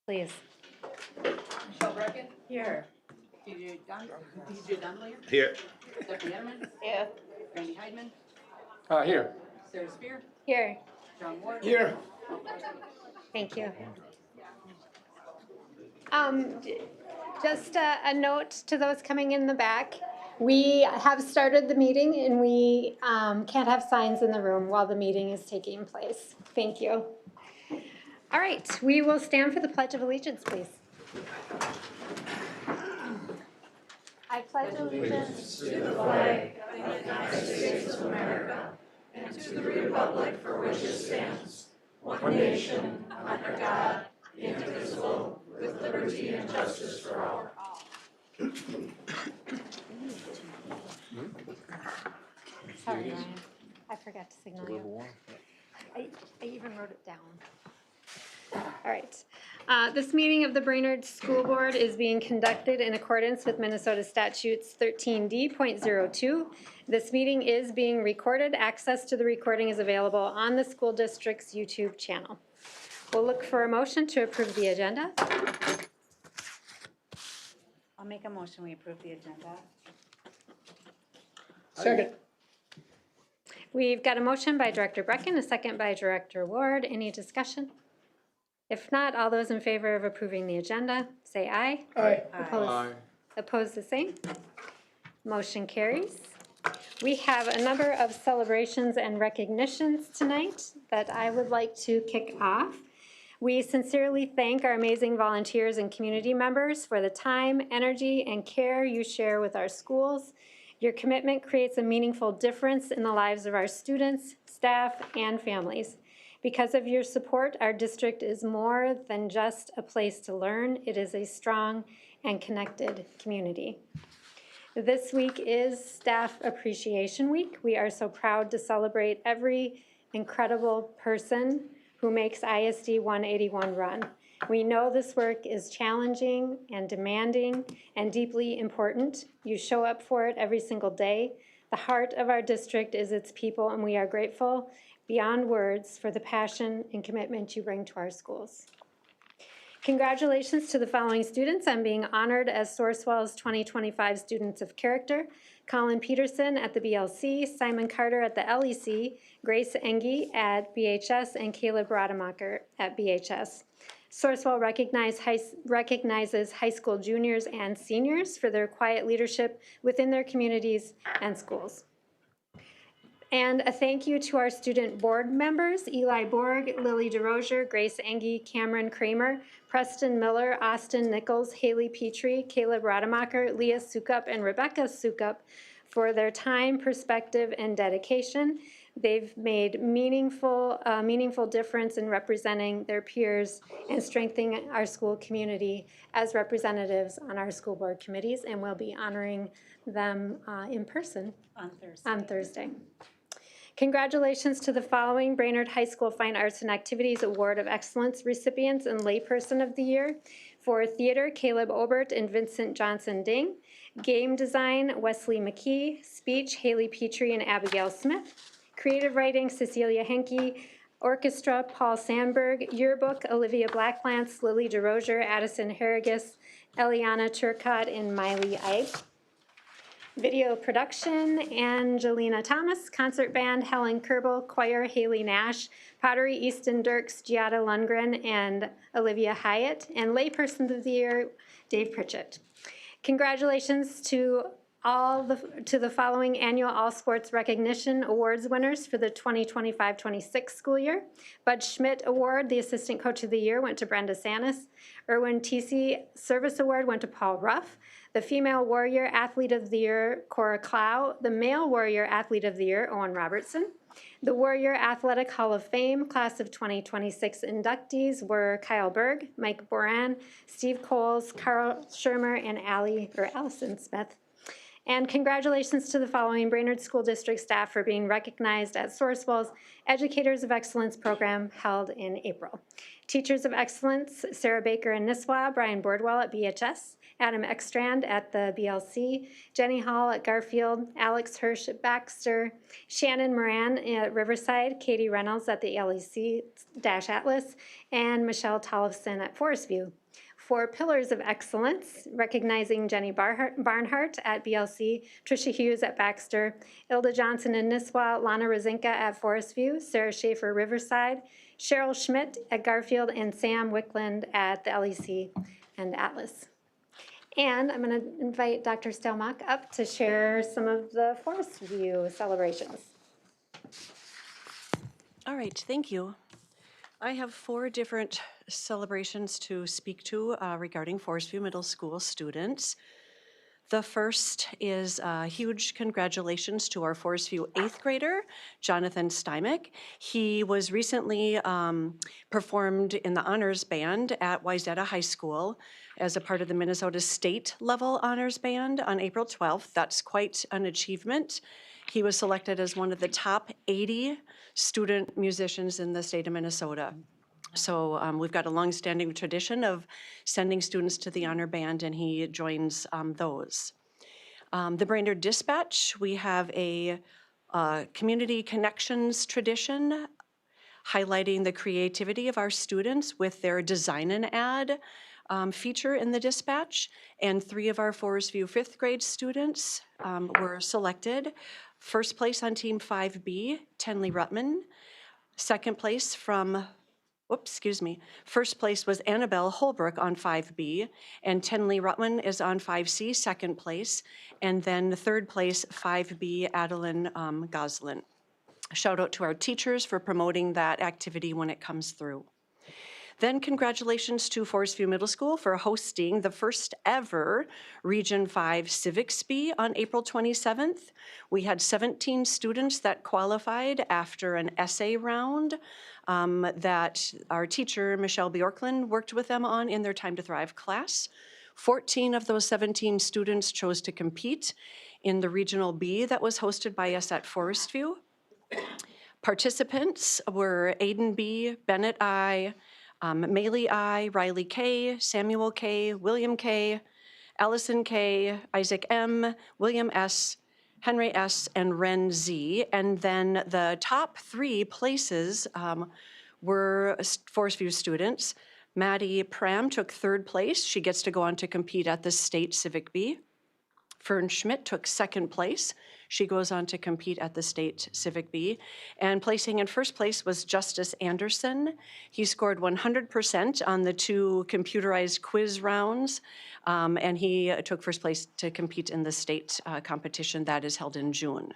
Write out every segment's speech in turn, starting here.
Please. Michelle Brecken. Here. DJ Dunley. Here. Stephanie Edelman. Here. Randy Heidman. Here. Sarah Spear. Here. John Ward. Here. Thank you. Just a note to those coming in the back. We have started the meeting and we can't have signs in the room while the meeting is taking place. Thank you. All right, we will stand for the Pledge of Allegiance, please. I pledge allegiance to the flag of the United States of America and to the republic for which it stands, one nation, under God, indivisible, with liberty and justice for all. Sorry, Ryan. I forgot to signal you. I even wrote it down. All right. This meeting of the Brainerd School Board is being conducted in accordance with Minnesota Statutes 13D.02. This meeting is being recorded. Access to the recording is available on the school district's YouTube channel. We'll look for a motion to approve the agenda. I'll make a motion, we approve the agenda. Second. We've got a motion by Director Brecken, a second by Director Ward. Any discussion? If not, all those in favor of approving the agenda, say aye. Aye. Opposed, the same. Motion carries. We have a number of celebrations and recognitions tonight that I would like to kick off. We sincerely thank our amazing volunteers and community members for the time, energy, and care you share with our schools. Your commitment creates a meaningful difference in the lives of our students, staff, and families. Because of your support, our district is more than just a place to learn. It is a strong and connected community. This week is Staff Appreciation Week. We are so proud to celebrate every incredible person who makes ISD 181 run. We know this work is challenging and demanding and deeply important. You show up for it every single day. The heart of our district is its people, and we are grateful beyond words for the passion and commitment you bring to our schools. Congratulations to the following students on being honored as Sourcewell's 2025 Students of Character: Colin Peterson at the BLC, Simon Carter at the LEC, Grace Engie at BHS, and Caleb Rademacher at BHS. Sourcewell recognizes high school juniors and seniors for their quiet leadership within their communities and schools. And a thank you to our student board members: Eli Borg, Lily DeRozier, Grace Engie, Cameron Kramer, Preston Miller, Austin Nichols, Haley Petrie, Caleb Rademacher, Leah Sukup, and Rebecca Sukup for their time, perspective, and dedication. They've made a meaningful difference in representing their peers and strengthening our school community as representatives on our school board committees, and we'll be honoring them in person On Thursday. Congratulations to the following Brainerd High School Fine Arts and Activities Award of Excellence recipients and Layperson of the Year. For theater, Caleb Obert and Vincent Johnson Ding. Game design, Wesley McKee. Speech, Haley Petrie and Abigail Smith. Creative writing, Cecilia Henke. Orchestra, Paul Sandberg. Yearbook, Olivia Blacklance, Lily DeRozier, Addison Harrigus, Eliana Turcott, and Miley Ike. Video production, Angelina Thomas. Concert band, Helen Kerbel. Choir, Haley Nash. Pottery, Easton Dirks, Giada Lundgren, and Olivia Hyatt. And Layperson of the Year, Dave Pritchett. Congratulations to the following annual All Sports Recognition Awards winners for the 2025-26 school year. Bud Schmidt Award, the Assistant Coach of the Year, went to Brenda Sanis. Erwin TC Service Award went to Paul Ruff. The Female Warrior Athlete of the Year, Cora Clow. The Male Warrior Athlete of the Year, Owen Robertson. The Warrior Athletic Hall of Fame Class of 2026 inductees were Kyle Berg, Mike Boran, Steve Coles, Carl Shermer, and Allison Smith. And congratulations to the following Brainerd School District staff for being recognized at Sourcewell's Educators of Excellence program held in April. Teachers of Excellence, Sarah Baker and Nisswa, Brian Bordwell at BHS, Adam Ekstrand at the BLC, Jenny Hall at Garfield, Alex Hirsch at Baxter, Shannon Moran at Riverside, Katie Reynolds at the LEC-Atlas, and Michelle Tollefson at Forest View. For Pillars of Excellence, recognizing Jenny Barnhart at BLC, Tricia Hughes at Baxter, Ilda Johnson in Nisswa, Lana Rosinka at Forest View, Sarah Schaefer Riverside, Cheryl Schmidt at Garfield, and Sam Wickland at the LEC and Atlas. And I'm going to invite Dr. Stelmach up to share some of the Forest View celebrations. All right, thank you. I have 4 different celebrations to speak to regarding Forest View Middle School students. The first is huge congratulations to our Forest View 8th grader, Jonathan Stymick. He was recently performed in the honors band at Wayzata High School as a part of the Minnesota State level honors band on April 12th. That's quite an achievement. He was selected as one of the top 80 student musicians in the state of Minnesota. So we've got a longstanding tradition of sending students to the honor band, and he joins those. The Brainerd Dispatch, we have a community connections tradition highlighting the creativity of our students with their design an ad feature in the Dispatch, and 3 of our Forest View 5th grade students were selected. First place on Team 5B, Tenley Rutman. Second place from First place was Annabelle Holbrook on 5B, and Tenley Rutman is on 5C, second place, and then third place, 5B, Adeline Goslin. Shout out to our teachers for promoting that activity when it comes through. Then congratulations to Forest View Middle School for hosting the first ever Region 5 Civics Bee on April 27th. We had 17 students that qualified after an essay round that our teacher, Michelle Bjorklund, worked with them on in their Time to Thrive class. 14 of those 17 students chose to compete in the Regional Bee that was hosted by us at Forest View. Participants were Aiden B., Bennett I., Maylee I., Riley K., Samuel K., William K., Allison K., Isaac M., William S., Henry S., and Ren Z. And then the top 3 places were Forest View students. Maddie Pram took 3rd place. She gets to go on to compete at the State Civic Bee. Fern Schmidt took 2nd place. She goes on to compete at the State Civic Bee. And placing in 1st place was Justice Anderson. He scored 100% on the 2 computerized quiz rounds, and he took 1st place to compete in the state competition that is held in June.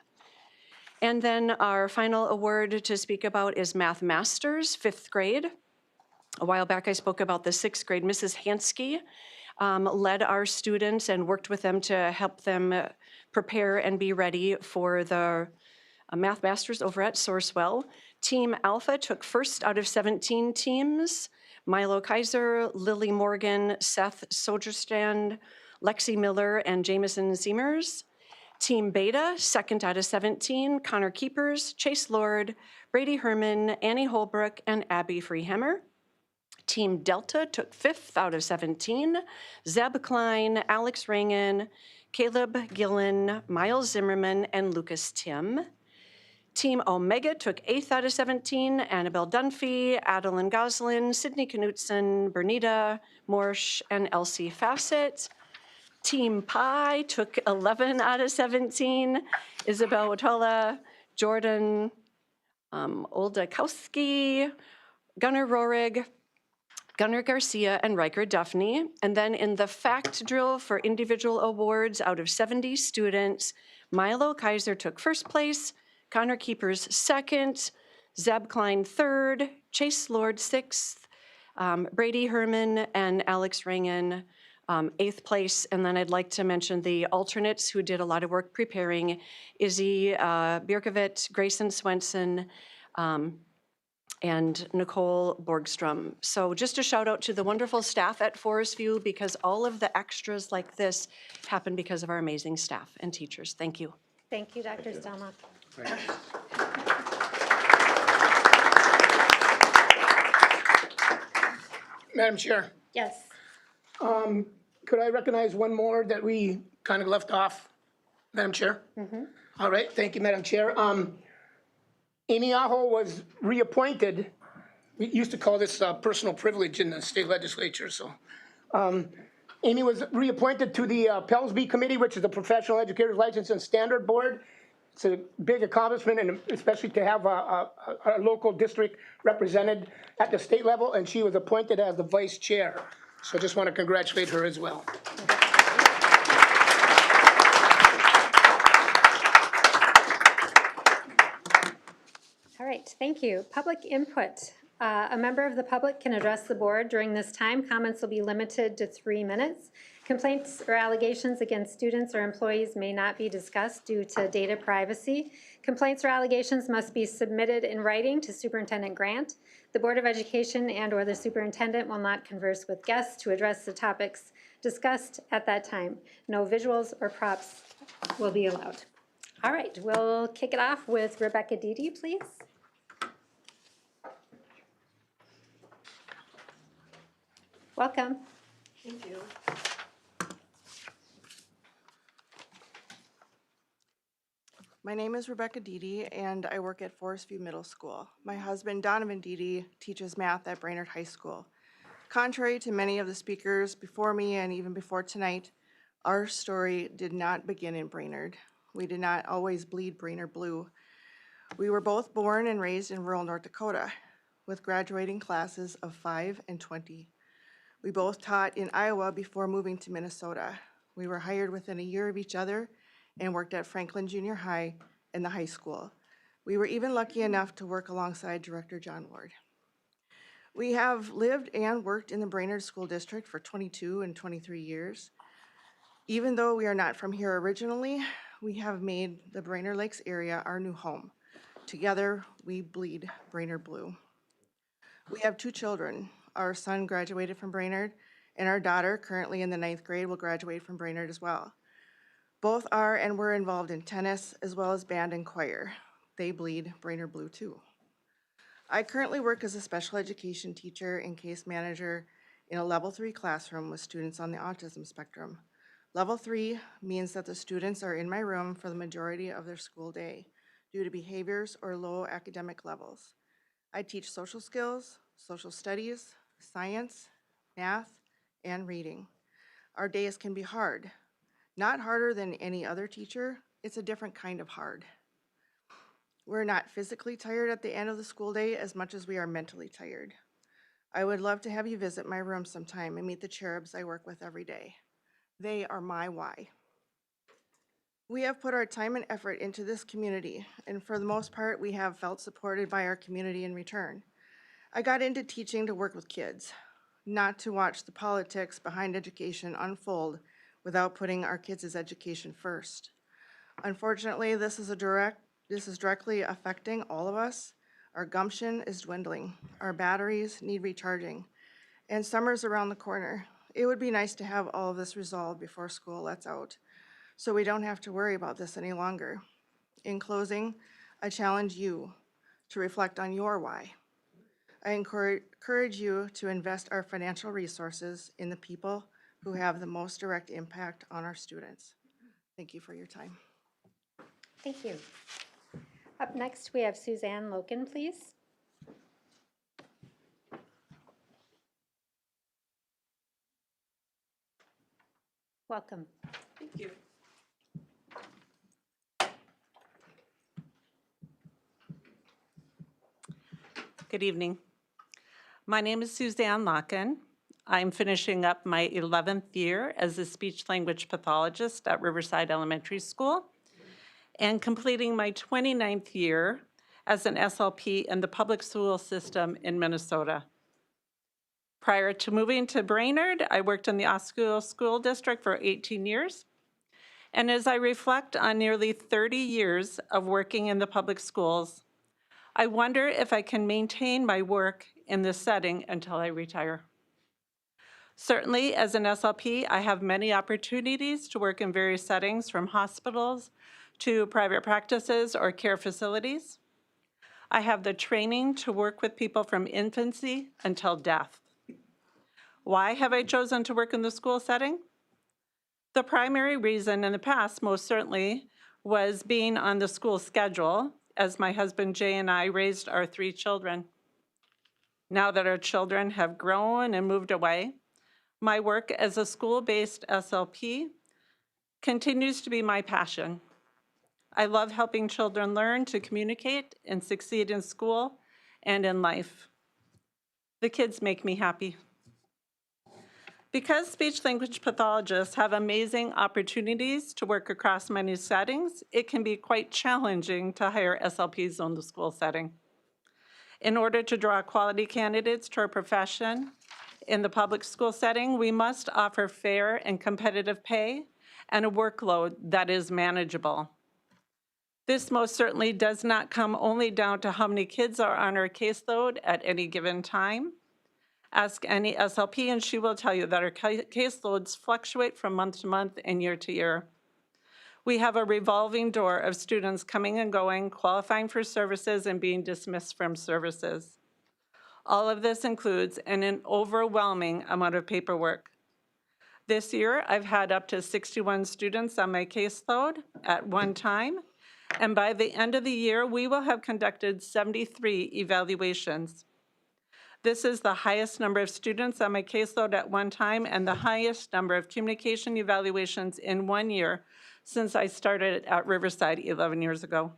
And then our final award to speak about is Math Masters, 5th grade. A while back I spoke about the 6th grade. Mrs. Hansky led our students and worked with them to help them prepare and be ready for the Math Masters over at Sourcewell. Team Alpha took 1st out of 17 teams. Milo Kaiser, Lily Morgan, Seth Soderstrand, Lexi Miller, and Jameson Ziemers. Team Beta, 2nd out of 17, Connor Keepers, Chase Lord, Brady Herman, Annie Holbrook, and Abby Freehammer. Team Delta took 5th out of 17, Zeb Klein, Alex Rangan, Caleb Gillen, Miles Zimmerman, and Lucas Tim. Team Omega took 8th out of 17, Annabelle Dunphy, Adeline Goslin, Sydney Knutson, Bernita Morsch, and Elsie Fassett. Team Pi took 11 out of 17, Isabel Watola, Jordan Oldakowski, Gunnar Rohrig, Gunnar Garcia, and Riker Duffney. And then in the fact drill for individual awards, out of 70 students, Milo Kaiser took 1st place, Connor Keepers 2nd, Zeb Klein 3rd, Chase Lord 6th, Brady Herman and Alex Rangan 8th place. And then I'd like to mention the alternates who did a lot of work preparing: Izzy Bierkovit, Grayson Swenson, and Nicole Borgstrom. So just a shout out to the wonderful staff at Forest View, because all of the extras like this happen because of our amazing staff and teachers. Thank you. Thank you, Dr. Stelmach. Madam Chair, Yes. could I recognize one more that we kind of left off, Madam Chair? All right, thank you, Madam Chair. Amy Aho was reappointed. We used to call this personal privilege in the state legislature, so. Amy was reappointed to the Pellsby Committee, which is the Professional Educators License and Standard Board. It's a big accomplishment, and especially to have a local district represented at the state level, and she was appointed as the vice chair. So I just want to congratulate her as well. All right, thank you. Public input. A member of the public can address the board during this time. Comments will be limited to 3 minutes. Complaints or allegations against students or employees may not be discussed due to data privacy. Complaints or allegations must be submitted in writing to Superintendent Grant. The Board of Education and/or the superintendent will not converse with guests to address the topics discussed at that time. No visuals or props will be allowed. All right, we'll kick it off with Rebecca Dede, please. Welcome. Thank you. My name is Rebecca Dede, and I work at Forest View Middle School. My husband, Donovan Dede, teaches math at Brainerd High School. Contrary to many of the speakers before me and even before tonight, our story did not begin in Brainerd. We did not always bleed Brainerd blue. We were both born and raised in rural North Dakota, with graduating classes of 5 and 20. We both taught in Iowa before moving to Minnesota. We were hired within a year of each other and worked at Franklin Junior High and the high school. We were even lucky enough to work alongside Director John Ward. We have lived and worked in the Brainerd School District for 22 and 23 years. Even though we are not from here originally, we have made the Brainerd Lakes area our new home. Together, we bleed Brainerd blue. We have 2 children. Our son graduated from Brainerd, and our daughter, currently in the 9th grade, will graduate from Brainerd as well. Both are and were involved in tennis as well as band and choir. They bleed Brainerd blue too. I currently work as a special education teacher and case manager in a level 3 classroom with students on the autism spectrum. Level 3 means that the students are in my room for the majority of their school day due to behaviors or low academic levels. I teach social skills, social studies, science, math, and reading. Our days can be hard. Not harder than any other teacher, it's a different kind of hard. We're not physically tired at the end of the school day as much as we are mentally tired. I would love to have you visit my room sometime and meet the cherubs I work with every day. They are my why. We have put our time and effort into this community, and for the most part, we have felt supported by our community in return. I got into teaching to work with kids, not to watch the politics behind education unfold without putting our kids' education first. Unfortunately, this is directly affecting all of us. Our gumption is dwindling. Our batteries need recharging. And summer's around the corner. It would be nice to have all of this resolved before school lets out, so we don't have to worry about this any longer. In closing, I challenge you to reflect on your why. I encourage you to invest our financial resources in the people who have the most direct impact on our students. Thank you for your time. Thank you. Up next, we have Suzanne Loken, please. Welcome. Thank you. Good evening. My name is Suzanne Locken. I'm finishing up my 11th year as a speech-language pathologist at Riverside Elementary School and completing my 29th year as an SLP in the public school system in Minnesota. Prior to moving to Brainerd, I worked in the Osceola School District for 18 years. And as I reflect on nearly 30 years of working in the public schools, I wonder if I can maintain my work in this setting until I retire. Certainly, as an SLP, I have many opportunities to work in various settings, from hospitals to private practices or care facilities. I have the training to work with people from infancy until death. Why have I chosen to work in the school setting? The primary reason in the past, most certainly, was being on the school schedule as my husband Jay and I raised our 3 children. Now that our children have grown and moved away, my work as a school-based SLP continues to be my passion. I love helping children learn to communicate and succeed in school and in life. The kids make me happy. Because speech-language pathologists have amazing opportunities to work across many settings, it can be quite challenging to hire SLPs in the school setting. In order to draw quality candidates to our profession in the public school setting, we must offer fair and competitive pay and a workload that is manageable. This most certainly does not come only down to how many kids are on our caseload at any given time. Ask any SLP and she will tell you that our caseloads fluctuate from month to month and year to year. We have a revolving door of students coming and going, qualifying for services and being dismissed from services. All of this includes an overwhelming amount of paperwork. This year, I've had up to 61 students on my caseload at one time, and by the end of the year, we will have conducted 73 evaluations. This is the highest number of students on my caseload at one time and the highest number of communication evaluations in 1 year since I started at Riverside 11 years ago.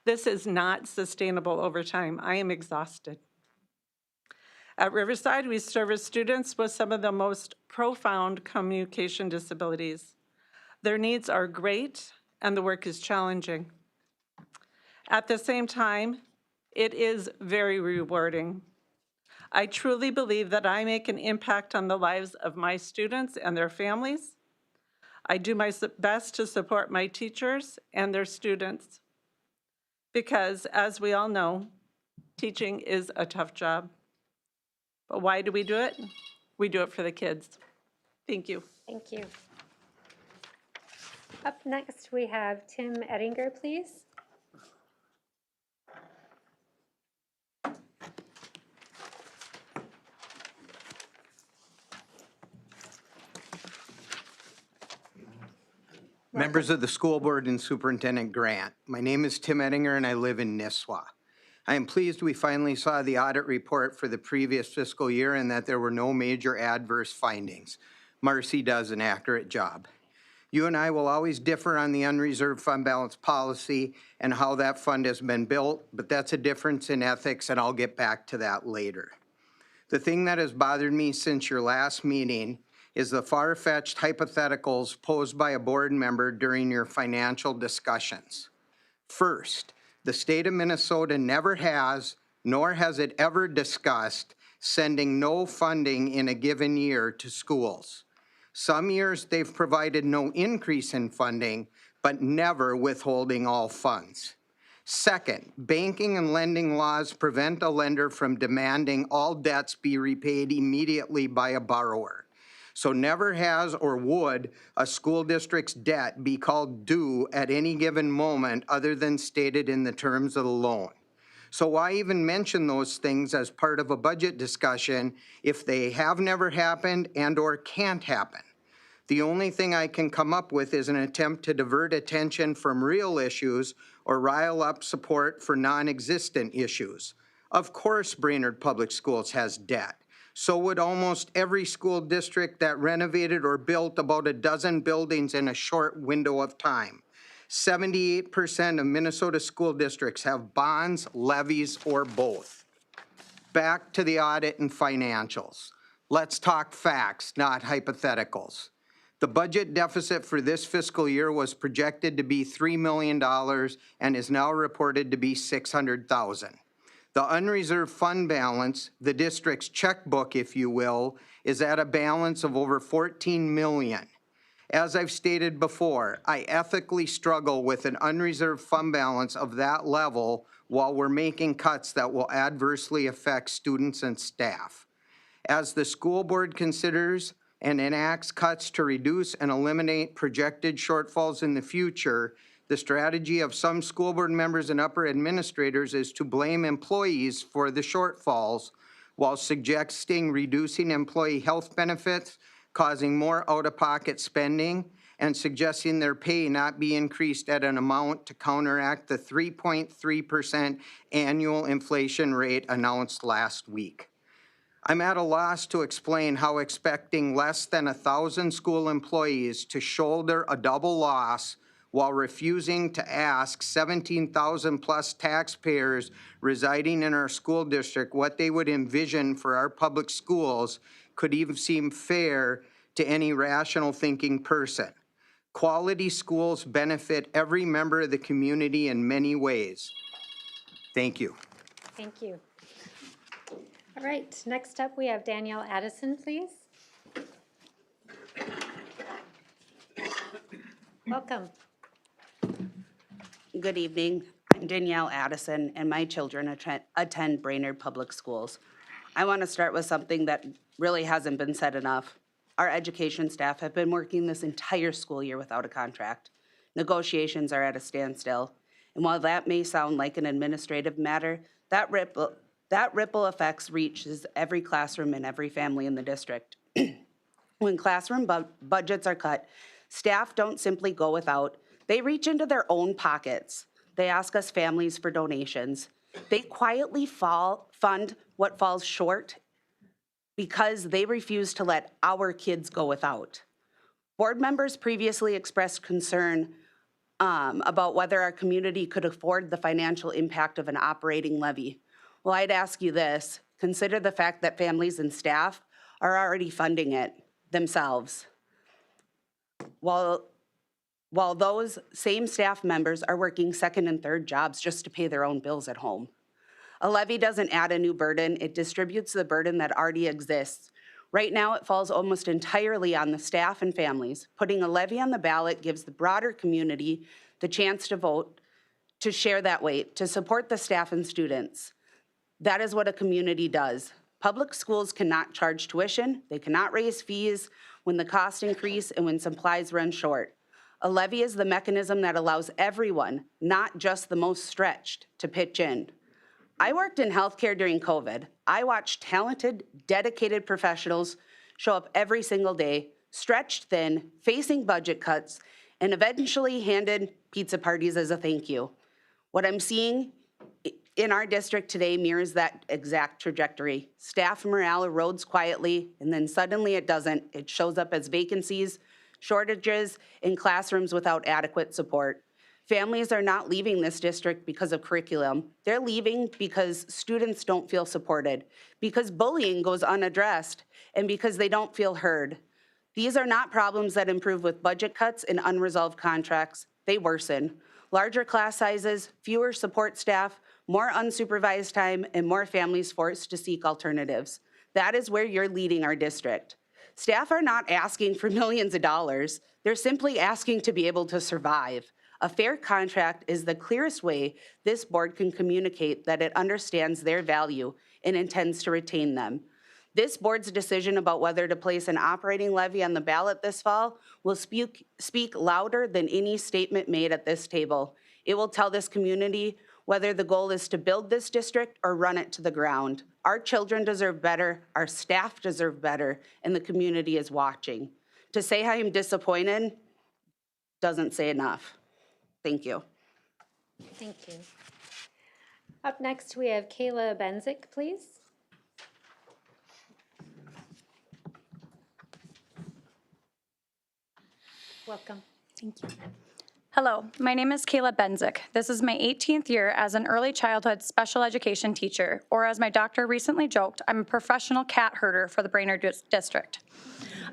This is not sustainable over time. I am exhausted. At Riverside, we service students with some of the most profound communication disabilities. Their needs are great and the work is challenging. At the same time, it is very rewarding. I truly believe that I make an impact on the lives of my students and their families. I do my best to support my teachers and their students because, as we all know, teaching is a tough job. But why do we do it? We do it for the kids. Thank you. Thank you. Up next, we have Tim Ettinger, please. Members of the school board and Superintendent Grant, my name is Tim Ettinger and I live in Nisswa. I am pleased we finally saw the audit report for the previous fiscal year and that there were no major adverse findings. Marcy does an accurate job. You and I will always differ on the unreserved fund balance policy and how that fund has been built, but that's a difference in ethics and I'll get back to that later. The thing that has bothered me since your last meeting is the far-fetched hypotheticals posed by a board member during your financial discussions. First, the state of Minnesota never has, nor has it ever discussed, sending no funding in a given year to schools. Some years they've provided no increase in funding, but never withholding all funds. Second, banking and lending laws prevent a lender from demanding all debts be repaid immediately by a borrower. So never has or would a school district's debt be called due at any given moment other than stated in the terms of the loan. So why even mention those things as part of a budget discussion if they have never happened and or can't happen? The only thing I can come up with is an attempt to divert attention from real issues or rile up support for non-existent issues. Of course, Brainerd Public Schools has debt. So would almost every school district that renovated or built about a dozen buildings in a short window of time. 78% of Minnesota school districts have bonds, levies, or both. Back to the audit and financials. Let's talk facts, not hypotheticals. The budget deficit for this fiscal year was projected to be $3 million and is now reported to be $600,000. The unreserved fund balance, the district's checkbook, if you will, is at a balance of over $14 million. As I've stated before, I ethically struggle with an unreserved fund balance of that level while we're making cuts that will adversely affect students and staff. As the school board considers and enacts cuts to reduce and eliminate projected shortfalls in the future, the strategy of some school board members and upper administrators is to blame employees for the shortfalls while suggesting reducing employee health benefits, causing more out-of-pocket spending and suggesting their pay not be increased at an amount to counteract the 3.3% annual inflation rate announced last week. I'm at a loss to explain how expecting less than 1,000 school employees to shoulder a double loss while refusing to ask 17,000 plus taxpayers residing in our school district what they would envision for our public schools could even seem fair to any rational thinking person. Quality schools benefit every member of the community in many ways. Thank you. Thank you. All right, next up, we have Danielle Addison, please. Welcome. Good evening. I'm Danielle Addison, and my children attend Brainerd Public Schools. I want to start with something that really hasn't been said enough. Our education staff have been working this entire school year without a contract. Negotiations are at a standstill. And while that may sound like an administrative matter, that ripple effects reaches every classroom and every family in the district. When classroom budgets are cut, staff don't simply go without. They reach into their own pockets. They ask us families for donations. They quietly fund what falls short because they refuse to let our kids go without. Board members previously expressed concern about whether our community could afford the financial impact of an operating levy. Well, I'd ask you this. Consider the fact that families and staff are already funding it themselves. While those same staff members are working second and third jobs just to pay their own bills at home. A levy doesn't add a new burden, it distributes the burden that already exists. Right now, it falls almost entirely on the staff and families. Putting a levy on the ballot gives the broader community the chance to vote, to share that weight, to support the staff and students. That is what a community does. Public schools cannot charge tuition, they cannot raise fees when the costs increase and when supplies run short. A levy is the mechanism that allows everyone, not just the most stretched, to pitch in. I worked in healthcare during COVID. I watched talented, dedicated professionals show up every single day, stretched thin, facing budget cuts, and eventually handed pizza parties as a thank you. What I'm seeing in our district today mirrors that exact trajectory. Staff morale erodes quietly, and then suddenly it doesn't. It shows up as vacancies, shortages in classrooms without adequate support. Families are not leaving this district because of curriculum. They're leaving because students don't feel supported, because bullying goes unaddressed, and because they don't feel heard. These are not problems that improve with budget cuts and unresolved contracts. They worsen. Larger class sizes, fewer support staff, more unsupervised time, and more families forced to seek alternatives. That is where you're leading our district. Staff are not asking for millions of dollars. They're simply asking to be able to survive. A fair contract is the clearest way this board can communicate that it understands their value and intends to retain them. This board's decision about whether to place an operating levy on the ballot this fall will speak louder than any statement made at this table. It will tell this community whether the goal is to build this district or run it to the ground. Our children deserve better, our staff deserve better, and the community is watching. To say I am disappointed doesn't say enough. Thank you. Thank you. Up next, we have Kayla Benzik, please. Welcome. Thank you. Hello, my name is Kayla Benzik. This is my 18th year as an early childhood special education teacher, or as my doctor recently joked, I'm a professional cat herder for the Brainerd District.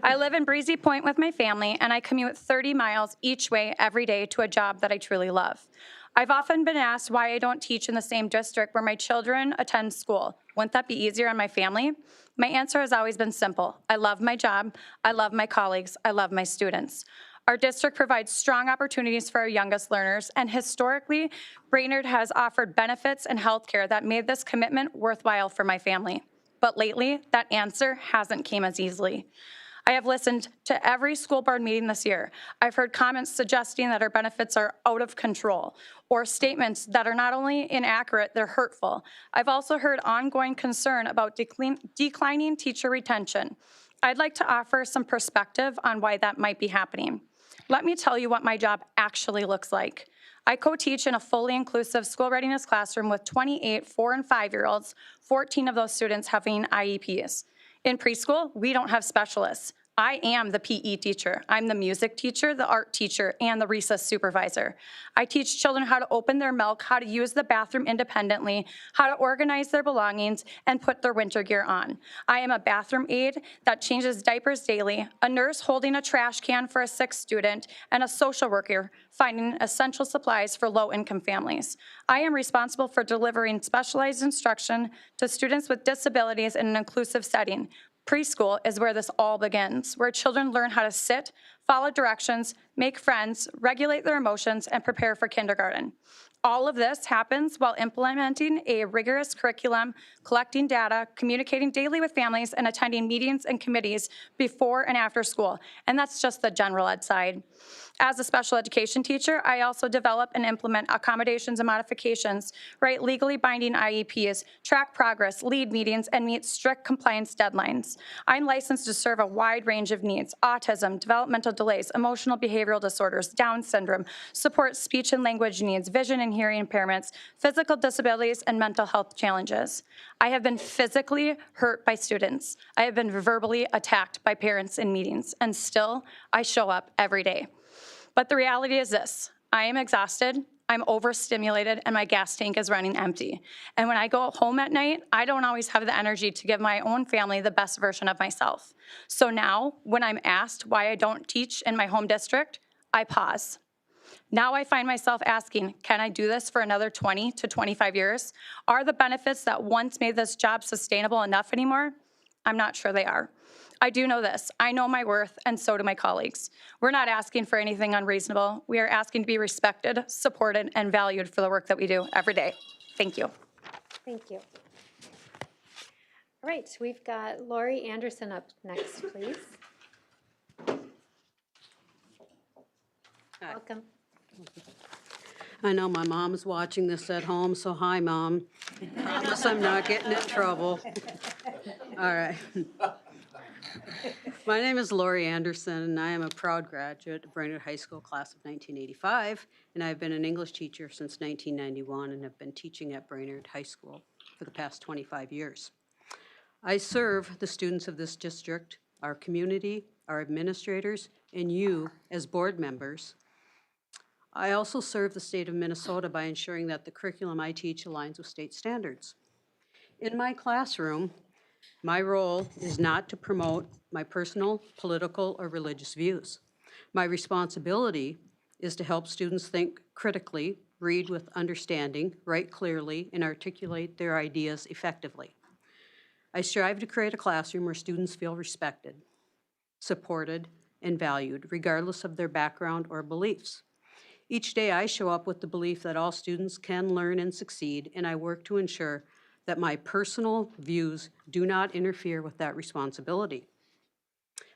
I live in Breezy Point with my family, and I commute 30 miles each way every day to a job that I truly love. I've often been asked why I don't teach in the same district where my children attend school. Wouldn't that be easier on my family? My answer has always been simple. I love my job, I love my colleagues, I love my students. Our district provides strong opportunities for our youngest learners, and historically, Brainerd has offered benefits and healthcare that made this commitment worthwhile for my family. But lately, that answer hasn't come as easily. I have listened to every school board meeting this year. I've heard comments suggesting that our benefits are out of control, or statements that are not only inaccurate, they're hurtful. I've also heard ongoing concern about declining teacher retention. I'd like to offer some perspective on why that might be happening. Let me tell you what my job actually looks like. I co-teach in a fully inclusive school readiness classroom with 28 4- and 5-year-olds, 14 of those students having IEPs. In preschool, we don't have specialists. I am the PE teacher. I'm the music teacher, the art teacher, and the recess supervisor. I teach children how to open their milk, how to use the bathroom independently, how to organize their belongings, and put their winter gear on. I am a bathroom aide that changes diapers daily, a nurse holding a trash can for a sick student, and a social worker finding essential supplies for low-income families. I am responsible for delivering specialized instruction to students with disabilities in an inclusive setting. Preschool is where this all begins, where children learn how to sit, follow directions, make friends, regulate their emotions, and prepare for kindergarten. All of this happens while implementing a rigorous curriculum, collecting data, communicating daily with families, and attending meetings and committees before and after school. And that's just the general ed side. As a special education teacher, I also develop and implement accommodations and modifications, write legally binding IEPs, track progress, lead meetings, and meet strict compliance deadlines. I'm licensed to serve a wide range of needs: autism, developmental delays, emotional behavioral disorders, Down syndrome, support speech and language needs, vision and hearing impairments, physical disabilities, and mental health challenges. I have been physically hurt by students. I have been verbally attacked by parents in meetings, and still I show up every day. But the reality is this: I am exhausted, I'm overstimulated, and my gas tank is running empty. And when I go home at night, I don't always have the energy to give my own family the best version of myself. So now, when I'm asked why I don't teach in my home district, I pause. Now I find myself asking, can I do this for another 20 to 25 years? Are the benefits that once made this job sustainable enough anymore? I'm not sure they are. I do know this: I know my worth, and so do my colleagues. We're not asking for anything unreasonable. We are asking to be respected, supported, and valued for the work that we do every day. Thank you. Thank you. All right, we've got Lori Anderson up next, please. Welcome. I know my mom's watching this at home, so hi, Mom. Promise I'm not getting in trouble. All right. My name is Lori Anderson, and I am a proud graduate of Brainerd High School class of 1985, and I've been an English teacher since 1991 and have been teaching at Brainerd High School for the past 25 years. I serve the students of this district, our community, our administrators, and you as board members. I also serve the state of Minnesota by ensuring that the curriculum I teach aligns with state standards. In my classroom, my role is not to promote my personal, political, or religious views. My responsibility is to help students think critically, read with understanding, write clearly, and articulate their ideas effectively. I strive to create a classroom where students feel respected, supported, and valued, regardless of their background or beliefs. Each day I show up with the belief that all students can learn and succeed, and I work to ensure that my personal views do not interfere with that responsibility.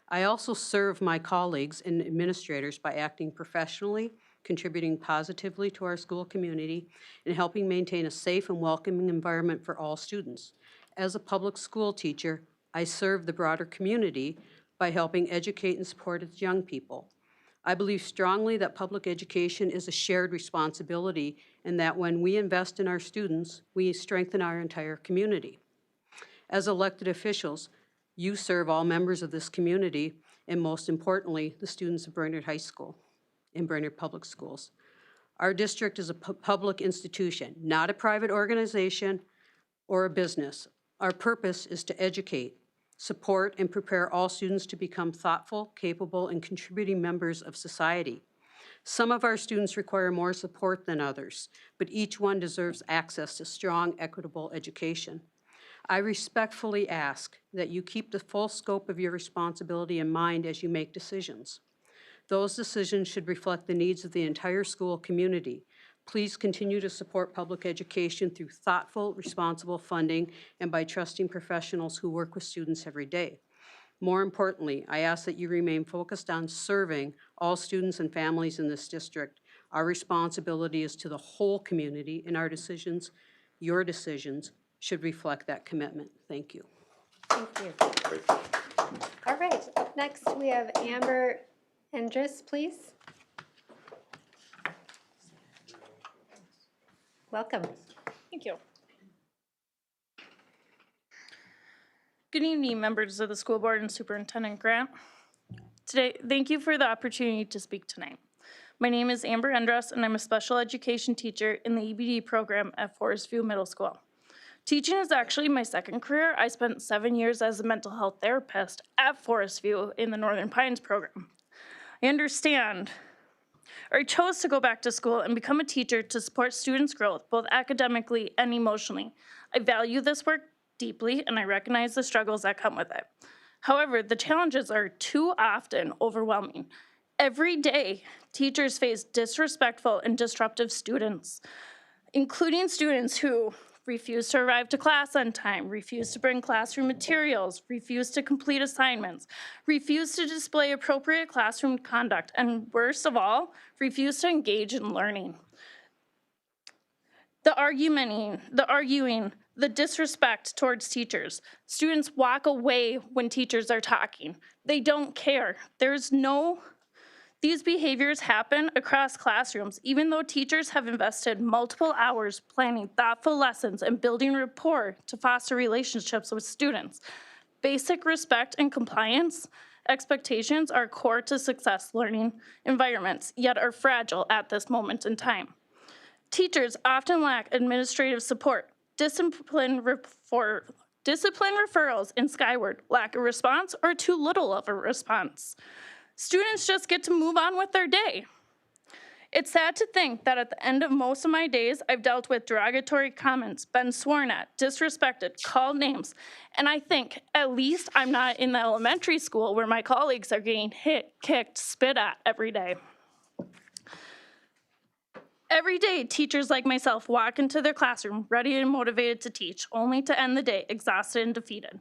I also serve my colleagues and administrators by acting professionally, contributing positively to our school community, and helping maintain a safe and welcoming environment for all students. As a public school teacher, I serve the broader community by helping educate and support its young people. I believe strongly that public education is a shared responsibility, and that when we invest in our students, we strengthen our entire community. As elected officials, you serve all members of this community, and most importantly, the students of Brainerd High School and Brainerd Public Schools. Our district is a public institution, not a private organization or a business. Our purpose is to educate, support, and prepare all students to become thoughtful, capable, and contributing members of society. Some of our students require more support than others, but each one deserves access to strong, equitable education. I respectfully ask that you keep the full scope of your responsibility in mind as you make decisions. Those decisions should reflect the needs of the entire school community. Please continue to support public education through thoughtful, responsible funding and by trusting professionals who work with students every day. More importantly, I ask that you remain focused on serving all students and families in this district. Our responsibility is to the whole community, and our decisions, your decisions, should reflect that commitment. Thank you. Thank you. All right, up next, we have Amber Endres, please. Welcome. Thank you. Good evening, members of the school board and Superintendent Grant. Today, thank you for the opportunity to speak tonight. My name is Amber Endres, and I'm a special education teacher in the EBD program at Forest View Middle School. Teaching is actually my second career. I spent 7 years as a mental health therapist at Forest View in the Northern Pines program. I understand, or I chose to go back to school and become a teacher to support students' growth, both academically and emotionally. I value this work deeply, and I recognize the struggles that come with it. However, the challenges are too often overwhelming. Every day, teachers face disrespectful and disruptive students, including students who refuse to arrive to class on time, refuse to bring classroom materials, refuse to complete assignments, refuse to display appropriate classroom conduct, and worst of all, refuse to engage in learning. The arguing, the disrespect towards teachers. Students walk away when teachers are talking. They don't care. These behaviors happen across classrooms, even though teachers have invested multiple hours planning thoughtful lessons and building rapport to foster relationships with students. Basic respect and compliance expectations are core to success learning environments, yet are fragile at this moment in time. Teachers often lack administrative support, discipline referrals in Skyward, lack of response, or too little of a response. Students just get to move on with their day. It's sad to think that at the end of most of my days, I've dealt with derogatory comments, been sworn at, disrespected, called names, and I think at least I'm not in the elementary school where my colleagues are getting hit, kicked, spit at every day. Every day, teachers like myself walk into their classroom ready and motivated to teach, only to end the day exhausted and defeated.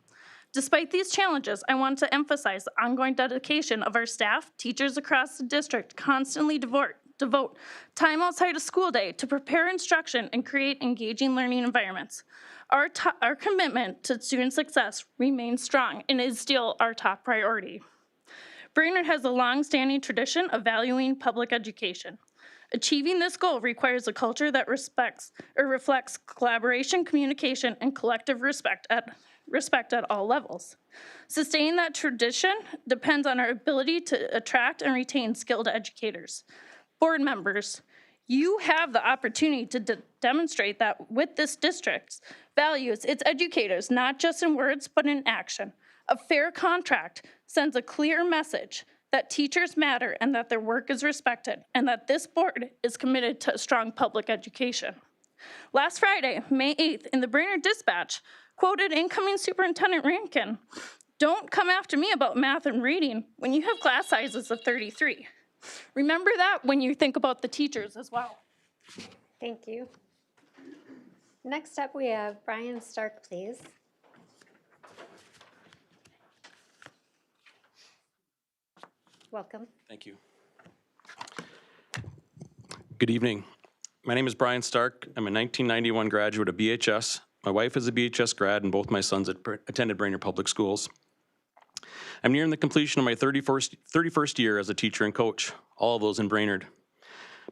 Despite these challenges, I want to emphasize the ongoing dedication of our staff. Teachers across the district constantly devote time outside of school day to prepare instruction and create engaging learning environments. Our commitment to student success remains strong and is still our top priority. Brainerd has a long-standing tradition of valuing public education. Achieving this goal requires a culture that reflects collaboration, communication, and collective respect at all levels. Sustaining that tradition depends on our ability to attract and retain skilled educators. Board members, you have the opportunity to demonstrate that with this district's values, its educators, not just in words, but in action. A fair contract sends a clear message that teachers matter and that their work is respected, and that this board is committed to a strong public education. Last Friday, May 8th, in the Brainerd Dispatch, quoted incoming Superintendent Rankin, "Don't come after me about math and reading when you have class sizes of 33. Remember that when you think about the teachers as well. Thank you. Next up, we have Brian Stark, please. Welcome. Thank you. Good evening. My name is Brian Stark. I'm a 1991 graduate of BHS. My wife is a BHS grad, and both my sons attended Brainerd Public Schools. I'm nearing the completion of my 31st year as a teacher and coach, all of those in Brainerd.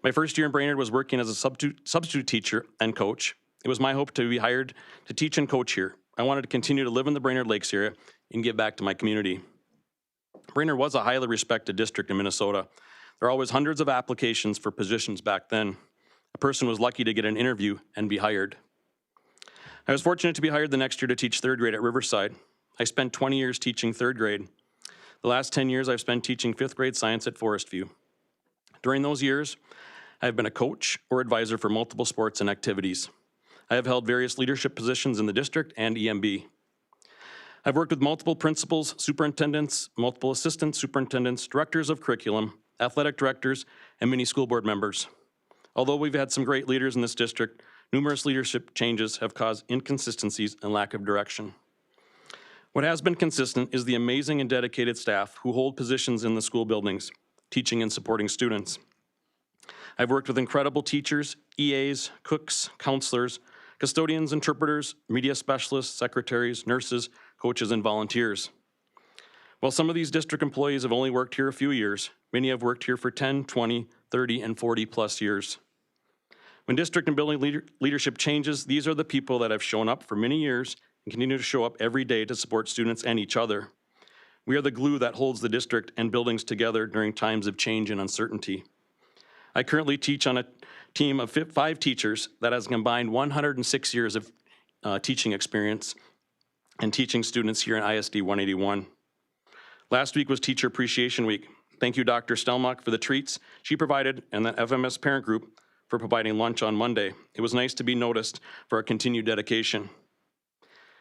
My first year in Brainerd was working as a substitute teacher and coach. It was my hope to be hired to teach and coach here. I wanted to continue to live in the Brainerd Lakes area and give back to my community. Brainerd was a highly respected district in Minnesota. There were always hundreds of applications for positions back then. A person was lucky to get an interview and be hired. I was fortunate to be hired the next year to teach third grade at Riverside. I spent 20 years teaching third grade. The last 10 years I've spent teaching fifth grade science at Forest View. During those years, I've been a coach or advisor for multiple sports and activities. I have held various leadership positions in the district and EMB. I've worked with multiple principals, superintendents, multiple assistant superintendents, directors of curriculum, athletic directors, and many school board members. Although we've had some great leaders in this district, numerous leadership changes have caused inconsistencies and lack of direction. What has been consistent is the amazing and dedicated staff who hold positions in the school buildings, teaching and supporting students. I've worked with incredible teachers, EAs, cooks, counselors, custodians, interpreters, media specialists, secretaries, nurses, coaches, and volunteers. While some of these district employees have only worked here a few years, many have worked here for 10, 20, 30, and 40-plus years. When district and building leadership changes, these are the people that have shown up for many years and continue to show up every day to support students and each other. We are the glue that holds the district and buildings together during times of change and uncertainty. I currently teach on a team of 5 teachers that has combined 106 years of teaching experience and teaching students here in ISD 181. Last week was Teacher Appreciation Week. Thank you, Dr. Stelmach, for the treats she provided and the FMS parent group for providing lunch on Monday. It was nice to be noticed for our continued dedication.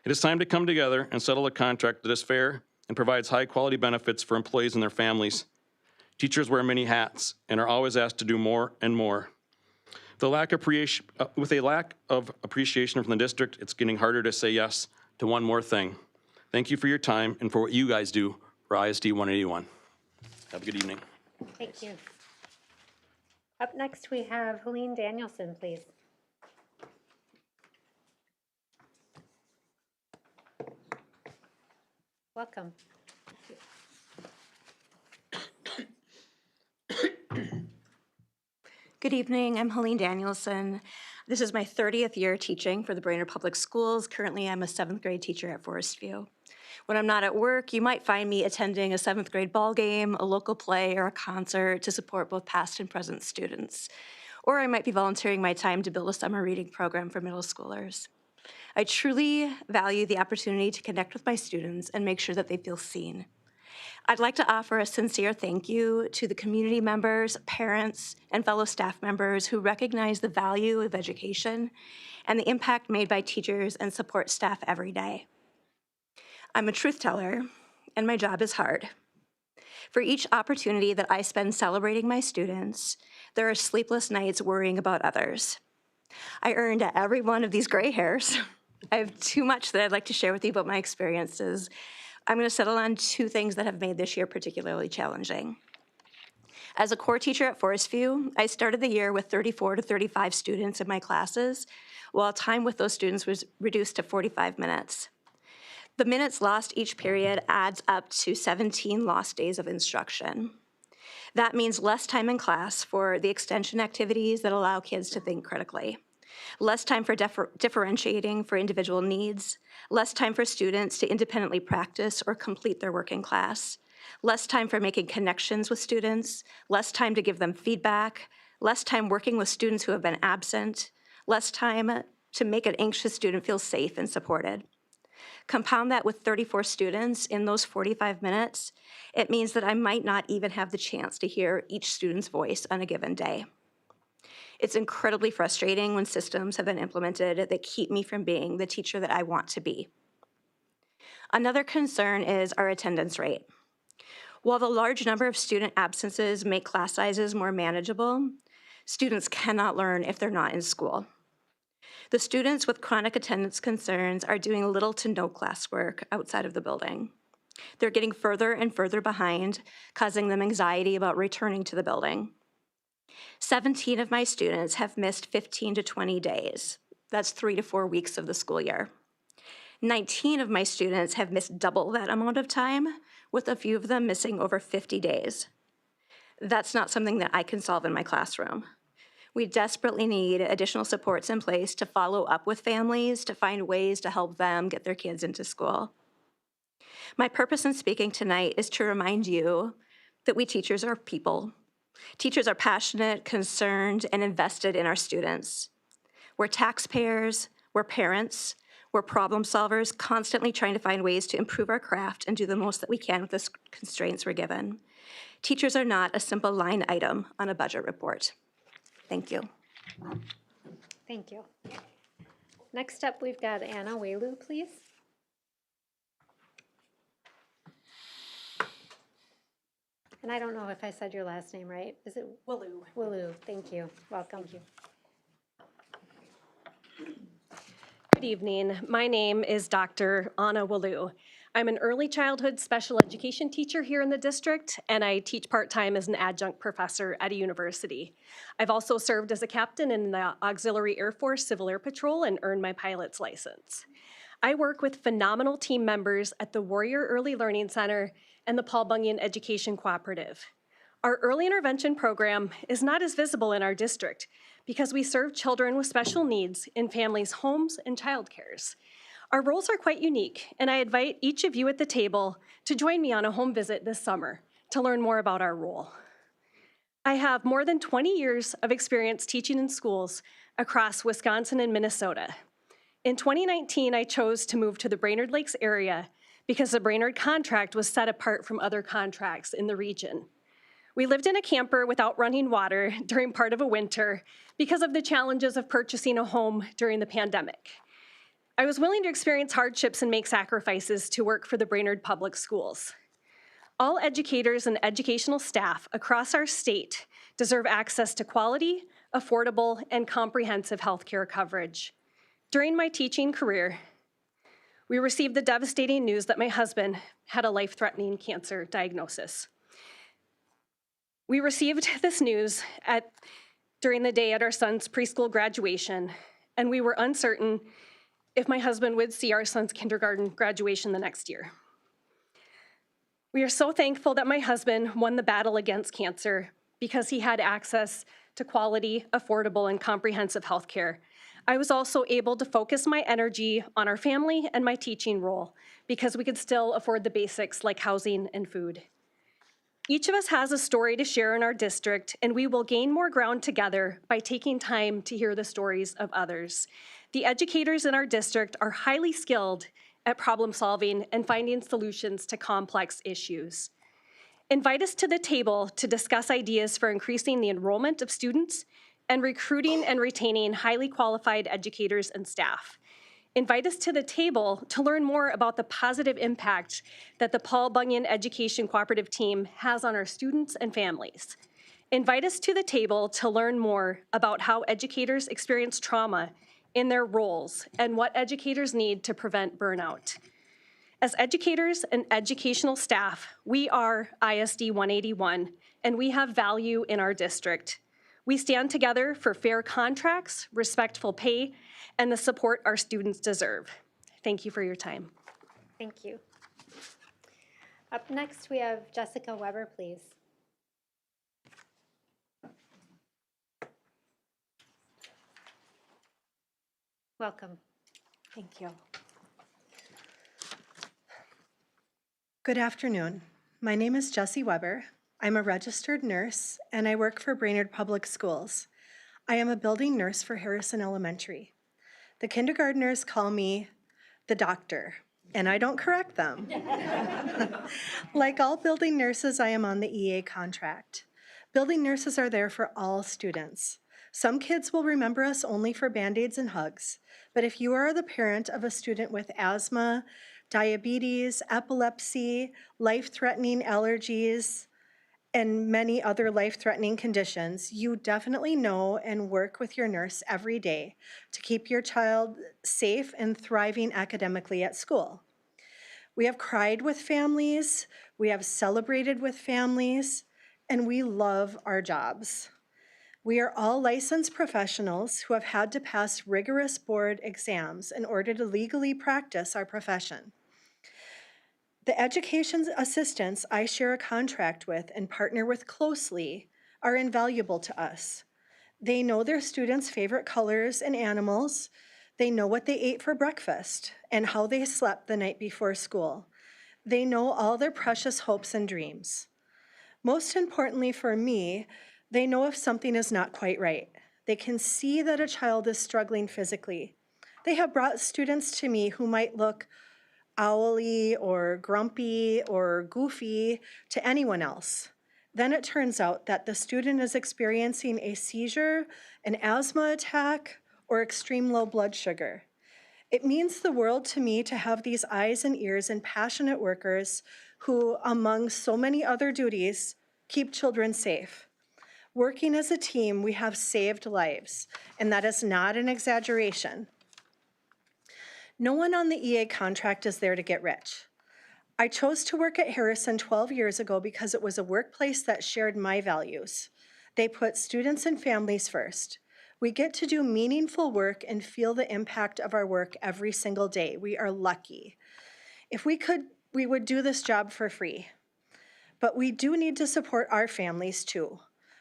It is time to come together and settle a contract that is fair and provides high-quality benefits for employees and their families. Teachers wear many hats and are always asked to do more and more. With a lack of appreciation from the district, it's getting harder to say yes to one more thing. Thank you for your time and for what you guys do for ISD 181. Have a good evening. Thank you. Up next, we have Helene Danielson, please. Welcome. Good evening, I'm Helene Danielson. This is my 30th year teaching for the Brainerd Public Schools. Currently, I'm a 7th grade teacher at Forest View. When I'm not at work, you might find me attending a 7th grade ball game, a local play, or a concert to support both past and present students. Or I might be volunteering my time to build a summer reading program for middle schoolers. I truly value the opportunity to connect with my students and make sure that they feel seen. I'd like to offer a sincere thank you to the community members, parents, and fellow staff members who recognize the value of education and the impact made by teachers and support staff every day. I'm a truth teller, and my job is hard. For each opportunity that I spend celebrating my students, there are sleepless nights worrying about others. I earned every one of these gray hairs. I have too much that I'd like to share with you about my experiences. I'm going to settle on 2 things that have made this year particularly challenging. As a core teacher at Forest View, I started the year with 34 to 35 students in my classes, while time with those students was reduced to 45 minutes. The minutes lost each period adds up to 17 lost days of instruction. That means less time in class for the extension activities that allow kids to think critically, less time for differentiating for individual needs, less time for students to independently practice or complete their work in class, less time for making connections with students, less time to give them feedback, less time working with students who have been absent, less time to make an anxious student feel safe and supported. Compound that with 34 students in those 45 minutes, it means that I might not even have the chance to hear each student's voice on a given day. It's incredibly frustrating when systems have been implemented that keep me from being the teacher that I want to be. Another concern is our attendance rate. While the large number of student absences make class sizes more manageable, students cannot learn if they're not in school. The students with chronic attendance concerns are doing little to no classwork outside of the building. They're getting further and further behind, causing them anxiety about returning to the building. 17 of my students have missed 15 to 20 days. That's 3 to 4 weeks of the school year. 19 of my students have missed double that amount of time, with a few of them missing over 50 days. That's not something that I can solve in my classroom. We desperately need additional supports in place to follow up with families to find ways to help them get their kids into school. My purpose in speaking tonight is to remind you that we teachers are people. Teachers are passionate, concerned, and invested in our students. We're taxpayers, we're parents, we're problem solvers, constantly trying to find ways to improve our craft and do the most that we can with the constraints we're given. Teachers are not a simple line item on a budget report. Thank you. Thank you. Next up, we've got Anna Welu, please. And I don't know if I said your last name right. Is it? Welu. Welu, thank you. Welcome. Thank you. Good evening. My name is Dr. Anna Welu. I'm an early childhood special education teacher here in the district, and I teach part-time as an adjunct professor at a university. I've also served as a captain in the Auxiliary Air Force Civil Air Patrol and earned my pilot's license. I work with phenomenal team members at the Warrior Early Learning Center and the Paul Bunyan Education Cooperative. Our early intervention program is not as visible in our district because we serve children with special needs in families' homes and childcares. Our roles are quite unique, and I invite each of you at the table to join me on a home visit this summer to learn more about our role. I have more than 20 years of experience teaching in schools across Wisconsin and Minnesota. In 2019, I chose to move to the Brainerd Lakes area because the Brainerd contract was set apart from other contracts in the region. We lived in a camper without running water during part of a winter because of the challenges of purchasing a home during the pandemic. I was willing to experience hardships and make sacrifices to work for the Brainerd Public Schools. All educators and educational staff across our state deserve access to quality, affordable, and comprehensive healthcare coverage. During my teaching career, we received the devastating news that my husband had a life-threatening cancer diagnosis. We received this news during the day at our son's preschool graduation, and we were uncertain if my husband would see our son's kindergarten graduation the next year. We are so thankful that my husband won the battle against cancer because he had access to quality, affordable, and comprehensive health care. I was also able to focus my energy on our family and my teaching role because we could still afford the basics like housing and food. Each of us has a story to share in our district, and we will gain more ground together by taking time to hear the stories of others. The educators in our district are highly skilled at problem solving and finding solutions to complex issues. Invite us to the table to discuss ideas for increasing the enrollment of students and recruiting and retaining highly qualified educators and staff. Invite us to the table to learn more about the positive impact that the Paul Bunyan Education Cooperative team has on our students and families. Invite us to the table to learn more about how educators experience trauma in their roles and what educators need to prevent burnout. As educators and educational staff, we are ISD 181, and we have value in our district. We stand together for fair contracts, respectful pay, and the support our students deserve. Thank you for your time. Thank you. Up next, we have Jessica Weber, please. Welcome. Thank you. Good afternoon. My name is Jessie Weber. I'm a registered nurse, and I work for Brainerd Public Schools. I am a building nurse for Harrison Elementary. The kindergartners call me the doctor, and I don't correct them. Like all building nurses, I am on the EA contract. Building nurses are there for all students. Some kids will remember us only for Band-Aids and hugs, but if you are the parent of a student with asthma, diabetes, epilepsy, life-threatening allergies, and many other life-threatening conditions, you definitely know and work with your nurse every day to keep your child safe and thriving academically at school. We have cried with families, we have celebrated with families, and we love our jobs. We are all licensed professionals who have had to pass rigorous board exams in order to legally practice our profession. The education assistants I share a contract with and partner with closely are invaluable to us. They know their students' favorite colors and animals. They know what they ate for breakfast and how they slept the night before school. They know all their precious hopes and dreams. Most importantly for me, they know if something is not quite right. They can see that a child is struggling physically. They have brought students to me who might look owly or grumpy or goofy to anyone else. Then it turns out that the student is experiencing a seizure, an asthma attack, or extreme low blood sugar. It means the world to me to have these eyes and ears and passionate workers who, among so many other duties, keep children safe. Working as a team, we have saved lives, and that is not an exaggeration. No one on the EA contract is there to get rich. I chose to work at Harrison 12 years ago because it was a workplace that shared my values. They put students and families first. We get to do meaningful work and feel the impact of our work every single day. We are lucky. If we could, we would do this job for free. But we do need to support our families too.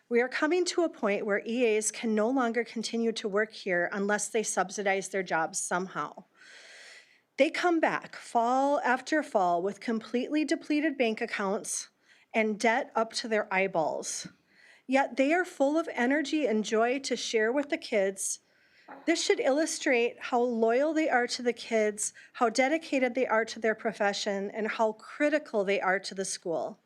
We are coming to a point where EAs can no longer continue to work here unless they subsidize their jobs somehow. They come back fall after fall with completely depleted bank accounts and debt up to their eyeballs. Yet they are full of energy and joy to share with the kids. This should illustrate how loyal they are to the kids, how dedicated they are to their profession, and how critical they are to the school.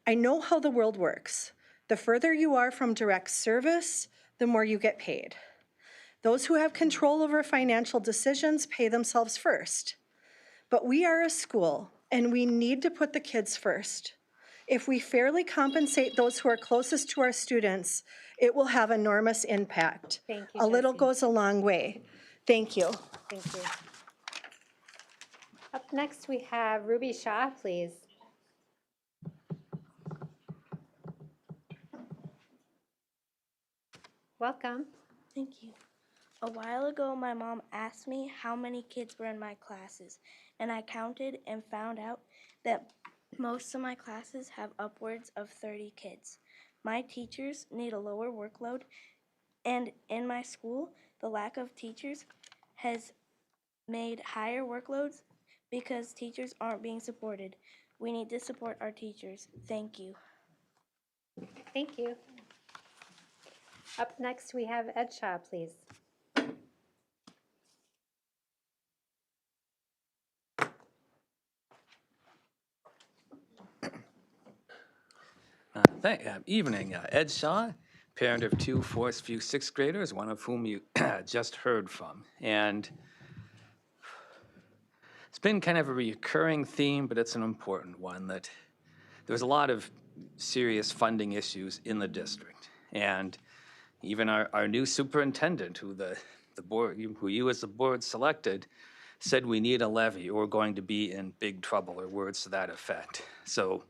I know how the world works. The further you are from direct service, the more you get paid. Those who have control over financial decisions pay themselves first. But we are a school, and we need to put the kids first. If we fairly compensate those who are closest to our students, it will have enormous impact. Thank you, A little Jessie. goes a long way. Thank you. Thank you. Up next, we have Ruby Shaw, please. Welcome. Thank you. A while ago, my mom asked me how many kids were in my classes, and I counted and found out that most of my classes have upwards of 30 kids. My teachers need a lower workload, and in my school, the lack of teachers has made higher workloads because teachers aren't being supported. We need to support our teachers. Thank you. Thank you. Up next, we have Ed Shaw, please. Evening, Ed Shaw, parent of two Forest View sixth graders, one of whom you just heard from. And it's been kind of a recurring theme, but it's an important one, that there's a lot of serious funding issues in the district. And even our new superintendent, who the board, who you as the board selected, said we need a levy or we're going to be in big trouble, or words to that effect. So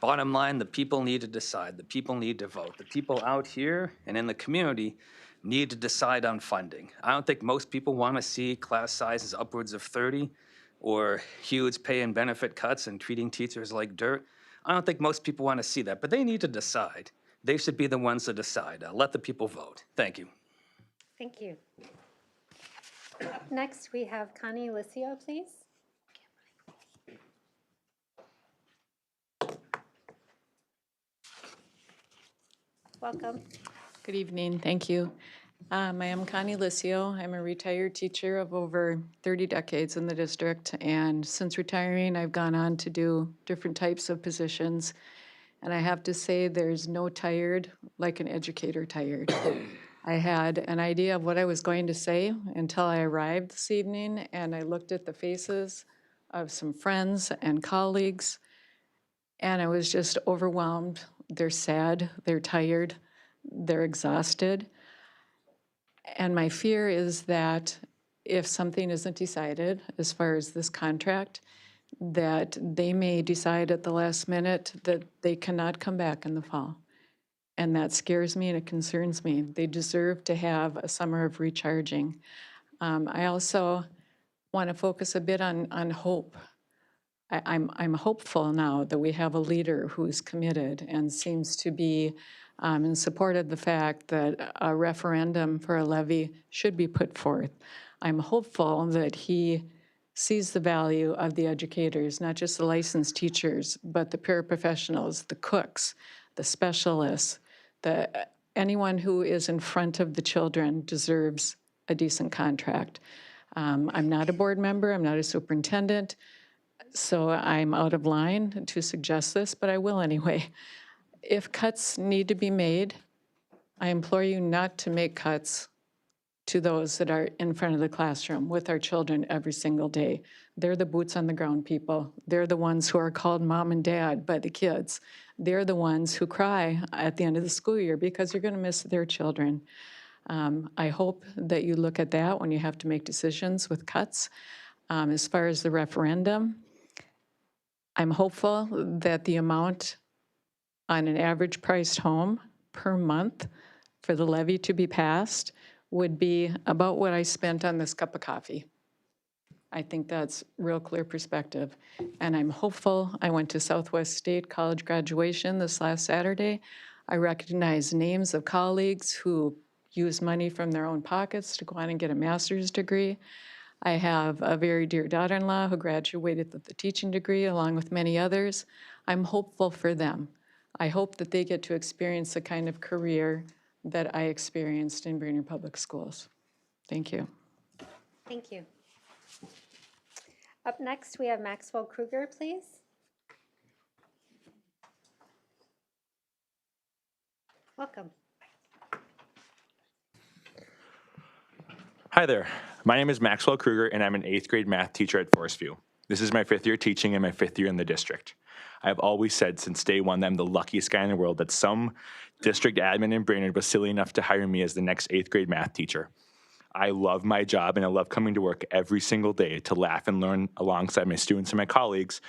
bottom line, the people need to decide. The people need to vote. The people out here and in the community need to decide on funding. I don't think most people want to see class sizes upwards of 30 or huge pay and benefit cuts and treating teachers like dirt. I don't think most people want to see that, but they need to decide. They should be the ones to decide. Let the people vote. Thank you. Thank you. Up next, we have Connie Licio, please. Welcome. Good evening, thank you. I am Connie Licio. I'm a retired teacher of over 30 decades in the district, and since retiring, I've gone on to do different types of positions. And I have to say, there's no tired like an educator tired. I had an idea of what I was going to say until I arrived this evening, and I looked at the faces of some friends and colleagues, and I was just overwhelmed. They're sad, they're tired, they're exhausted. And my fear is that if something isn't decided as far as this contract, that they may decide at the last minute that they cannot come back in the fall. And that scares me and it concerns me. They deserve to have a summer of recharging. I also want to focus a bit on hope. I'm hopeful now that we have a leader who's committed and seems to be in support of the fact that a referendum for a levy should be put forth. I'm hopeful that he sees the value of the educators, not just the licensed teachers, but the paraprofessionals, the cooks, the specialists, anyone who is in front of the children deserves a decent contract. I'm not a board member, I'm not a superintendent, so I'm out of line to suggest this, but I will anyway. If cuts need to be made, I implore you not to make cuts to those that are in front of the classroom with our children every single day. They're the boots on the ground people. They're the ones who are called mom and dad by the kids. They're the ones who cry at the end of the school year because you're going to miss their children. I hope that you look at that when you have to make decisions with cuts. As far as the referendum, I'm hopeful that the amount on an average priced home per month for the levy to be passed would be about what I spent on this cup of coffee. I think that's real clear perspective. And I'm hopeful. I went to Southwest State College graduation this last Saturday. I recognize names of colleagues who use money from their own pockets to go on and get a master's degree. I have a very dear daughter-in-law who graduated with a teaching degree along with many others. I'm hopeful for them. I hope that they get to experience the kind of career that I experienced in Brainerd Public Schools. Thank you. Thank you. Up next, we have Maxwell Kruger, please. Welcome. Hi there. My name is Maxwell Kruger, and I'm an 8th grade math teacher at Forest View. This is my 5th year teaching and my 5th year in the district. I have always said since day one that I'm the luckiest guy in the world that some district admin in Brainerd was silly enough to hire me as the next 8th grade math teacher. I love my job, and I love coming to work every single day to laugh and learn alongside my students and my colleagues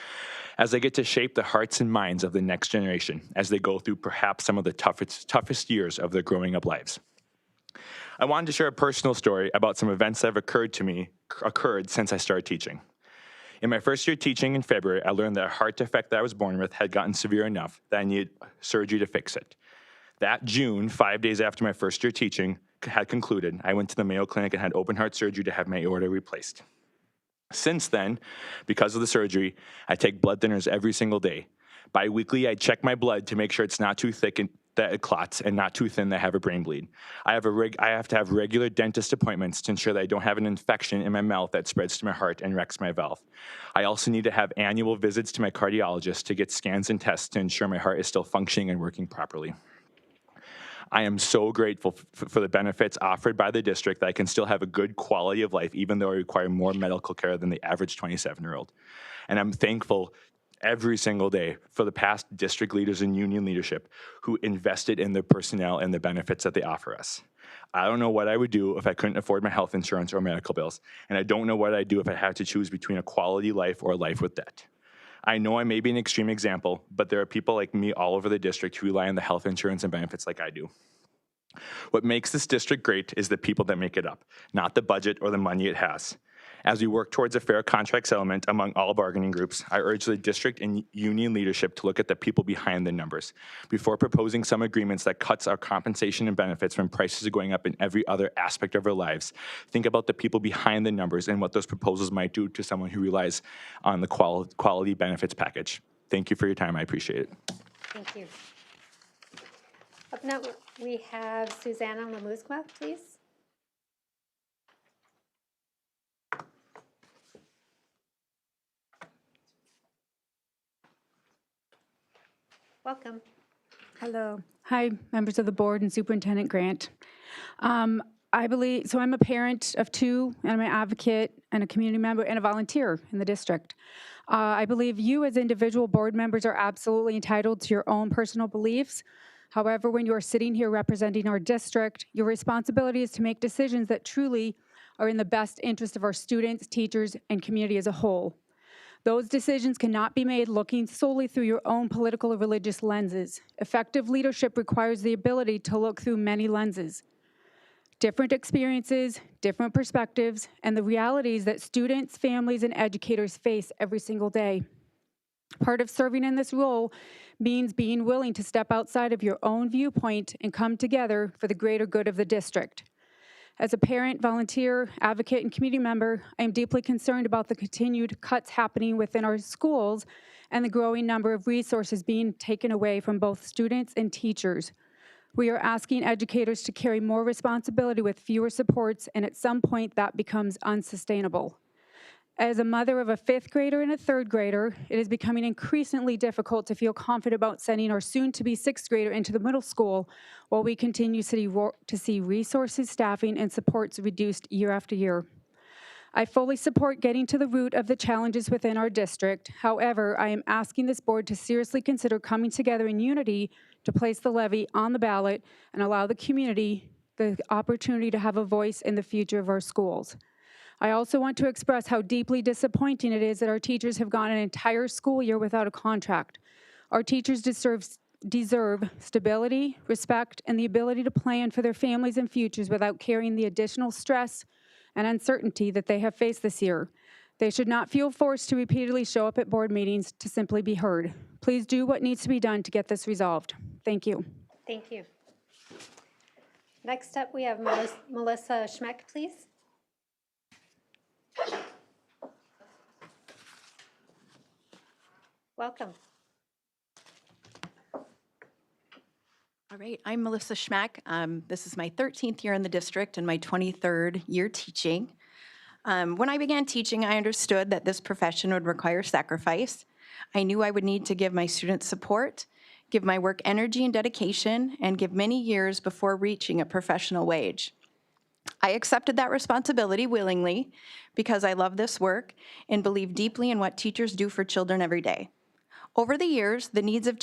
as I get to shape the hearts and minds of the next generation as they go through perhaps some of the toughest years of their growing up lives. I wanted to share a personal story about some events that have occurred since I started teaching. In my first year teaching in February, I learned that a heart defect that I was born with had gotten severe enough that I needed surgery to fix it. That June, 5 days after my first year teaching had concluded, I went to the Mayo Clinic and had open heart surgery to have my aorta replaced. Since then, because of the surgery, I take blood thinners every single day. Bi-weekly, I check my blood to make sure it's not too thick and that it clots and not too thin that I have a brain bleed. I have to have regular dentist appointments to ensure that I don't have an infection in my mouth that spreads to my heart and wrecks my valve. I also need to have annual visits to my cardiologist to get scans and tests to ensure my heart is still functioning and working properly. I am so grateful for the benefits offered by the district that I can still have a good quality of life even though I require more medical care than the average 27-year-old. And I'm thankful every single day for the past district leaders and union leadership who invested in the personnel and the benefits that they offer us. I don't know what I would do if I couldn't afford my health insurance or medical bills, and I don't know what I'd do if I had to choose between a quality life or a life with debt. I know I may be an extreme example, but there are people like me all over the district who rely on the health insurance and benefits like I do. What makes this district great is the people that make it up, not the budget or the money it has. As we work towards a fair contract settlement among all bargaining groups, I urge the district and union leadership to look at the people behind the numbers. Before proposing some agreements that cuts our compensation and benefits when prices are going up in every other aspect of our lives, think about the people behind the numbers and what those proposals might do to someone who relies on the quality benefits package. Thank you for your time. I appreciate it. Thank you. Up now, we have Susanna Lamuzqua, please. Welcome. Hello. Hi, members of the board and Superintendent Grant. I'm a parent of two, and I'm an advocate and a community member and a volunteer in the district. I believe you as individual board members are absolutely entitled to your own personal beliefs. However, when you are sitting here representing our district, your responsibility is to make decisions that truly are in the best interest of our students, teachers, and community as a whole. Those decisions cannot be made looking solely through your own political or religious lenses. Effective leadership requires the ability to look through many lenses. Different experiences, different perspectives, and the realities that students, families, and educators face every single day. Part of serving in this role means being willing to step outside of your own viewpoint and come together for the greater good of the district. As a parent, volunteer, advocate, and community member, I am deeply concerned about the continued cuts happening within our schools and the growing number of resources being taken away from both students and teachers. We are asking educators to carry more responsibility with fewer supports, and at some point that becomes unsustainable. As a mother of a 5th grader and a 3rd grader, it is becoming increasingly difficult to feel confident about sending our soon-to-be 6th grader into the middle school while we continue to see resources, staffing, and supports reduced year after year. I fully support getting to the root of the challenges within our district. However, I am asking this board to seriously consider coming together in unity to place the levy on the ballot and allow the community the opportunity to have a voice in the future of our schools. I also want to express how deeply disappointing it is that our teachers have gone an entire school year without a contract. Our teachers deserve stability, respect, and the ability to plan for their families and futures without carrying the additional stress and uncertainty that they have faced this year. They should not feel forced to repeatedly show up at board meetings to simply be heard. Please do what needs to be done to get this resolved. Thank you. Thank you. Next up, we have Melissa Schmeck, please. Welcome. All right, I'm Melissa Schmack. This is my 13th year in the district and my 23rd year teaching. When I began teaching, I understood that this profession would require sacrifice. I knew I would need to give my students support, give my work energy and dedication, and give many years before reaching a professional wage. I accepted that responsibility willingly because I love this work and believe deeply in what teachers do for children every day. Over the years, the needs of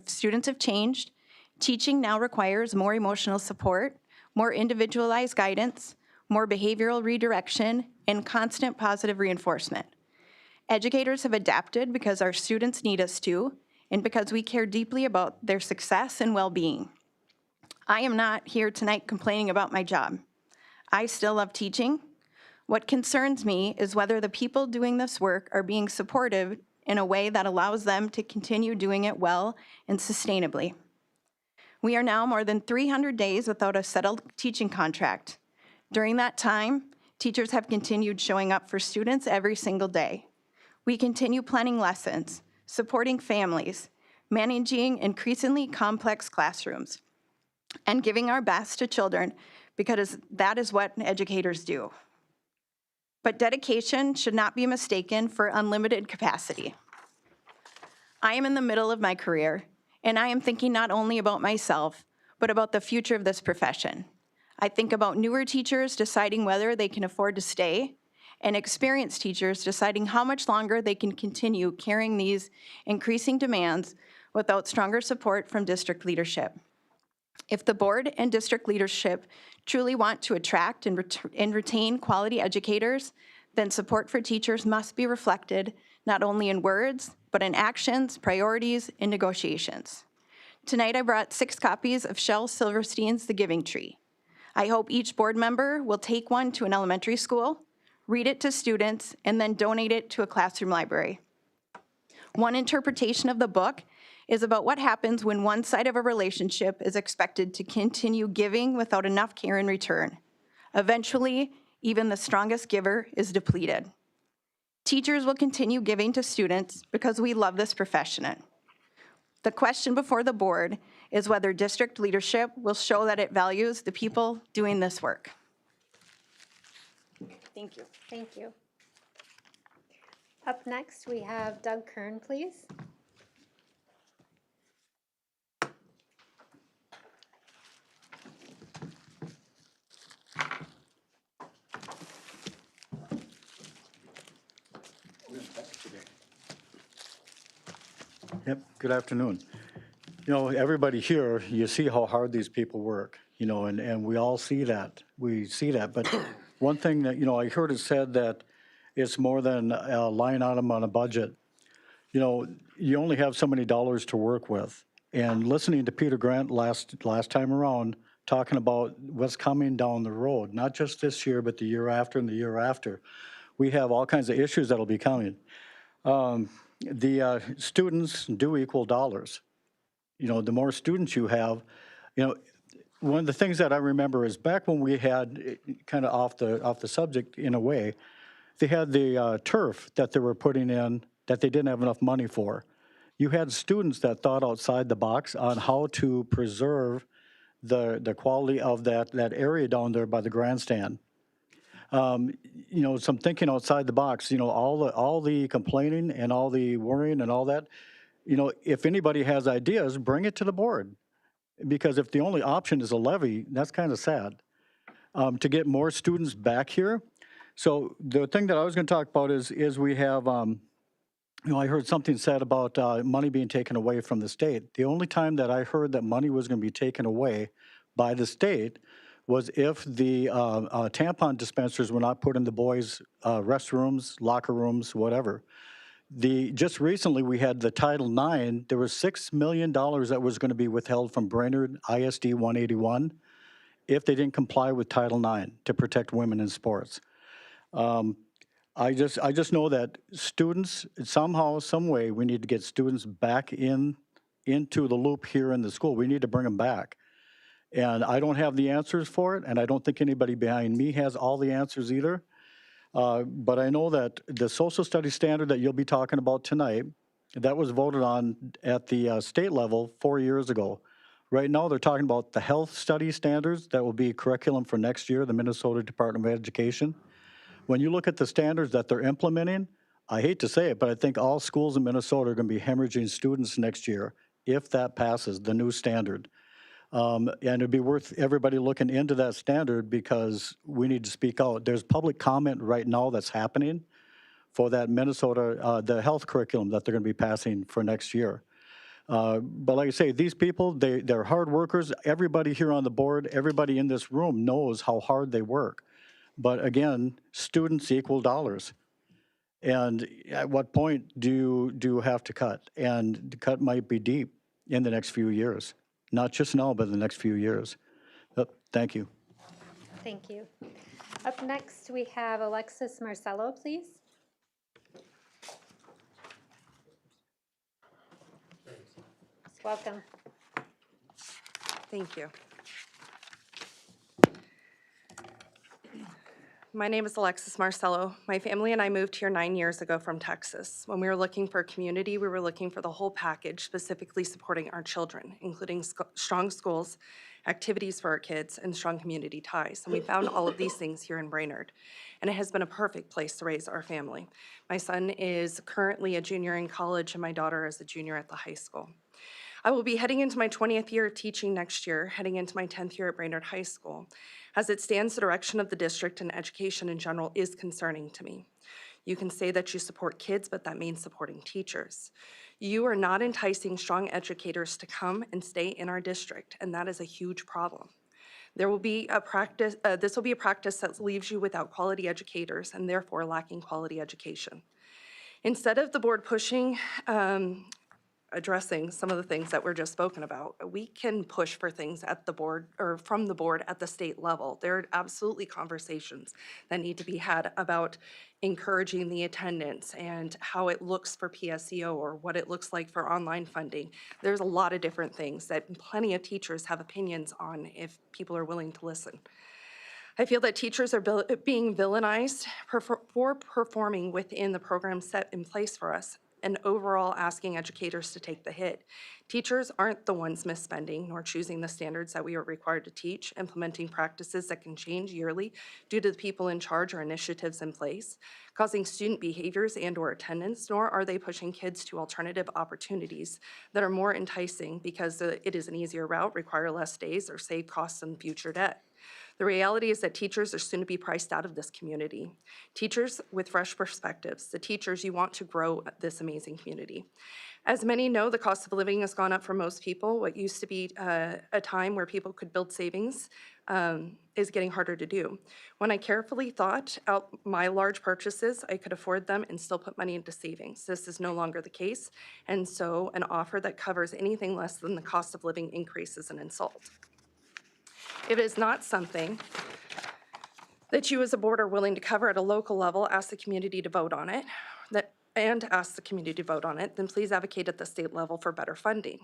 students have changed. Teaching now requires more emotional support, more individualized guidance, more behavioral redirection, and constant positive reinforcement. Educators have adapted because our students need us to, and because we care deeply about their success and well-being. I am not here tonight complaining about my job. I still love teaching. What concerns me is whether the people doing this work are being supported in a way that allows them to continue doing it well and sustainably. We are now more than 300 days without a settled teaching contract. During that time, teachers have continued showing up for students every single day. We continue planning lessons, supporting families, managing increasingly complex classrooms, and giving our best to children because that is what educators do. But dedication should not be mistaken for unlimited capacity. I am in the middle of my career, and I am thinking not only about myself, but about the future of this profession. I think about newer teachers deciding whether they can afford to stay, and experienced teachers deciding how much longer they can continue carrying these increasing demands without stronger support from district leadership. If the board and district leadership truly want to attract and retain quality educators, then support for teachers must be reflected not only in words, but in actions, priorities, and negotiations. Tonight I brought 6 copies of Shel Silverstein's The Giving Tree. I hope each board member will take one to an elementary school, read it to students, and then donate it to a classroom library. One interpretation of the book is about what happens when one side of a relationship is expected to continue giving without enough care in return. Eventually, even the strongest giver is depleted. Teachers will continue giving to students because we love this profession. The question before the board is whether district leadership will show that it values the people doing this work. Thank you. Thank you. Up next, we have Doug Kern, please. Yep, good afternoon. You know, everybody here, you see how hard these people work, you know, and we all see that. We see that, but one thing that, you know, I heard it said that it's more than a line item on a budget. You know, you only have so many dollars to work with. And listening to Peter Grant last time around, talking about what's coming down the road, not just this year, but the year after and the year after, we have all kinds of issues that'll be coming. The students do equal dollars. You know, the more students you have, you know, one of the things that I remember is back when we had, kind of off the subject in a way, they had the turf that they were putting in that they didn't have enough money for. You had students that thought outside the box on how to preserve the quality of that area down there by the grandstand. You know, some thinking outside the box, you know, all the complaining and all the worrying and all that, you know, if anybody has ideas, bring it to the board. Because if the only option is a levy, that's kind of sad. To get more students back here. So the thing that I was going to talk about is we have, you know, I heard something said about money being taken away from the state. The only time that I heard that money was going to be taken away by the state was if the tampon dispensers were not put in the boys' restrooms, locker rooms, whatever. Just recently we had the Title IX. There was $6 million that was going to be withheld from Brainerd ISD 181 if they didn't comply with Title IX to protect women in sports. I just know that students, somehow, some way, we need to get students back into the loop here in the school. We need to bring them back. And I don't have the answers for it, and I don't think anybody behind me has all the answers either. But I know that the social studies standard that you'll be talking about tonight, that was voted on at the state level 4 years ago. Right now, they're talking about the health study standards that will be curriculum for next year, the Minnesota Department of Education. When you look at the standards that they're implementing, I hate to say it, but I think all schools in Minnesota are going to be hemorrhaging students next year if that passes, the new standard. And it'd be worth everybody looking into that standard because we need to speak out. There's public comment right now that's happening for that Minnesota, the health curriculum that they're going to be passing for next year. But like I say, these people, they're hard workers. Everybody here on the board, everybody in this room knows how hard they work. But again, students equal dollars. And at what point do you have to cut? And the cut might be deep in the next few years. Not just now, but in the next few years. Thank you. Thank you. Up next, we have Alexis Marcello, please. Welcome. Thank you. My name is Alexis Marcello. My family and I moved here 9 years ago from Texas. When we were looking for a community, we were looking for the whole package, specifically supporting our children, including strong schools, activities for our kids, and strong community ties. And we found all of these things here in Brainerd. And it has been a perfect place to raise our family. My son is currently a junior in college, and my daughter is a junior at the high school. I will be heading into my 20th year of teaching next year, heading into my 10th year at Brainerd High School. As it stands, the direction of the district and education in general is concerning to me. You can say that you support kids, but that means supporting teachers. You are not enticing strong educators to come and stay in our district, and that is a huge problem. There will be a practice, this will be a practice that leaves you without quality educators and therefore lacking quality education. Instead of the board pushing, addressing some of the things that were just spoken about, we can push for things at the board or from the board at the state level. There are absolutely conversations that need to be had about encouraging the attendance and how it looks for PSEO or what it looks like for online funding. There's a lot of different things that plenty of teachers have opinions on if people are willing to listen. I feel that teachers are being villainized for performing within the program set in place for us, and overall asking educators to take the hit. Teachers aren't the ones misspending nor choosing the standards that we are required to teach, implementing practices that can change yearly due to the people in charge or initiatives in place, causing student behaviors and/or attendance, nor are they pushing kids to alternative opportunities that are more enticing because it is an easier route, require less days, or save costs and future debt. The reality is that teachers are soon to be priced out of this community. Teachers with fresh perspectives, the teachers you want to grow this amazing community. As many know, the cost of living has gone up for most people. What used to be a time where people could build savings is getting harder to do. When I carefully thought out my large purchases, I could afford them and still put money into savings. This is no longer the case, and so an offer that covers anything less than the cost of living increase is an insult. If it is not something that you as a board are willing to cover at a local level, ask the community to vote on it, then please advocate at the state level for better funding.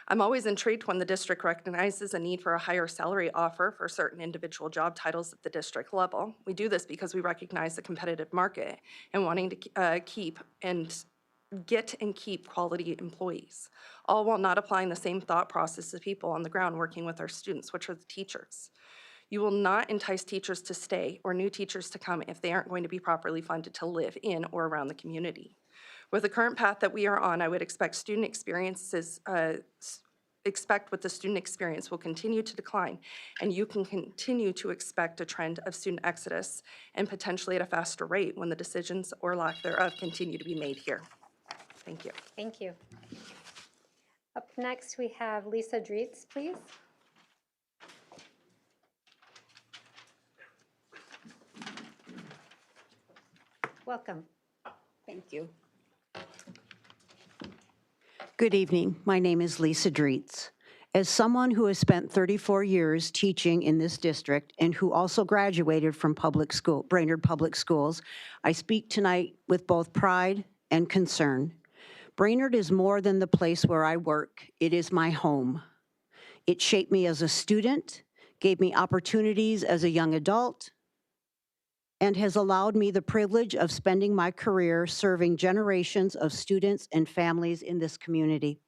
I'm always intrigued when the district recognizes a need for a higher salary offer for certain individual job titles at the district level. We do this because we recognize the competitive market and wanting to get and keep quality employees, all while not applying the same thought process to people on the ground working with our students, which are the teachers. You will not entice teachers to stay or new teachers to come if they aren't going to be properly funded to live in or around the community. With the current path that we are on, I would expect with the student experience will continue to decline, and you can continue to expect a trend of student exodus and potentially at a faster rate when the decisions or lack thereof continue to be made here. Thank you. Thank you. Up next, we have Lisa Dreetz, please. Welcome. Thank you. Good evening. My name is Lisa Dreetz, As someone who has spent 34 years teaching in this district and who also graduated from Brainerd Public Schools, I speak tonight with both pride and concern. Brainerd is more than the place where I work. It is my home. It shaped me as a student, gave me opportunities as a young adult, and has allowed me the privilege of spending my career serving generations of students and families in this community.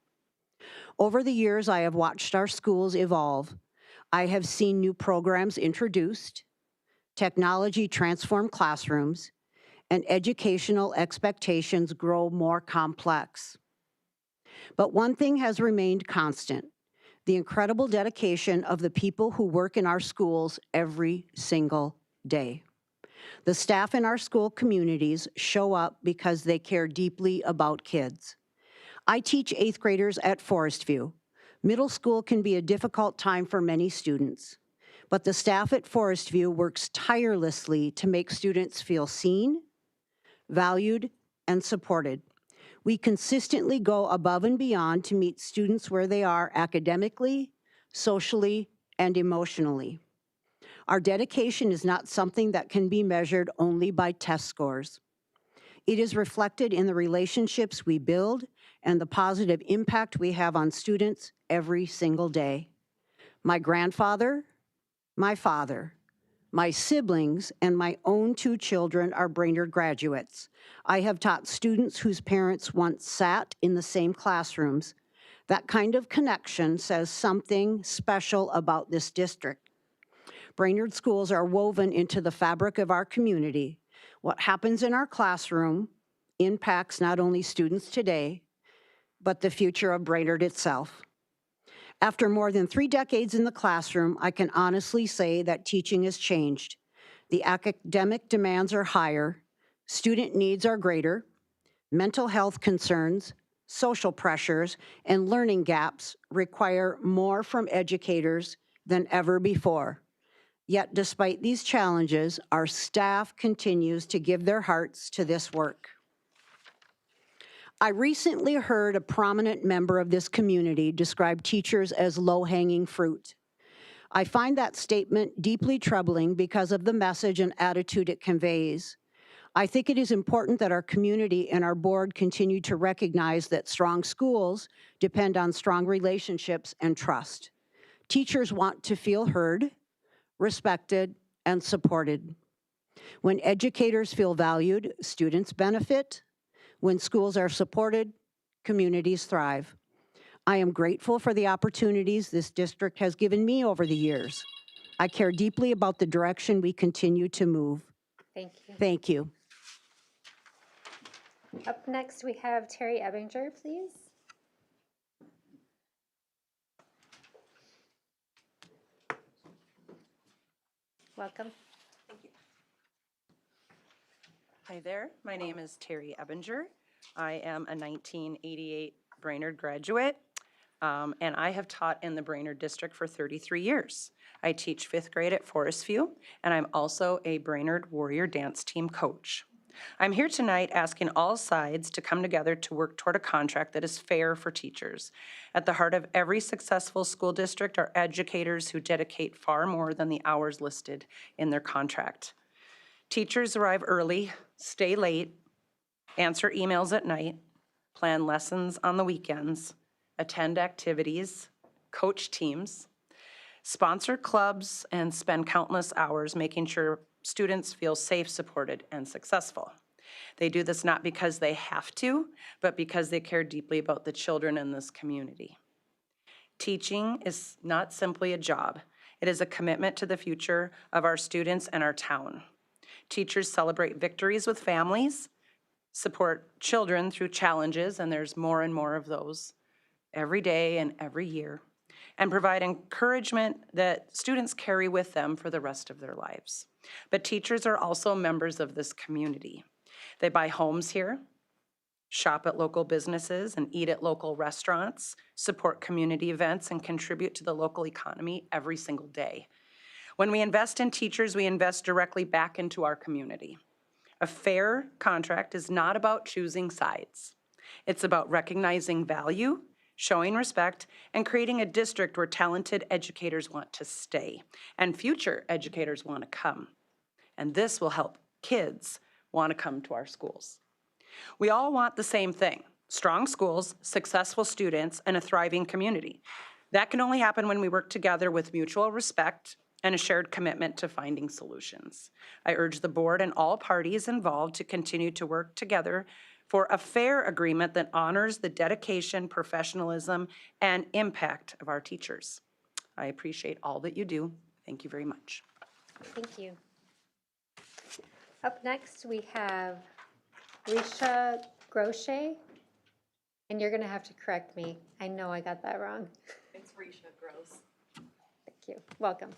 Over the years, I have watched our schools evolve. I have seen new programs introduced, technology transform classrooms, and educational expectations grow more complex. But one thing has remained constant: the incredible dedication of the people who work in our schools every single day. The staff in our school communities show up because they care deeply about kids. I teach 8th graders at Forest View. Middle school can be a difficult time for many students, but the staff at Forest View works tirelessly to make students feel seen, valued, and supported. We consistently go above and beyond to meet students where they are academically, socially, and emotionally. Our dedication is not something that can be measured only by test scores. It is reflected in the relationships we build and the positive impact we have on students every single day. My grandfather, my father, my siblings, and my own 2 children are Brainerd graduates. I have taught students whose parents once sat in the same classrooms. That kind of connection says something special about this district. Brainerd schools are woven into the fabric of our community. What happens in our classroom impacts not only students today, but the future of Brainerd itself. After more than 3 decades in the classroom, I can honestly say that teaching has changed. The academic demands are higher, student needs are greater, mental health concerns, social pressures, and learning gaps require more from educators than ever before. Yet despite these challenges, our staff continues to give their hearts to this work. I recently heard a prominent member of this community describe teachers as low-hanging fruit. I find that statement deeply troubling because of the message and attitude it conveys. I think it is important that our community and our board continue to recognize that strong schools depend on strong relationships and trust. Teachers want to feel heard, respected, and supported. When educators feel valued, students benefit. When schools are supported, communities thrive. I am grateful for the opportunities this district has given me over the years. I care deeply about the direction we continue to move. Thank you. Thank you. Up next, we have Terry Ebinger, please. Welcome. Hi there, my name is Terry Ebinger. I am a 1988 Brainerd graduate, and I have taught in the Brainerd District for 33 years. I teach 5th grade at Forest View, and I'm also a Brainerd Warrior Dance Team coach. I'm here tonight asking all sides to come together to work toward a contract that is fair for teachers. At the heart of every successful school district are educators who dedicate far more than the hours listed in their contract. Teachers arrive early, stay late, answer emails at night, plan lessons on the weekends, attend activities, coach teams, sponsor clubs, and spend countless hours making sure students feel safe, supported, and successful. They do this not because they have to, but because they care deeply about the children in this community. Teaching is not simply a job. It is a commitment to the future of our students and our town. Teachers celebrate victories with families, support children through challenges, and there's more and more of those every day and every year, and provide encouragement that students carry with them for the rest of their lives. But teachers are also members of this community. They buy homes here, shop at local businesses, and eat at local restaurants, support community events, and contribute to the local economy every single day. When we invest in teachers, we invest directly back into our community. A fair contract is not about choosing sides. It's about recognizing value, showing respect, and creating a district where talented educators want to stay and future educators want to come. And this will help kids want to come to our schools. We all want the same thing: strong schools, successful students, and a thriving community. That can only happen when we work together with mutual respect and a shared commitment to finding solutions. I urge the board and all parties involved to continue to work together for a fair agreement that honors the dedication, professionalism, and impact of our teachers. I appreciate all that you do. Thank you very much. Thank you. Up next, we have Risha Groche, and you're gonna have to correct me. I know I got that wrong. It's Risha Gross. Thank you. Welcome.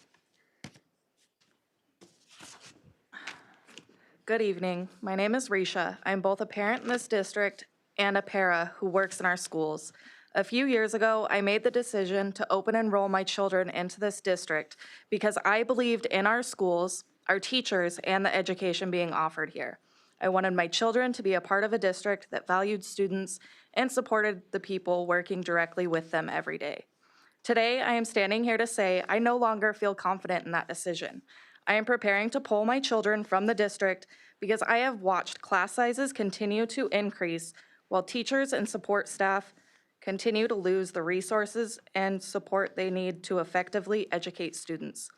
Good evening. My name is Risha. I'm both a parent in this district and a para who works in our schools. A few years ago, I made the decision to open enroll my children into this district because I believed in our schools, our teachers, and the education being offered here. I wanted my children to be a part of a district that valued students and supported the people working directly with them every day. Today, I am standing here to say I no longer feel confident in that decision. I am preparing to pull my children from the district because I have watched class sizes continue to increase while teachers and support staff continue to lose the resources and support they need to effectively educate students.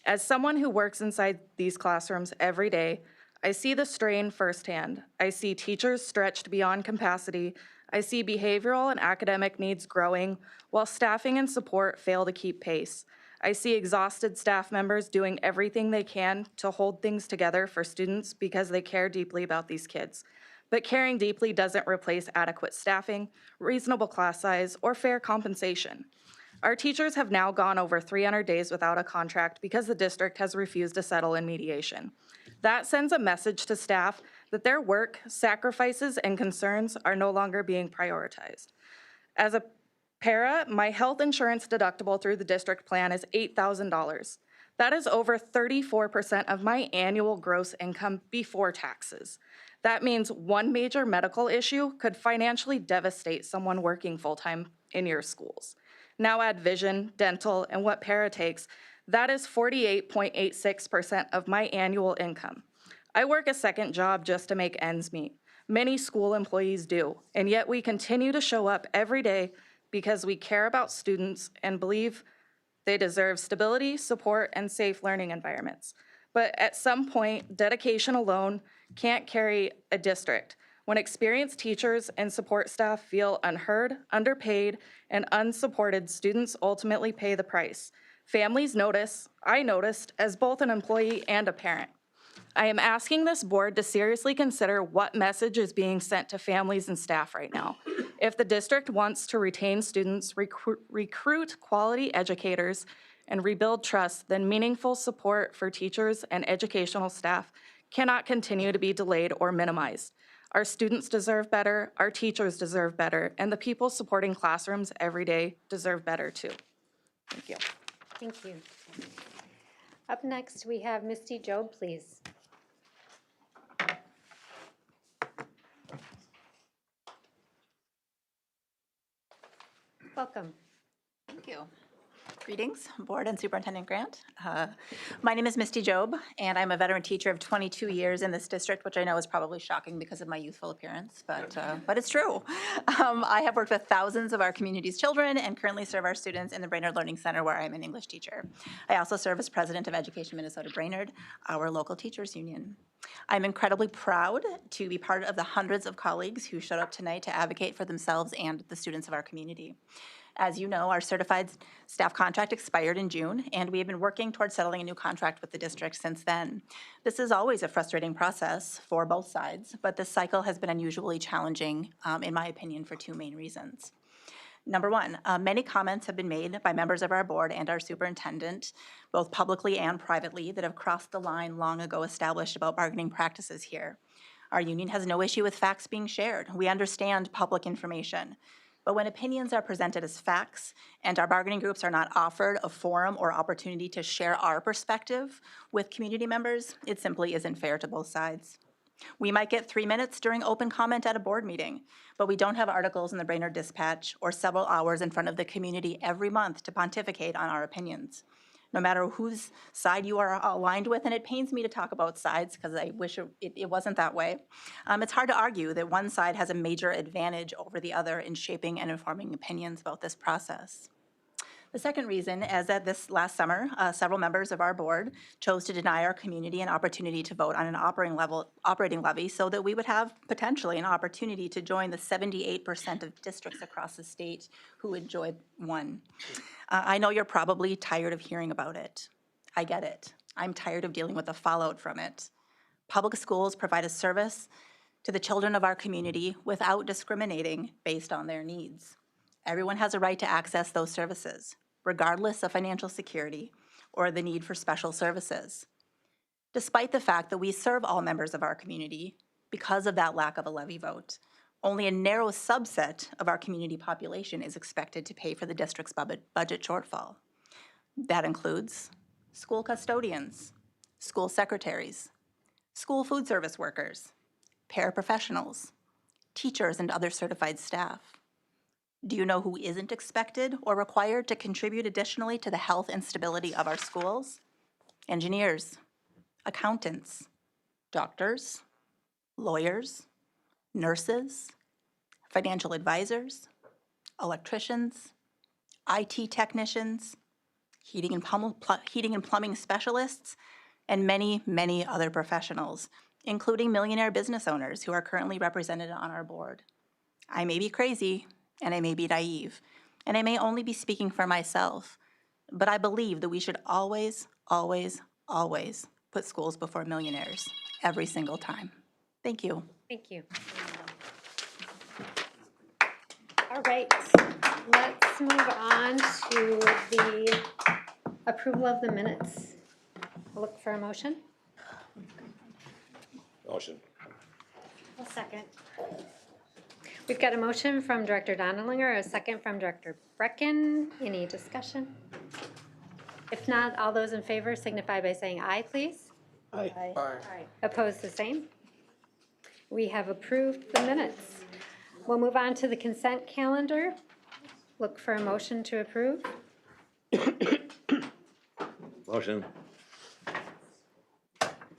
As someone who works inside these classrooms every day, I see the strain firsthand. I see teachers stretched beyond capacity. I see behavioral and academic needs growing while staffing and support fail to keep pace. I see exhausted staff members doing everything they can to hold things together for students because they care deeply about these kids. But caring deeply doesn't replace adequate staffing, reasonable class size, or fair compensation. Our teachers have now gone over 300 days without a contract because the district has refused to settle in mediation. That sends a message to staff that their work, sacrifices, and concerns are no longer being prioritized. As a para, my health insurance deductible through the district plan is $8,000. That is over 34% of my annual gross income before taxes. That means one major medical issue could financially devastate someone working full-time in your schools. Now add vision, dental, and what para takes, that is 48.86% of my annual income. I work a second job just to make ends meet. Many school employees do, and yet we continue to show up every day because we care about students and believe they deserve stability, support, and safe learning environments. But at some point, dedication alone can't carry a district. When experienced teachers and support staff feel unheard, underpaid, and unsupported, students ultimately pay the price. Families notice, I noticed, as both an employee and a parent. I am asking this board to seriously consider what message is being sent to families and staff right now. If the district wants to retain students, recruit quality educators, and rebuild trust, then meaningful support for teachers and educational staff cannot continue to be delayed or minimized. Our students deserve better, our teachers deserve better, and the people supporting classrooms every day deserve better too. Thank you. Thank you. Up next, we have Misty Job, please. Welcome. Thank you. Greetings, Board and Superintendent Grant. My name is Misty Job, and I'm a veteran teacher of 22 years in this district, which I know is probably shocking because of my youthful appearance, but it's true. I have worked with thousands of our community's children and currently serve our students in the Brainerd Learning Center, where I'm an English teacher. I also serve as president of Education Minnesota Brainerd, our local teachers union. I'm incredibly proud to be part of the hundreds of colleagues who showed up tonight to advocate for themselves and the students of our community. As you know, our certified staff contract expired in June, and we have been working towards settling a new contract with the district since then. This is always a frustrating process for both sides, but this cycle has been unusually challenging, in my opinion, for two main reasons. Number one, many comments have been made by members of our board and our superintendent, both publicly and privately, that have crossed the line long ago established about bargaining practices here. Our union has no issue with facts being shared. We understand public information. But when opinions are presented as facts and our bargaining groups are not offered a forum or opportunity to share our perspective with community members, it simply isn't fair to both sides. We might get 3 minutes during open comment at a board meeting, but we don't have articles in the Brainerd Dispatch or several hours in front of the community every month to pontificate on our opinions. No matter whose side you are aligned with, and it pains me to talk about sides because I wish it wasn't that way, it's hard to argue that one side has a major advantage over the other in shaping and informing opinions about this process. The second reason is that this last summer, several members of our board chose to deny our community an opportunity to vote on an operating levy so that we would have potentially an opportunity to join the 78% of districts across the state who enjoyed one. I know you're probably tired of hearing about it. I get it. I'm tired of dealing with the fallout from it. Public schools provide a service to the children of our community without discriminating based on their needs. Everyone has a right to access those services, regardless of financial security or the need for special services. Despite the fact that we serve all members of our community, because of that lack of a levy vote, only a narrow subset of our community population is expected to pay for the district's budget shortfall. That includes school custodians, school secretaries, school food service workers, paraprofessionals, teachers, and other certified staff. Do you know who isn't expected or required to contribute additionally to the health and stability of our schools? Engineers, accountants, doctors, lawyers, nurses, financial advisors, electricians, IT technicians, heating and plumbing specialists, and many, many other professionals, including millionaire business owners who are currently represented on our board. I may be crazy, and I may be naive, and I may only be speaking for myself, but I believe that we should always, always, always put schools before millionaires every single time. Thank you. Thank you. All right, let's move on to the approval of the minutes. I'll look for a motion. Motion. A second. We've got a motion from Director Dondelinger, a second from Director Brecken. Any discussion? If not, all those in favor signify by saying aye, please. Aye. Aye. Opposed, the same. We have approved the minutes. We'll move on to the consent calendar. Look for a motion to approve. Motion.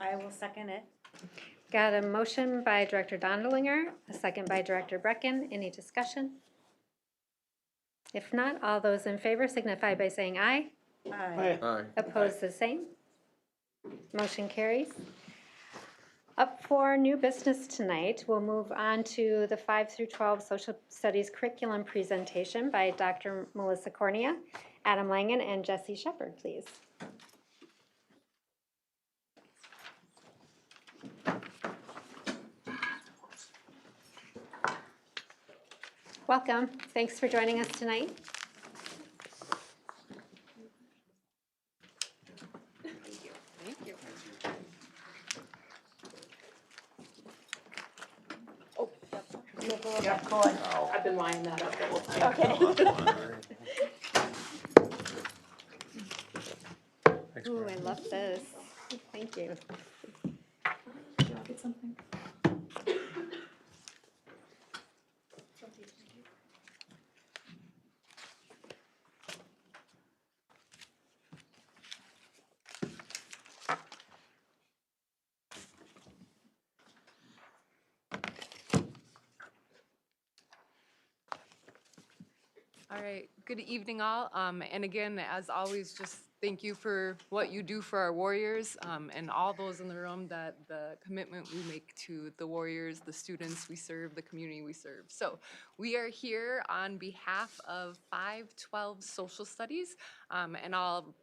I will second it. Got a motion by Director Dondelinger, a second by Director Brecken. Any discussion? If not, all those in favor signify by saying aye. Aye. Aye. Opposed, the same. Motion carries. Up for new business tonight, we'll move on to the 5 through 12 social studies curriculum presentation by Dr. Melissa Cornea, Adam Langen, and Jesse Shepard, please. Welcome. Thanks for joining us tonight. Thank you. Oh, I've been lining that up the whole time. Okay. Ooh, I love this. Thank you. Did I get something? All right, good evening all. And again, as always, just thank you for what you do for our Warriors and all those in the room, that the commitment we make to the Warriors, the students we serve, the community we serve. So we are here on behalf of 512 Social Studies, and I'll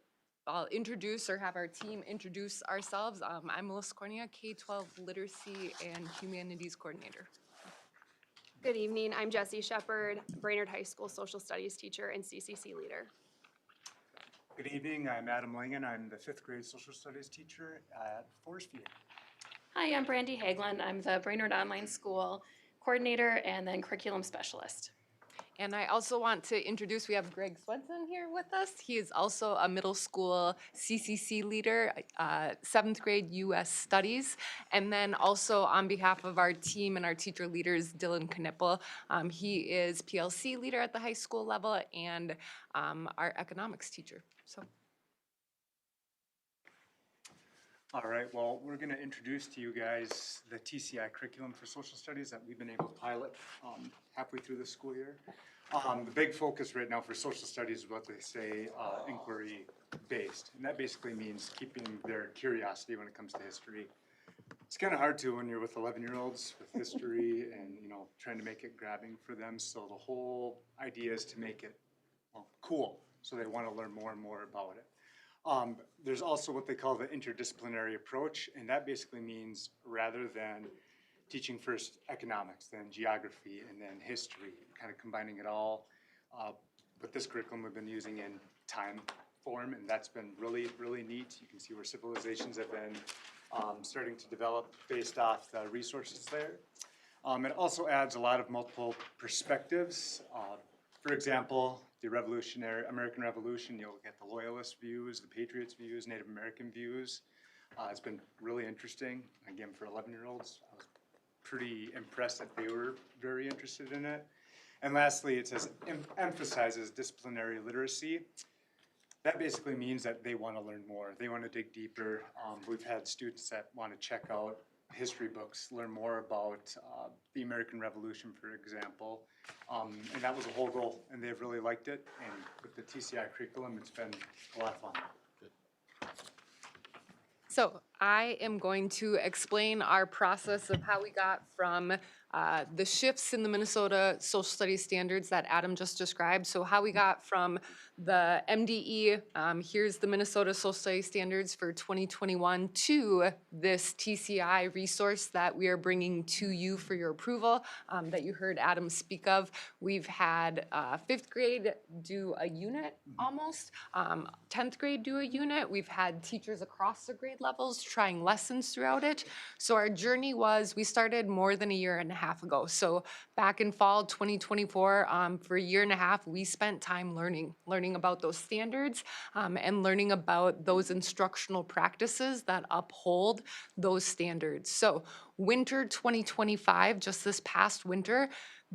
introduce or have our team introduce ourselves. I'm Melissa Cornea, K-12 Literacy and Humanities Coordinator. Good evening, I'm Jessie Shepard, Brainerd High School Social Studies teacher and CCC leader. Good evening, I'm Adam Langen. I'm the 5th grade social studies teacher at Forest View. Hi, I'm Brandy Haglund. I'm the Brainerd Online School coordinator and then curriculum specialist. And I also want to introduce, we have Greg Swenson here with us. He is also a middle school CCC leader, 7th grade US Studies. And then also on behalf of our team and our teacher leaders, Dylan Knippel. He is PLC leader at the high school level and our economics teacher. So. All right, well, we're going to introduce to you guys the TCI curriculum for social studies that we've been able to pilot halfway through the school year. The big focus right now for social studies is what they say inquiry-based, and that basically means keeping their curiosity when it comes to history. It's kind of hard to when you're with 11-year-olds with history and, you know, trying to make it grabbing for them. So the whole idea is to make it cool, so they want to learn more and more about it. There's also what they call the interdisciplinary approach, and that basically means rather than teaching first economics, then geography, and then history, kind of combining it all. With this curriculum we've been using in time form, and that's been really, really neat. You can see where civilizations have been starting to develop based off the resources there. It also adds a lot of multiple perspectives. For example, the American Revolution, you'll get the Loyalist views, the Patriots views, Native American views. It's been really interesting. Again, for 11-year-olds, I was pretty impressed that they were very interested in it. And lastly, it says emphasizes disciplinary literacy. That basically means that they want to learn more. They want to dig deeper. We've had students that want to check out history books, learn more about the American Revolution, for example. And that was the whole goal, and they've really liked it. And with the TCI curriculum, it's been a lot of fun. So I am going to explain our process of how we got from the shifts in the Minnesota social studies standards that Adam just described. So how we got from the MDE, here's the Minnesota social studies standards for 2021 to this TCI resource that we are bringing to you for your approval that you heard Adam speak of. We've had 5th grade do a unit almost, 10th grade do a unit. We've had teachers across the grade levels trying lessons throughout it. So our journey was, we started more than a year and a half ago. So back in fall 2024, for a year and a half, we spent time learning about those standards and learning about those instructional practices that uphold those standards. So winter 2025, just this past winter,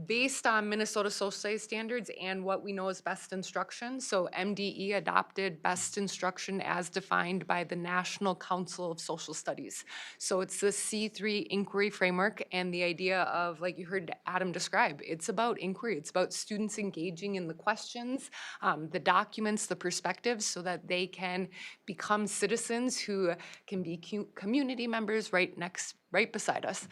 based on Minnesota social studies standards and what we know as best instruction. So MDE adopted best instruction as defined by the National Council of Social Studies. So it's the C3 inquiry framework, and the idea of, like you heard Adam describe, it's about inquiry. It's about students engaging in the questions, the documents, the perspectives, so that they can become citizens who can be community members right beside us.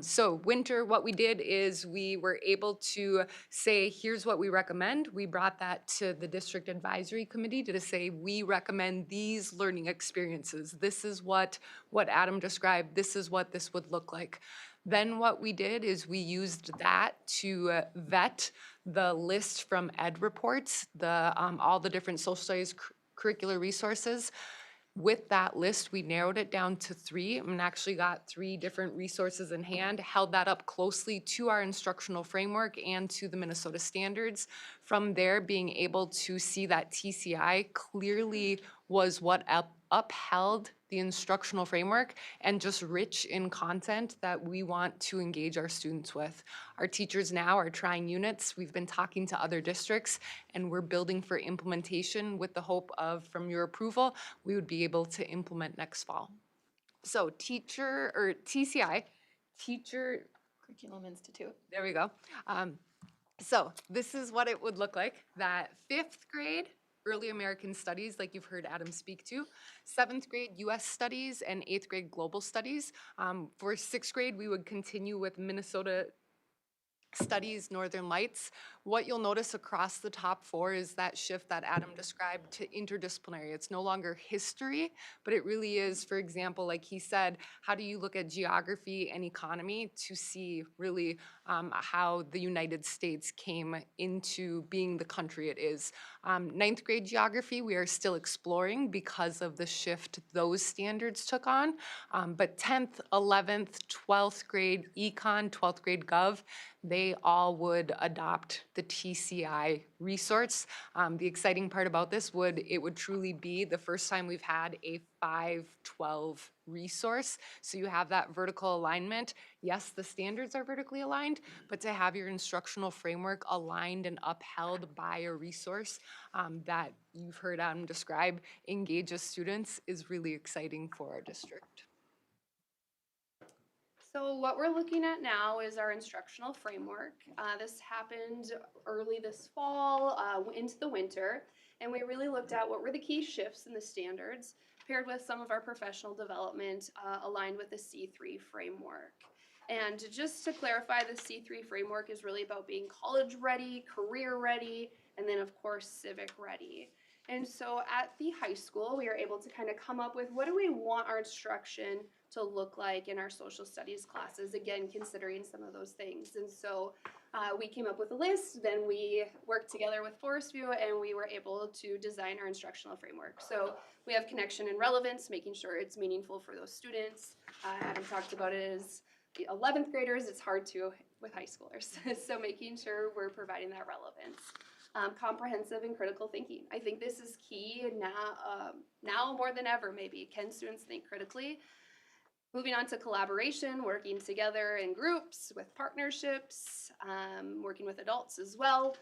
So winter, what we did is we were able to say, here's what we recommend. We brought that to the district advisory committee to say, we recommend these learning experiences. This is what Adam described. This is what this would look like. Then what we did is we used that to vet the list from Ed Reports, all the different social studies curricular resources. With that list, we narrowed it down to 3 and actually got 3 different resources in hand, held that up closely to our instructional framework and to the Minnesota standards. From there, being able to see that TCI clearly was what upheld the instructional framework and just rich in content that we want to engage our students with. Our teachers now are trying units. We've been talking to other districts, and we're building for implementation with the hope of, from your approval, we would be able to implement next fall. So TCI, Teacher Curriculum Institute. There we go. So this is what it would look like. That 5th grade Early American Studies, like you've heard Adam speak to, 7th grade US Studies, and 8th grade Global Studies. For 6th grade, we would continue with Minnesota Studies, Northern Lights. What you'll notice across the top 4 is that shift that Adam described to interdisciplinary. It's no longer history, but it really is, for example, like he said, how do you look at geography and economy to see really how the United States came into being the country it is. 9th grade geography, we are still exploring because of the shift those standards took on, but 10th, 11th, 12th grade econ, 12th grade gov, they all would adopt the TCI resource. The exciting part about this it would truly be the first time we've had a 512 resource. So you have that vertical alignment. Yes, the standards are vertically aligned, but to have your instructional framework aligned and upheld by a resource that you've heard Adam describe engages students is really exciting for our district. So what we're looking at now is our instructional framework. This happened early this fall into the winter, and we really looked at what were the key shifts in the standards paired with some of our professional development aligned with the C3 framework. And just to clarify, the C3 framework is really about being college ready, career ready, and then of course civic ready. And so at the high school, we are able to kind of come up with what do we want our instruction to look like in our social studies classes, again, considering some of those things. And so we came up with a list, then we worked together with Forest View, and we were able to design our instructional framework. So we have connection and relevance, making sure it's meaningful for those students. Adam talked about it as the 11th graders, it's hard to with high schoolers. So making sure we're providing that relevance. Comprehensive and critical thinking. I think this is key now more than ever maybe. Can students think critically? Moving on to collaboration, working together in groups with partnerships, working with adults as well.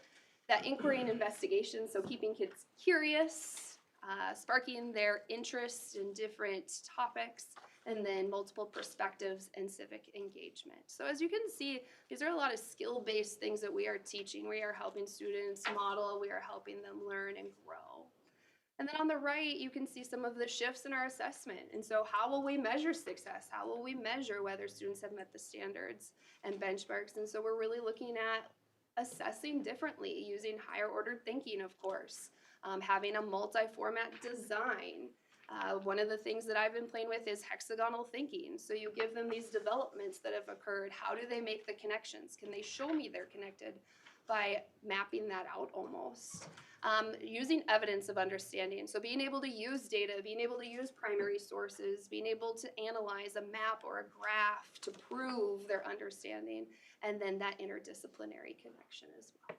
That inquiry and investigation, so keeping kids curious, sparking their interest in different topics, and then multiple perspectives and civic engagement. So as you can see, these are a lot of skill-based things that we are teaching. We are helping students model, we are helping them learn and grow. And then on the right, you can see some of the shifts in our assessment. And so how will we measure success? How will we measure whether students have met the standards and benchmarks? And so we're really looking at assessing differently, using higher ordered thinking, of course, having a multi-format design. One of the things that I've been playing with is hexagonal thinking. So you give them these developments that have occurred. How do they make the connections? Can they show me they're connected by mapping that out almost? Using evidence of understanding. So being able to use data, being able to use primary sources, being able to analyze a map or a graph to prove their understanding, and then that interdisciplinary connection as well.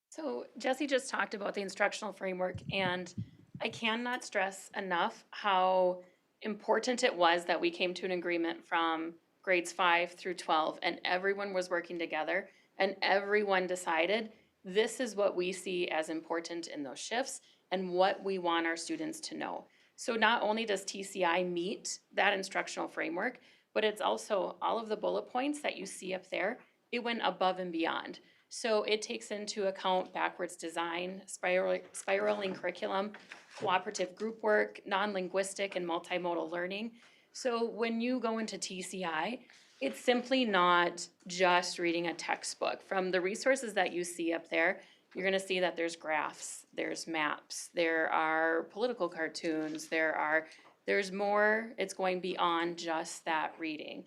So Jesse just talked about the instructional framework, and I cannot stress enough how important it was that we came to an agreement from grades 5 through 12, and everyone was working together, and everyone decided this is what we see as important in those shifts and what we want our students to know. So not only does TCI meet that instructional framework, but it's also all of the bullet points that you see up there, it went above and beyond. So it takes into account backwards design, spiraling curriculum, cooperative group work, non-linguistic and multimodal learning. So when you go into TCI, it's simply not just reading a textbook. From the resources that you see up there, you're gonna see that there's graphs, there's maps, there are political cartoons, there's more, it's going beyond just that reading.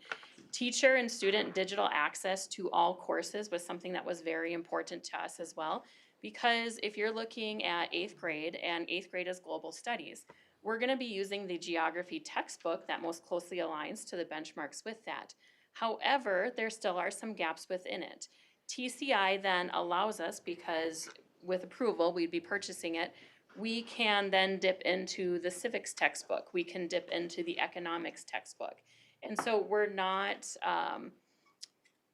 Teacher and student digital access to all courses was something that was very important to us as well, because if you're looking at 8th grade, and 8th grade is global studies, we're gonna be using the geography textbook that most closely aligns to the benchmarks with that. However, there still are some gaps within it. TCI then allows us, because with approval, we'd be purchasing it, we can then dip into the civics textbook, we can dip into the economics textbook. And so we're not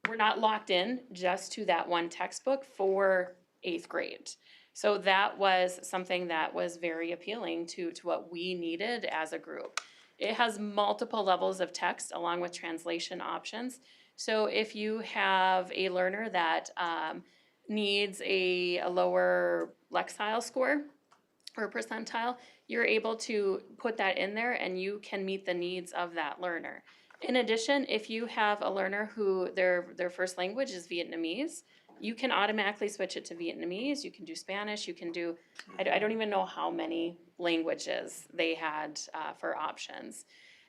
locked in just to that one textbook for 8th grade. So that was something that was very appealing to what we needed as a group. It has multiple levels of text along with translation options. So if you have a learner that needs a lower Lexile score or percentile, you're able to put that in there and you can meet the needs of that learner. In addition, if you have a learner who their first language is Vietnamese, you can automatically switch it to Vietnamese, you can do Spanish, you can do, I don't even know how many languages they had for options.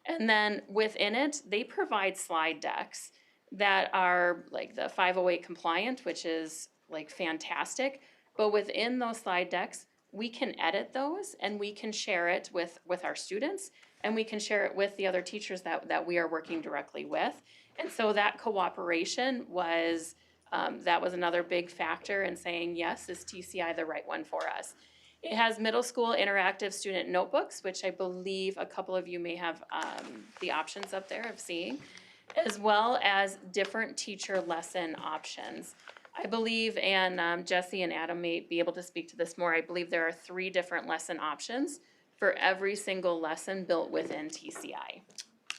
And then within it, they provide slide decks that are like the 508 compliant, which is like fantastic. But within those slide decks, we can edit those and we can share it with our students, and we can share it with the other teachers that we are working directly with. And so that cooperation was, that was another big factor in saying, yes, is TCI the right one for us? It has middle school interactive student notebooks, which I believe a couple of you may have the options up there of seeing, as well as different teacher lesson options. I believe, and Jesse and Adam may be able to speak to this more, I believe there are 3 different lesson options for every single lesson built within TCI.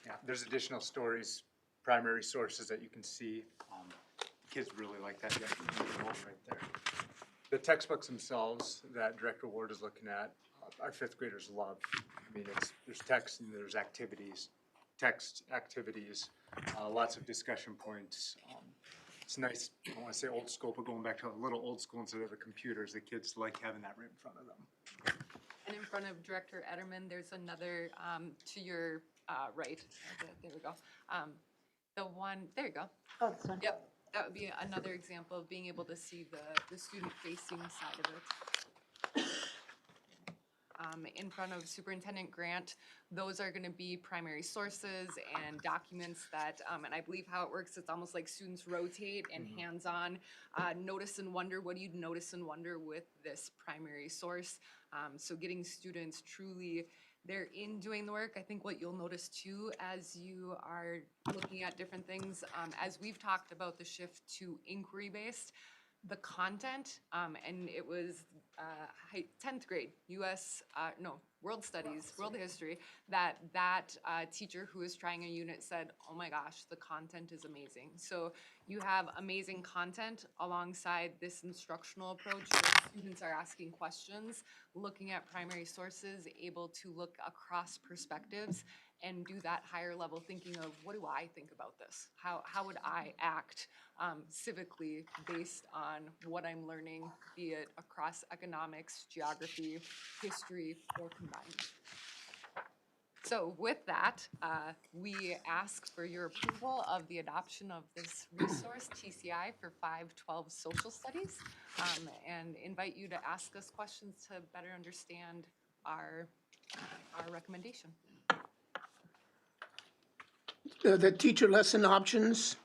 Yeah, there's additional stories, primary sources that you can see. Kids really like that. Yeah, right there. The textbooks themselves that Director Ward is looking at, our 5th graders love. I mean, there's text and there's activities, text activities, lots of discussion points. It's nice, I don't want to say old school, but going back to a little old school instead of the computers, the kids like having that right in front of them. And in front of Director Ederman, there's another to your right. There we go. The one, there you go. Oh, this one. Yep, that would be another example of being able to see the student-facing side of it. In front of Superintendent Grant, those are going to be primary sources and documents that, and I believe how it works, it's almost like students rotate and hands-on notice and wonder. What do you notice and wonder with this primary source? So getting students truly, they're in doing the work. I think what you'll notice too, as you are looking at different things, as we've talked about the shift to inquiry-based, the content, and it was 10th grade, World Studies, World History, that teacher who was trying a unit said, oh my gosh, the content is amazing. So you have amazing content alongside this instructional approach where students are asking questions, looking at primary sources, able to look across perspectives and do that higher level thinking of what do I think about this? How would I act civically based on what I'm learning, be it across economics, geography, history, or combined. So with that, we ask for your approval of the adoption of this resource, TCI, for 512 Social Studies, and invite you to ask us questions to better understand our recommendation. The teacher lesson options,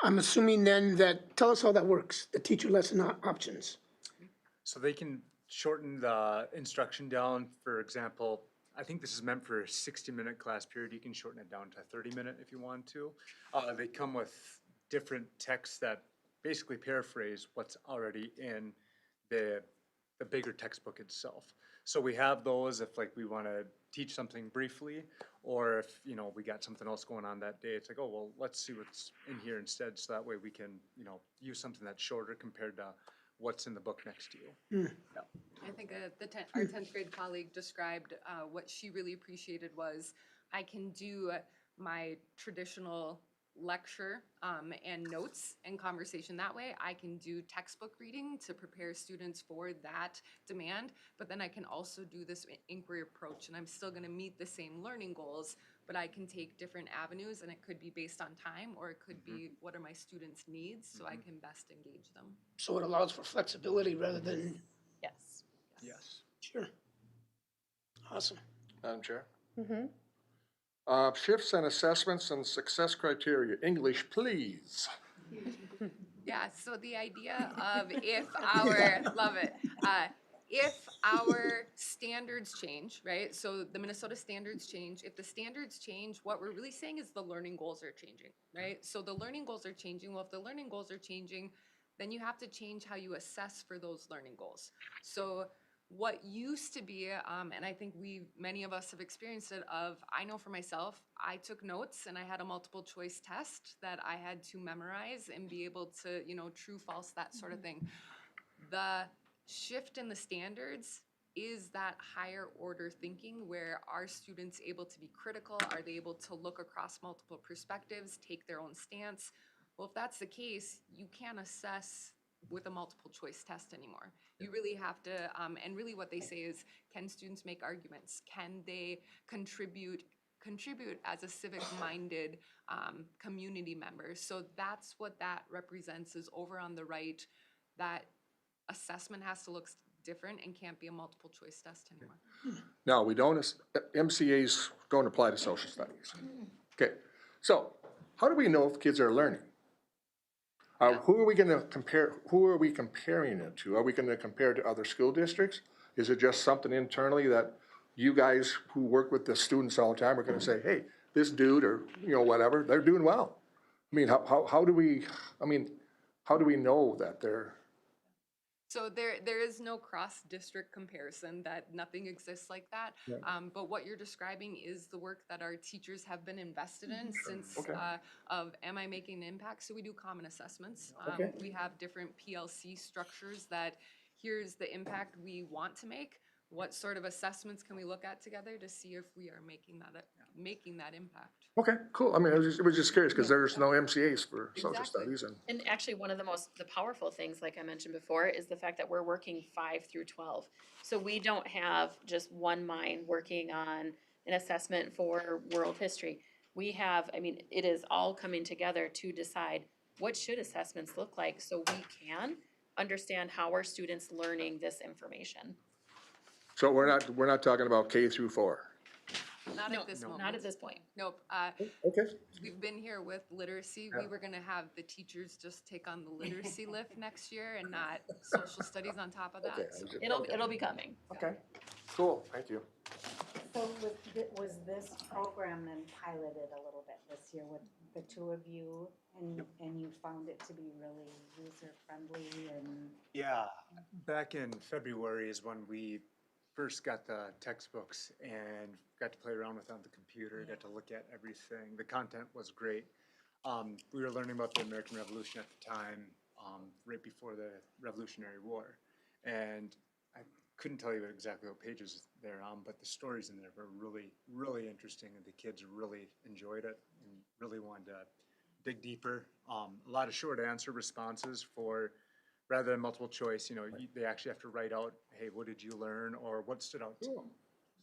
I'm assuming then that, tell us how that works, the teacher lesson options. So they can shorten the instruction down. For example, I think this is meant for a 60-minute class period. You can shorten it down to 30-minute if you want to. They come with different texts that basically paraphrase what's already in the bigger textbook itself. So we have those if like we want to teach something briefly, or if we got something else going on that day, it's like, oh well, let's see what's in here instead, so that way we can use something that's shorter compared to what's in the book next to you. Yeah. I think our 10th grade colleague described what she really appreciated was, I can do my traditional lecture and notes and conversation that way. I can do textbook reading to prepare students for that demand, but then I can also do this inquiry approach, and I'm still going to meet the same learning goals, but I can take different avenues, and it could be based on time, or it could be what are my students' needs, so I can best engage them. So it allows for flexibility rather than. Yes. Yes. Sure. Awesome. Madam Chair? Mm-hmm. Shifts and assessments and success criteria. English, please. Yeah, so the idea of if our standards change, right? So the Minnesota standards change. If the standards change, what we're really saying is the learning goals are changing, right? So the learning goals are changing. Well, if the learning goals are changing, then you have to change how you assess for those learning goals. So what used to be, and I think many of us have experienced it, I know for myself, I took notes and I had a multiple choice test that I had to memorize and be able to, true, false, that sort of thing. The shift in the standards is that higher order thinking where are students able to be critical? Are they able to look across multiple perspectives, take their own stance? Well, if that's the case, you can't assess with a multiple choice test anymore. You really have to, and really what they say is, can students make arguments? Can they contribute as a civic-minded community member? So that's what that represents, is over on the right, that assessment has to look different and can't be a multiple choice test anymore. No, we don't, MCAs don't apply to social studies. Okay, so how do we know if kids are learning? Who are we gonna compare, who are we comparing it to? Are we gonna compare it to other school districts? Is it just something internally that you guys who work with the students all the time are gonna say, hey, this dude or, you know, whatever, they're doing well? I mean, how do we, I mean, how do we know that they're? So there is no cross-district comparison, that nothing exists like that. Yeah. But what you're describing is the work that our teachers have been invested in since Okay. of Am I Making an Impact? So we do common assessments. Okay. We have different PLC structures that here's the impact we want to make. What sort of assessments can we look at together to see if we are making that impact? Okay, cool. I mean, it was just curious because there's no MCAs for social Exactly. studies and. And actually, one of the powerful things, like I mentioned before, is the fact that we're working 5 through 12. So we don't have just one mind working on an assessment for world history. We have, I mean, it is all coming together to decide what should assessments look like so we can understand how are students learning this information. So we're not talking about K through 4. Not No, at this moment. not at this point. Nope. Okay. We've been here with literacy. We were gonna have the teachers just take on the literacy lift next year and not social studies on top of that. Okay. So- It'll be coming. Okay, cool, thank you. So was this program then piloted a little bit this year with the two of you? And you found it to be really user-friendly and? Yeah, back in February is when we first got the textbooks and got to play around with it on the computer, got to look at everything. The content was great. We were learning about the American Revolution at the time, right before the Revolutionary War. And I couldn't tell you exactly what pages they're on, but the stories in there were really, really interesting, and the kids really enjoyed it and really wanted to dig deeper. A lot of short answer responses for, rather than multiple choice, you know, they actually have to write out, hey, what did you learn, or what stood out to you?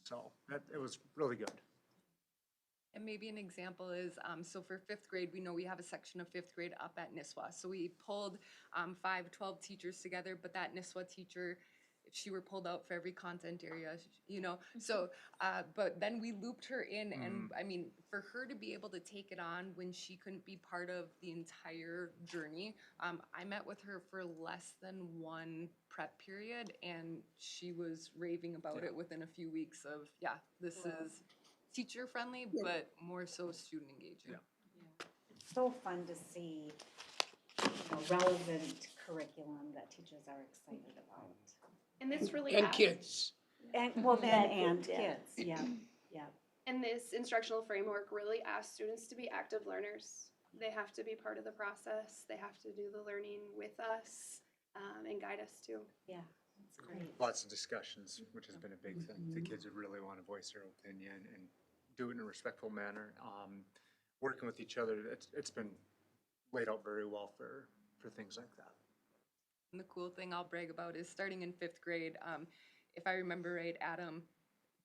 So it was really good. And maybe an example is, so for 5th grade, we know we have a section of 5th grade up at Nisswa. So we pulled 5, 12 teachers together, but that Nisswa teacher, if she were pulled out for every content area, you know, so, but then we looped her in, and I mean, for her to be able to take it on when she couldn't be part of the entire journey, I met with her for less than one prep period, and she was raving about it within a few weeks of, yeah, this is teacher friendly, but more so student engaging. It's so fun to see, you know, relevant curriculum that teachers are excited about. And this really And adds- kids. And, well, then, and kids, yeah, yeah. And this instructional framework really asks students to be active learners. They have to be part of the process. They have to do the learning with us and guide us too. Yeah, that's great. Lots of discussions, which has been a big thing. The kids really want to voice their opinion and do it in a respectful manner. Working with each other, it's been laid out very well for things like that. And the cool thing I'll brag about is starting in 5th grade, if I remember right, Adam,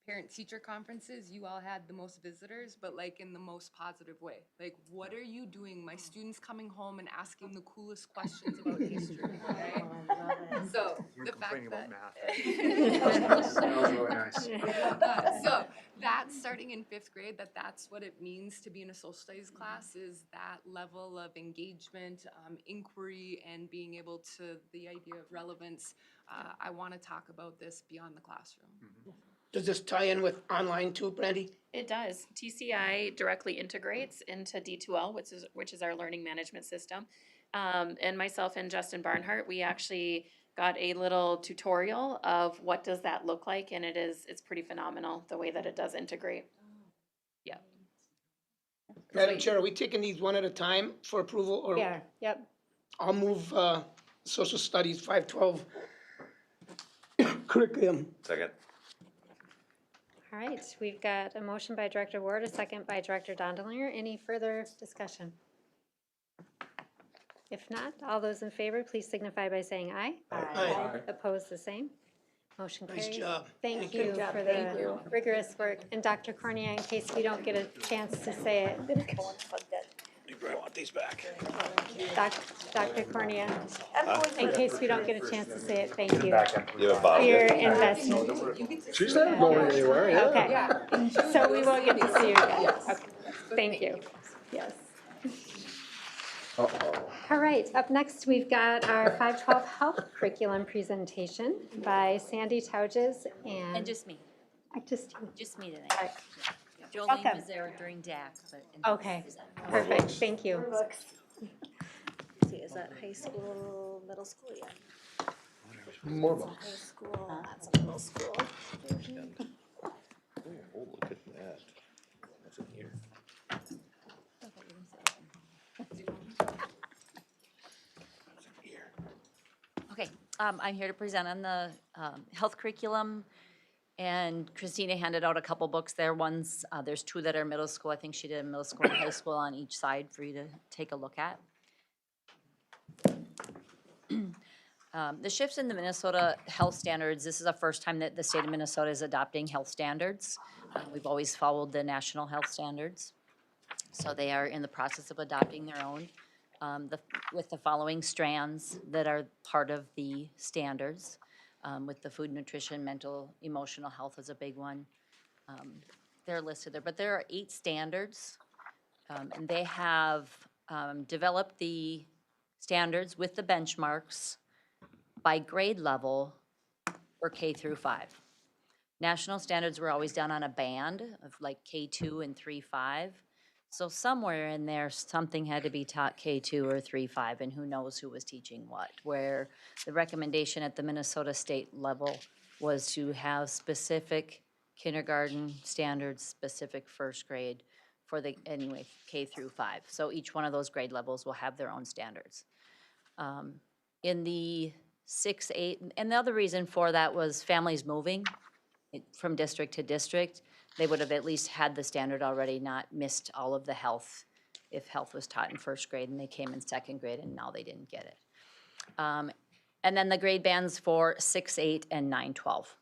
parent-teacher conferences, you all had the most visitors, but like in the most positive way. Like, what are you doing? My students coming home and asking the coolest questions about history, right? So We're the fact complaining about that. math. That was really nice. So that's starting in 5th grade, that's what it means to be in a social studies class, is that level of engagement, inquiry, and being able to, the idea of relevance. I want to talk about this beyond the classroom. Does this tie in with online too, Brandy? It does. TCI directly integrates into D2L, which is our learning management system. And myself and Justin Barnhart, we actually got a little tutorial of what does that look like, and it's pretty phenomenal the way that it does integrate. Yeah. Madam Chair, are we taking these one at a time for approval, or? Yeah, yep. I'll move social studies 512 curriculum. Second. All right, we've got a motion by Director Ward, a second by Director Dondelinger. Any further discussion? If not, all those in favor, please signify by saying aye. Aye. Opposed, the same. Motion Nice carries. job. Thank you for the rigorous work. And Dr. Cornea, in case we don't get a chance to say it. You probably want these back. Dr. Cornea, in case we don't get a chance to say it, thank you Give it for Bob. your investment. She's not going anywhere, yeah. Okay, so we will get to see you again. Okay, thank you. Yes. All right, up next, we've got our 512 health curriculum presentation by Sandy Tauges and. And just me. Just. Just me tonight. Jolene Welcome. was there during DAC, but. Okay, perfect, thank you. See, is that high school, middle school? Yeah. More That's a books. high school, that's a middle school. Oh, look at that. What's in here? Okay, I'm here to present on the health curriculum. And Christina handed out a couple books there. One's, there's two that are middle school. I think she did middle school and high school on each side for you to take a look at. The shifts in the Minnesota health standards, this is the first time that the state of Minnesota is adopting health standards. We've always followed the national health standards. So they are in the process of adopting their own with the following strands that are part of the standards. With the food, nutrition, mental, emotional health is a big one. They're listed there, but there are 8 standards. And they have developed the standards with the benchmarks by grade level for K through 5. National standards were always done on a band of like K2 and 3-5. So somewhere in there, something had to be taught K2 or 3-5, and who knows who was teaching what. Where the recommendation at the Minnesota state level was to have specific kindergarten standards, specific first grade for the, anyway, K through 5. So each one of those grade levels will have their own standards. In the 6, 8, and the other reason for that was families moving from district to district. They would have at least had the standard already, not missed all of the health if health was taught in first grade and they came in second grade and now they didn't get it. And then the grade bands for 6, 8, and 9, 12.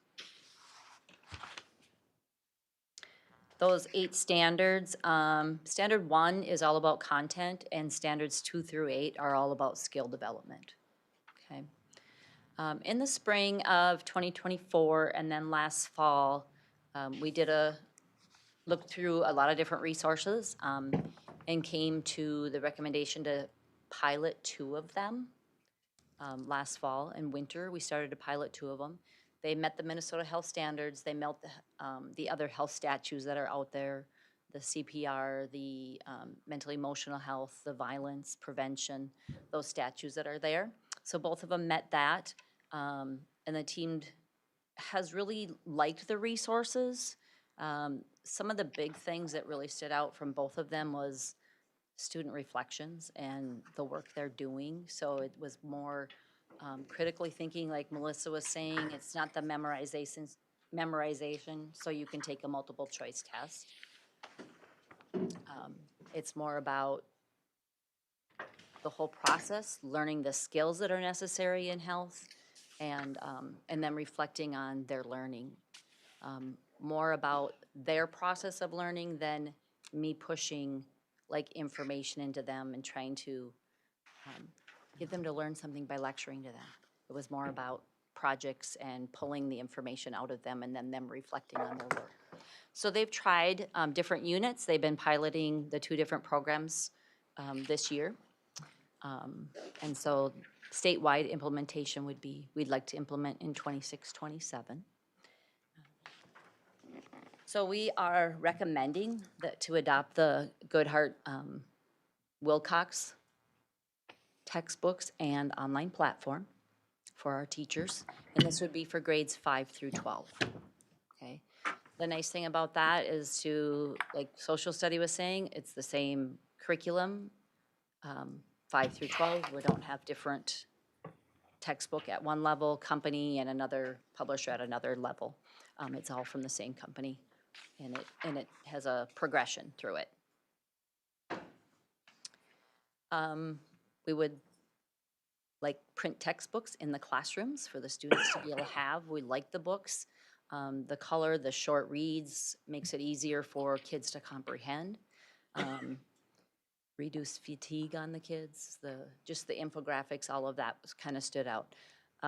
Those 8 standards, standard 1 is all about content, and standards 2 through 8 are all about skill development. Okay. In the spring of 2024 and then last fall, we did a look through a lot of different resources and came to the recommendation to pilot 2 of them. Last fall and winter, we started to pilot 2 of them. They met the Minnesota health standards. They met the other health statutes that are out there, the CPR, the mental emotional health, the violence prevention, those statutes that are there. So both of them met that, and the team has really liked the resources. Some of the big things that really stood out from both of them was student reflections and the work they're doing. So it was more critically thinking, like Melissa was saying. It's not the memorization, so you can take a multiple choice test. It's more about the whole process, learning the skills that are necessary in health, and then reflecting on their learning. More about their process of learning than me pushing like information into them and trying to get them to learn something by lecturing to them. It was more about projects and pulling the information out of them and then them reflecting on their work. So they've tried different units. They've been piloting the 2 different programs this year. And so statewide implementation would be, we'd like to implement in 26, 27. So we are recommending that to adopt the Goodhart Wilcox textbooks and online platform for our teachers. And this would be for grades 5 through 12. Okay. The nice thing about that is to, like social study was saying, it's the same curriculum, 5 through 12. We don't have different textbook at one level, company, and another publisher at another level. It's all from the same company, and it has a progression through it. We would like print textbooks in the classrooms for the students to be able to have. We like the books. The color, the short reads makes it easier for kids to comprehend. Reduce fatigue on the kids, just the infographics, all of that kind of stood out.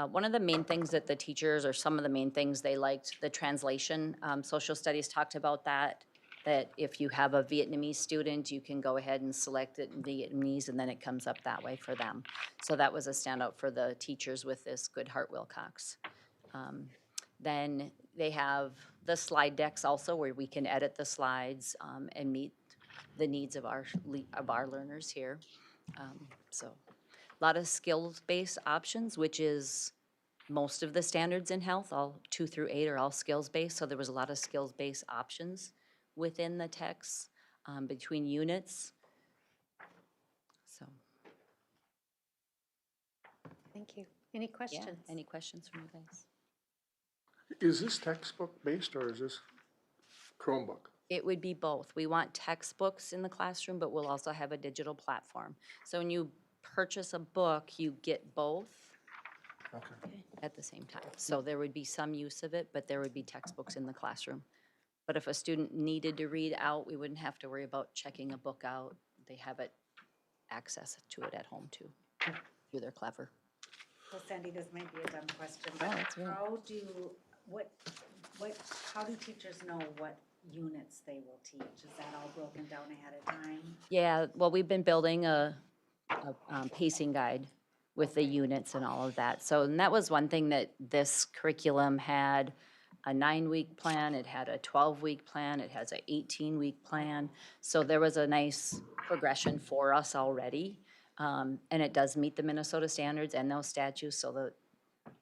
One of the main things that the teachers, or some of the main things they liked, the translation. Social studies talked about that. that if you have a Vietnamese student, you can go ahead and select it in Vietnamese, and then it comes up that way for them. So that was a standout for the teachers with this Goodhart Wilcox. Then they have the slide decks also, where we can edit the slides and meet the needs of our learners here. So a lot of skills-based options, which is most of the standards in health, all 2 through 8 are all skills-based, so there was a lot of skills-based options within the texts between units. So. Thank you. Any questions? Yeah, any questions from you guys? Is this textbook based or is this Chromebook? It would be both. We want textbooks in the classroom, but we'll also have a digital platform. So when you purchase a book, you get both at the same time. So there would be some use of it, but there would be textbooks in the classroom. But if a student needed to read out, we wouldn't have to worry about checking a book out. They have access to it at home too, through their Clever. So Sandy, this might be a dumb question, Oh, but that's good. how do teachers know what units they will teach? Is that all broken down ahead of time? Yeah, well, we've been building a pacing guide with the units and all of that. So, and that was one thing that this curriculum had: a 9-week plan, it had a 12-week plan, it has an 18-week plan. So there was a nice progression for us already. And it does meet the Minnesota standards and those statutes, so that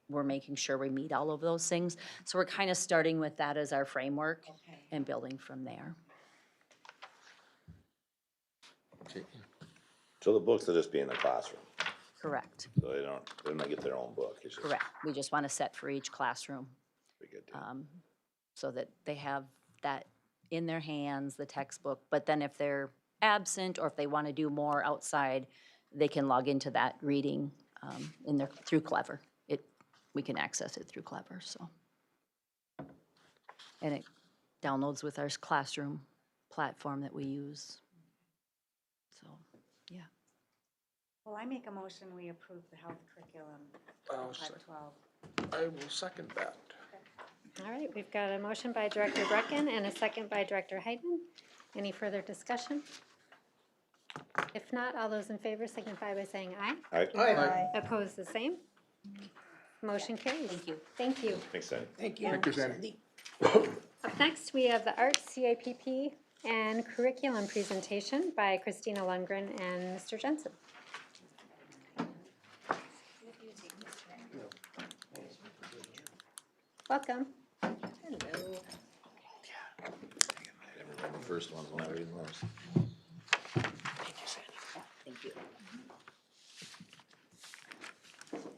we're making sure we meet all of those things. So we're kind of starting with that as our framework and building from there. So the books will just be in the classroom, Correct, so they don't get their own book. It's just correct. We just want to set for each classroom. So that they have that in their hands, the textbook, but then if they're absent or if they want to do more outside, they can log into that reading through Clever. We can access it through Clever, so. And it downloads with our classroom platform that we use. So, yeah. Well, I make a motion, we approve the health curriculum, I'll 512. I will second that. All right, we've got a motion by Director Brecken and a second by Director Heidman. Any further discussion? If not, all those in favor signify by saying aye. Aye. Aye. Opposed, the same. Motion carries. Thank you. Thank you. Thanks, Sandy. Thank you. Thank you, Sandy. Up next, we have the Arts CIPP and curriculum presentation by Christina Lundgren and Mr. Jensen. Welcome. Hello. The first one's when I read those. Thank you.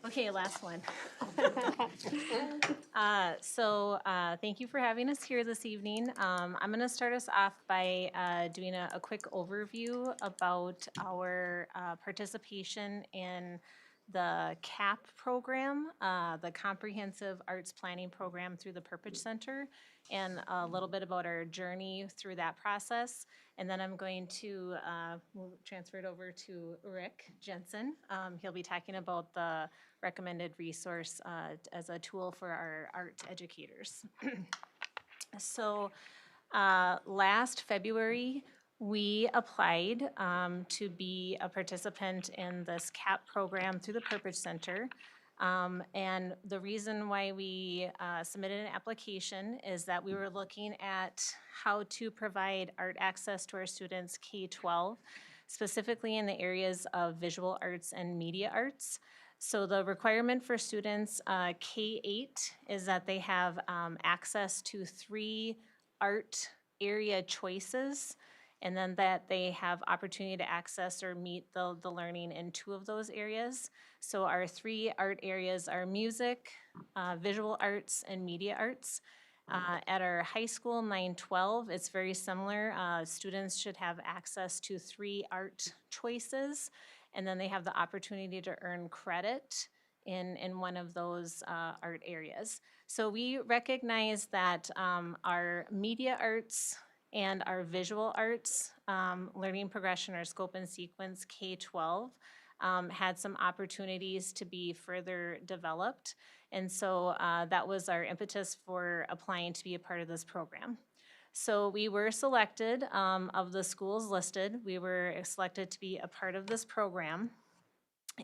Okay, last one. Thank you for having us here this evening. I'm going to start us off by doing a quick overview about our participation in the CAP program, the Comprehensive Arts Planning Program through the Perpich Center, and a little bit about our journey through that process. And then I'm going to transfer it over to Rick Jensen. He'll be talking about the recommended resource as a tool for our art educators. So last February, we applied to be a participant in this CAP program through the Perpich Center. And the reason why we submitted an application is that we were looking at how to provide art access to our students K-12, specifically in the areas of visual arts and media arts. So the requirement for students K-8 is that they have access to 3 art area choices, and then that they have opportunity to access or meet the learning in 2 of those areas. So our 3 art areas are music, visual arts, and media arts. At our high school, 912, it's very similar. Students should have access to 3 art choices, and then they have the opportunity to earn credit in one of those art areas. So we recognize that our media arts and our visual arts learning progression or scope and sequence K-12 had some opportunities to be further developed. And so that was our impetus for applying to be a part of this program. So we were selected, of the schools listed, we were selected to be a part of this program.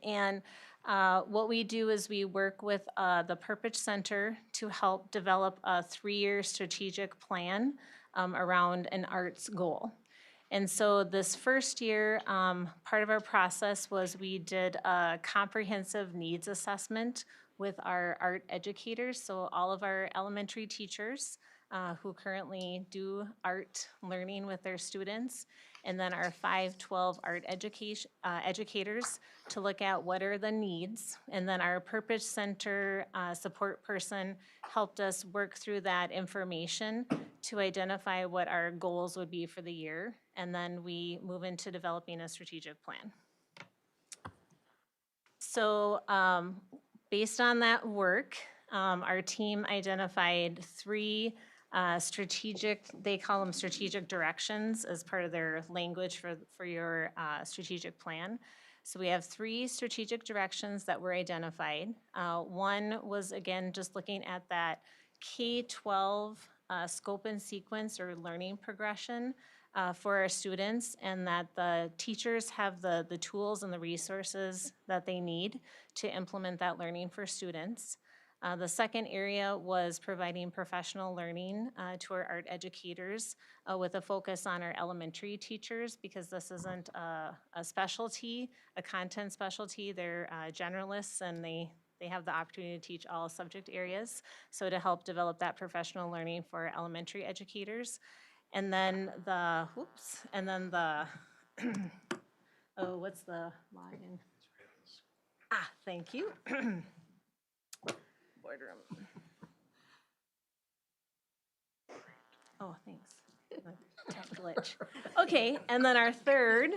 And what we do is we work with the Perpich Center to help develop a 3-year strategic plan around an arts goal. And so this first year, part of our process was we did a comprehensive needs assessment with our art educators, so all of our elementary teachers who currently do art learning with their students, and then our 512 art educators to look at what are the needs. And then our Perpich Center support person helped us work through that information to identify what our goals would be for the year. And then we move into developing a strategic plan. So based on that work, our team identified 3 strategic, they call them strategic directions as part of their language for your strategic plan. So we have 3 strategic directions that were identified. One was, again, just looking at that K-12 scope and sequence or learning progression for our students, and that the teachers have the tools and the resources that they need to implement that learning for students. The second area was providing professional learning to our art educators with a focus on our elementary teachers, because this isn't a specialty, a content specialty. They're generalists, and they have the opportunity to teach all subject areas. So to help develop that professional learning for our elementary educators. And then the, oh, what's the login? Thank you. Boardroom. Oh, thanks. Tech glitch. Okay, and then our third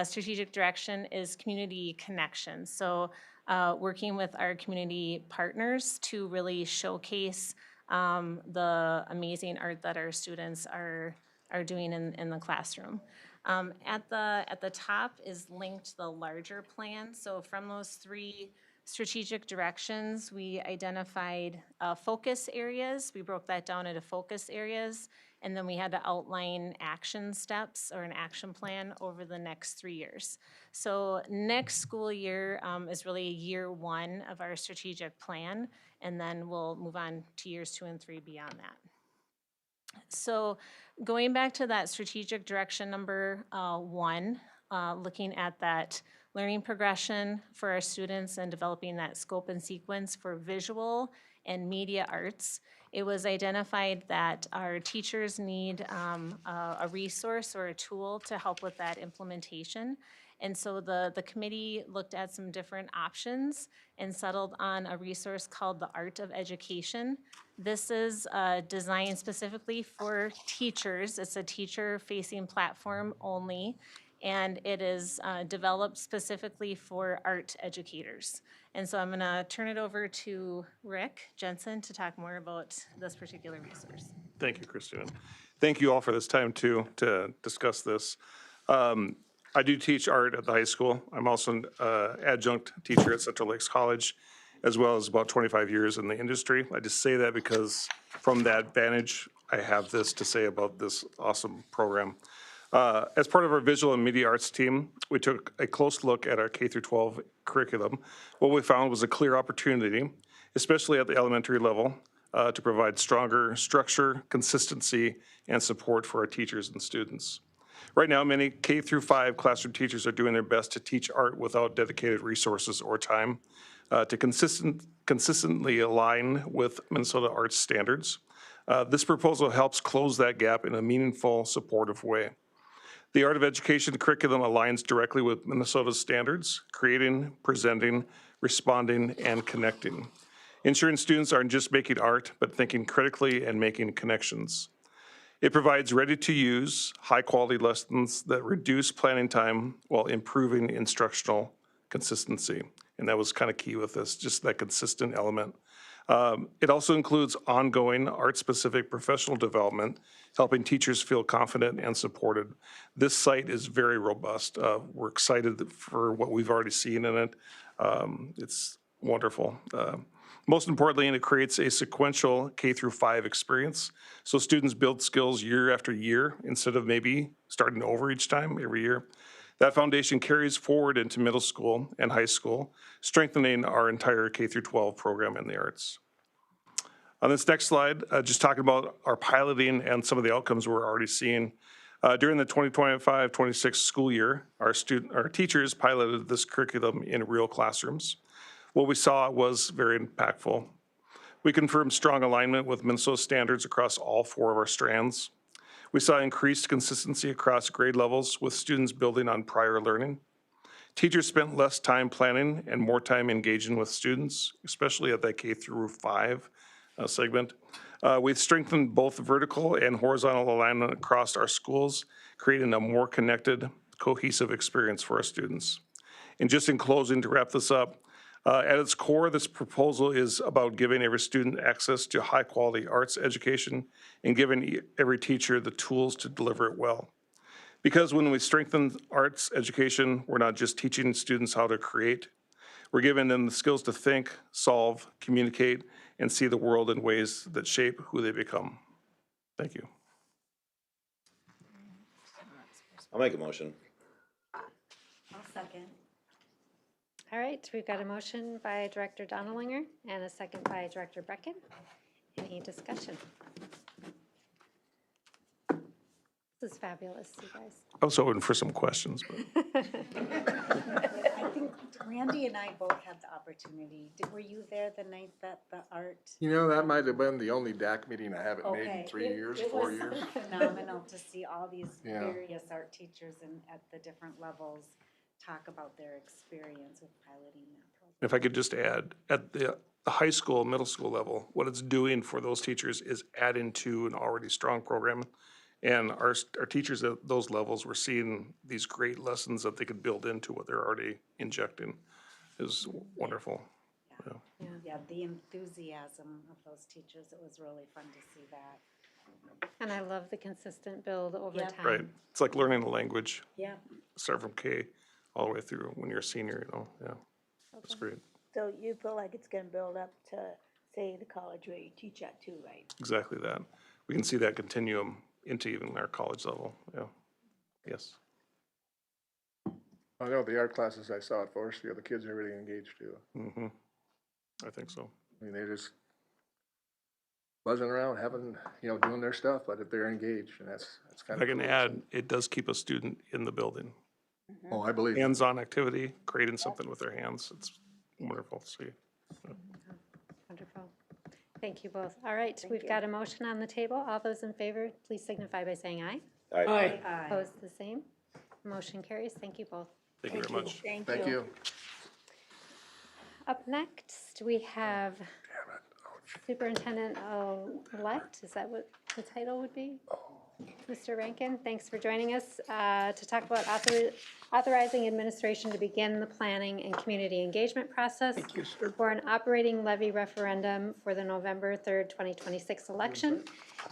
strategic direction is community connection. So working with our community partners to really showcase the amazing art that our students are doing in the classroom. At the top is linked the larger plan. So from those 3 strategic directions, we identified focus areas. We broke that down into focus areas, and then we had to outline action steps or an action plan over the next 3 years. So next school year is really year 1 of our strategic plan, and then we'll move on to years 2 and 3 beyond that. So going back to that strategic direction number 1, looking at that learning progression for our students and developing that scope and sequence for visual and media arts, it was identified that our teachers need a resource or a tool to help with that implementation. And so the committee looked at some different options and settled on a resource called the Art of Education. This is designed specifically for teachers. It's a teacher-facing platform only, and it is developed specifically for art educators. And so I'm gonna turn it over to Rick Jensen to talk more about this particular resource. Thank you, Christine. Thank you all for this time too, to discuss this. I do teach art at the high school. I'm also an adjunct teacher at Central Lakes College, as well as about 25 years in the industry. I just say that because from that vantage, I have this to say about this awesome program. As part of our visual and media arts team, we took a close look at our K-12 curriculum. What we found was a clear opportunity, especially at the elementary level, to provide stronger structure, consistency, and support for our teachers and students. Right now, many K-5 classroom teachers are doing their best to teach art without dedicated resources or time to consistently align with Minnesota arts standards. This proposal helps close that gap in a meaningful, supportive way. The Art of Education curriculum aligns directly with Minnesota's standards, creating, presenting, responding, and connecting. Ensuring students aren't just making art, but thinking critically and making connections. It provides ready-to-use, high-quality lessons that reduce planning time while improving instructional consistency. And that was kind of key with this, just that consistent element. It also includes ongoing art-specific professional development, helping teachers feel confident and supported. This site is very robust. We're excited for what we've already seen in it. It's wonderful. Most importantly, it creates a sequential K through 5 experience. So students build skills year after year instead of maybe starting over each time, every year. That foundation carries forward into middle school and high school, strengthening our entire K through 12 program in the arts. On this next slide, just talking about our piloting and some of the outcomes we're already seeing. During the 2025-26 school year, our teachers piloted this curriculum in real classrooms. What we saw was very impactful. We confirmed strong alignment with Minnesota standards across all 4 of our strands. We saw increased consistency across grade levels with students building on prior learning. Teachers spent less time planning and more time engaging with students, especially at that K through 5 segment. We've strengthened both vertical and horizontal alignment across our schools, creating a more connected, cohesive experience for our students. And just in closing, to wrap this up, at its core, this proposal is about giving every student access to high-quality arts education and giving every teacher the tools to deliver it well. Because when we strengthen arts education, we're not just teaching students how to create, we're giving them the skills to think, solve, communicate, and see the world in ways that shape who they become. Thank you. I'll make a motion. I'll second. All right, we've got a motion by Director Donalinger and a second by Director Brecken. Any discussion? This is fabulous, you guys. I was hoping for some questions, but I think Randy and I both had the opportunity. Were you there the night that the art? You know, that might have been the only DAC meeting I haven't made in Okay, 3 years, it 4 was years. phenomenal to see all these Yeah. various art teachers and at the different levels talk about their experience with piloting that program. if I could just add, at the high school, middle school level, what it's doing for those teachers is adding to an already strong program. And our teachers at those levels were seeing these great lessons that they could build into what they're already injecting. It was wonderful. Yeah. Yeah, the enthusiasm of those teachers, it was really fun to see that. And I love the consistent build over Yeah. time. Right. It's like learning a language. Yeah. Start from K all the way through when you're a senior, yeah. It's great. So you feel like it's gonna build up to, say, the college where you teach at too, right? Exactly that. We can see that continuum into even our college level, yeah. Yes. I know the art classes I saw at Forest View, the kids are really engaged too. Mm-hmm. I think so. I mean, they just buzzing around, having, doing their stuff, but if they're engaged, and that's kind I of. can add, it does keep a student in the building. Oh, I believe. Hands-on activity, creating something with their hands. It's wonderful to see. Wonderful. Thank you both. All right, we've got a motion on the table. All those in favor, please signify by saying aye. Aye. Opposed, the same. Motion carries. Thank you both. Thank you very much. Thank you. Up next, we have Superintendent-elect. Is that what the title would be? Mr. Rankin, thanks for joining us to talk about authorizing administration to begin the planning and community engagement process for an operating levy referendum for the November 3rd, 2026 election,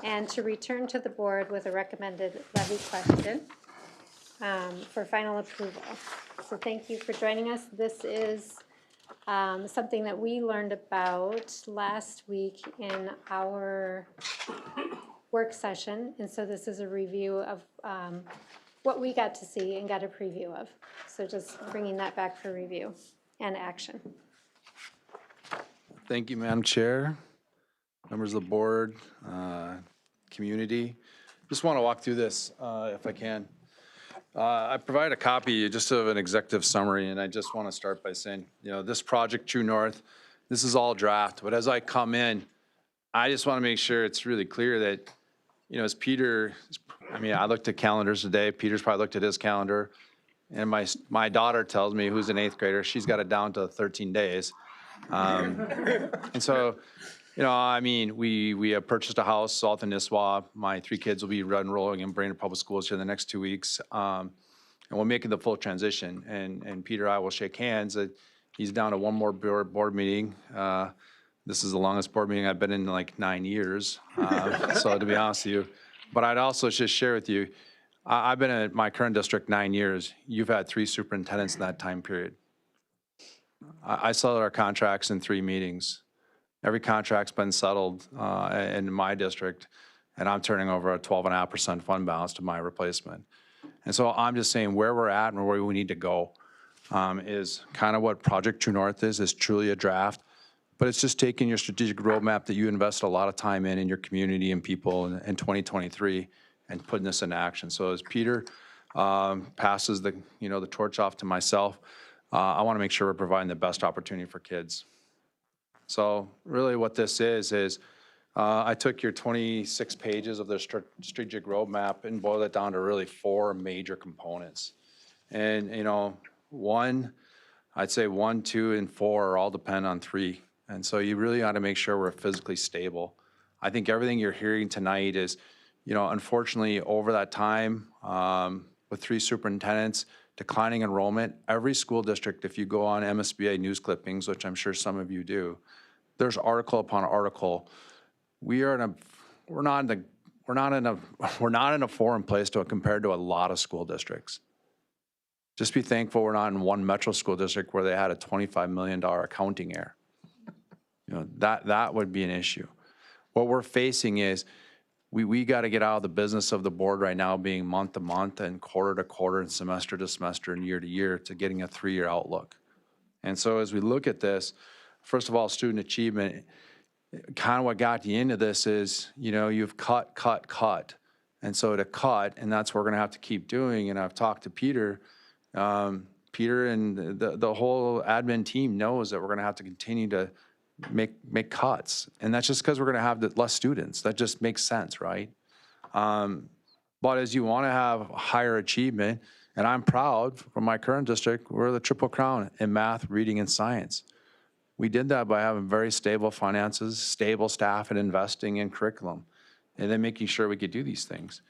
and to return to the board with a recommended levy question for final approval. So thank you for joining us. This is something that we learned about last week in our work session, and so this is a review of what we got to see and got a preview of. So just bringing that back for review and action. Thank you, Madam Chair, members of the board, community. Just want to walk through this if I can. I provide a copy just of an executive summary, and I just want to start by saying, this project, True North, this is all draft, but as I come in, I just want to make sure it's really clear that, as Peter, I looked at calendars today, Peter's probably looked at his calendar, and my daughter tells me, who's an 8th grader, she's got it down to 13 days. And so, we have purchased a house south in Nisswa. My 3 kids will be enrolling in Brainerd Public Schools here in the next 2 weeks. And we're making the full transition. And Peter and I will shake hands. He's down to one more board meeting. This is the longest board meeting I've been in like 9 years. So to be honest with you, but I'd also just share with you, I've been at my current district 9 years. You've had 3 superintendents in that time period. I saw our contracts in 3 meetings. Every contract's been settled in my district, and I'm turning over a 12.5% fund balance to my replacement. And so I'm just saying where we're at and where we need to go is kind of what Project True North is truly a draft, but it's just taking your strategic roadmap that you invested a lot of time in your community and people in 2023 and putting this into action. So as Peter passes the torch off to myself, I want to make sure we're providing the best opportunity for kids. So really what this is I took your 26 pages of the strategic roadmap and boiled it down to really 4 major components. And, I'd say 1, 2, and 4 all depend on 3. And so you really ought to make sure we're physically stable. I think everything you're hearing tonight is, unfortunately over that time with 3 superintendents, declining enrollment, every school district, if you go on MSBA news clippings, which I'm sure some of you do, there's article upon article. We're not in a foreign place compared to a lot of school districts. Just be thankful we're not in one metro school district where they had a $25 million accounting error. That would be an issue. What we're facing is we got to get out of the business of the board right now being month to month and quarter to quarter and semester to semester and year to year to getting a 3-year outlook. And so as we look at this, first of all, student achievement, kind of what got you into this is, you've cut. And so to cut, and that's what we're going to have to keep doing. And I've talked to Peter. Peter and the whole admin team knows that we're going to have to continue to make cuts. And that's just because we're going to have less students. That just makes sense, right? But as you want to have higher achievement, and I'm proud from my current district, we're the Triple Crown in math, reading, and science. We did that by having very stable finances, stable staff, and investing in curriculum, and then making sure we could do these things.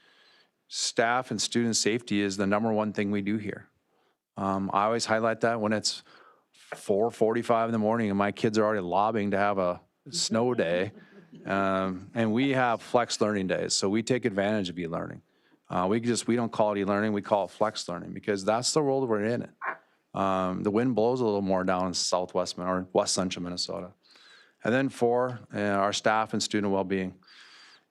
Staff and student safety is the #1 thing we do here. I always highlight that when it's 4:45 in the morning and my kids are already lobbying to have a snow day. And we have flex learning days, so we take advantage of e-learning. We don't call it e-learning, we call it flex learning because that's the world we're in. The wind blows a little more down in southwest or west central Minnesota. And then 4, our staff and student well-being.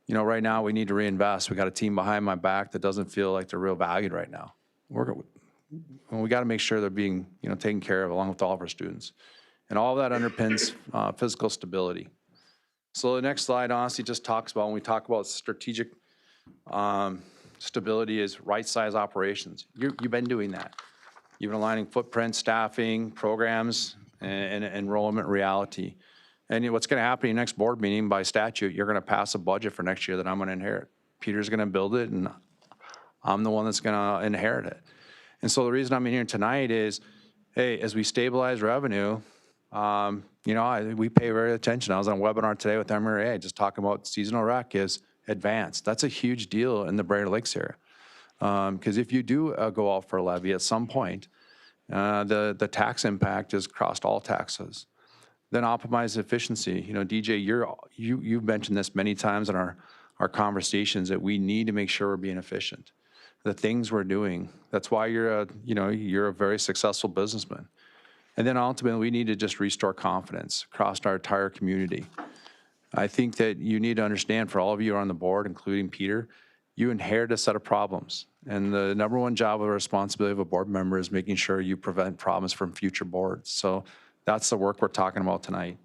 Right now we need to reinvest. We got a team behind my back that doesn't feel like they're real valued right now. We got to make sure they're being, taken care of along with all of our students. And all of that underpins physical stability. So the next slide honestly just talks about, when we talk about strategic stability, is right-size operations. You've been doing that. You've been aligning footprint, staffing, programs, and enrollment reality. And what's going to happen in your next board meeting, by statute, you're going to pass a budget for next year that I'm going to inherit. Peter's going to build it, and I'm the one that's going to inherit it. And so the reason I'm in here tonight is, hey, as we stabilize revenue, we pay very attention. I was on a webinar today with MRA just talking about seasonal rec is advanced. That's a huge deal in the Brainerd Lakes area. Because if you do go out for a levy at some point, the tax impact has crossed all taxes. Then optimize efficiency. DJ, you've mentioned this many times in our conversations that we need to make sure we're being efficient. The things we're doing. That's why you're a very successful businessman. And then ultimately, we need to just restore confidence across our entire community. I think that you need to understand, for all of you on the board, including Peter, you inherit a set of problems. And the #1 job or responsibility of a board member is making sure you prevent problems from future boards. So that's the work we're talking about tonight.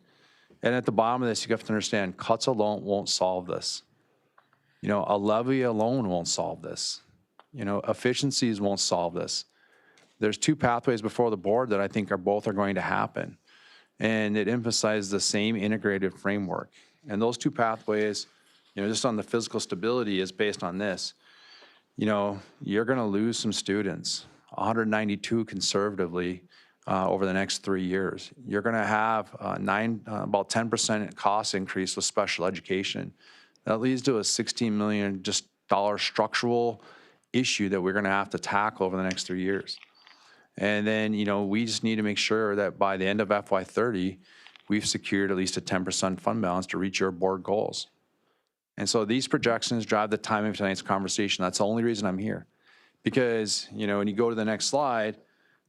And at the bottom of this, you have to understand, cuts alone won't solve this. A levy alone won't solve this. Efficiencies won't solve this. There's 2 pathways before the board that I think are going to happen. And it emphasizes the same integrated framework. And those 2 pathways, just on the physical stability, is based on this. You're going to lose some students, 192 conservatively, over the next 3 years. You're going to have about 10% cost increase with special education. That leads to a $16 million structural issue that we're going to have to tackle over the next 3 years. And then, we just need to make sure that by the end of FY30, we've secured at least a 10% fund balance to reach your board goals. And so these projections drive the timing of tonight's conversation. That's the only reason I'm here. Because, when you go to the next slide,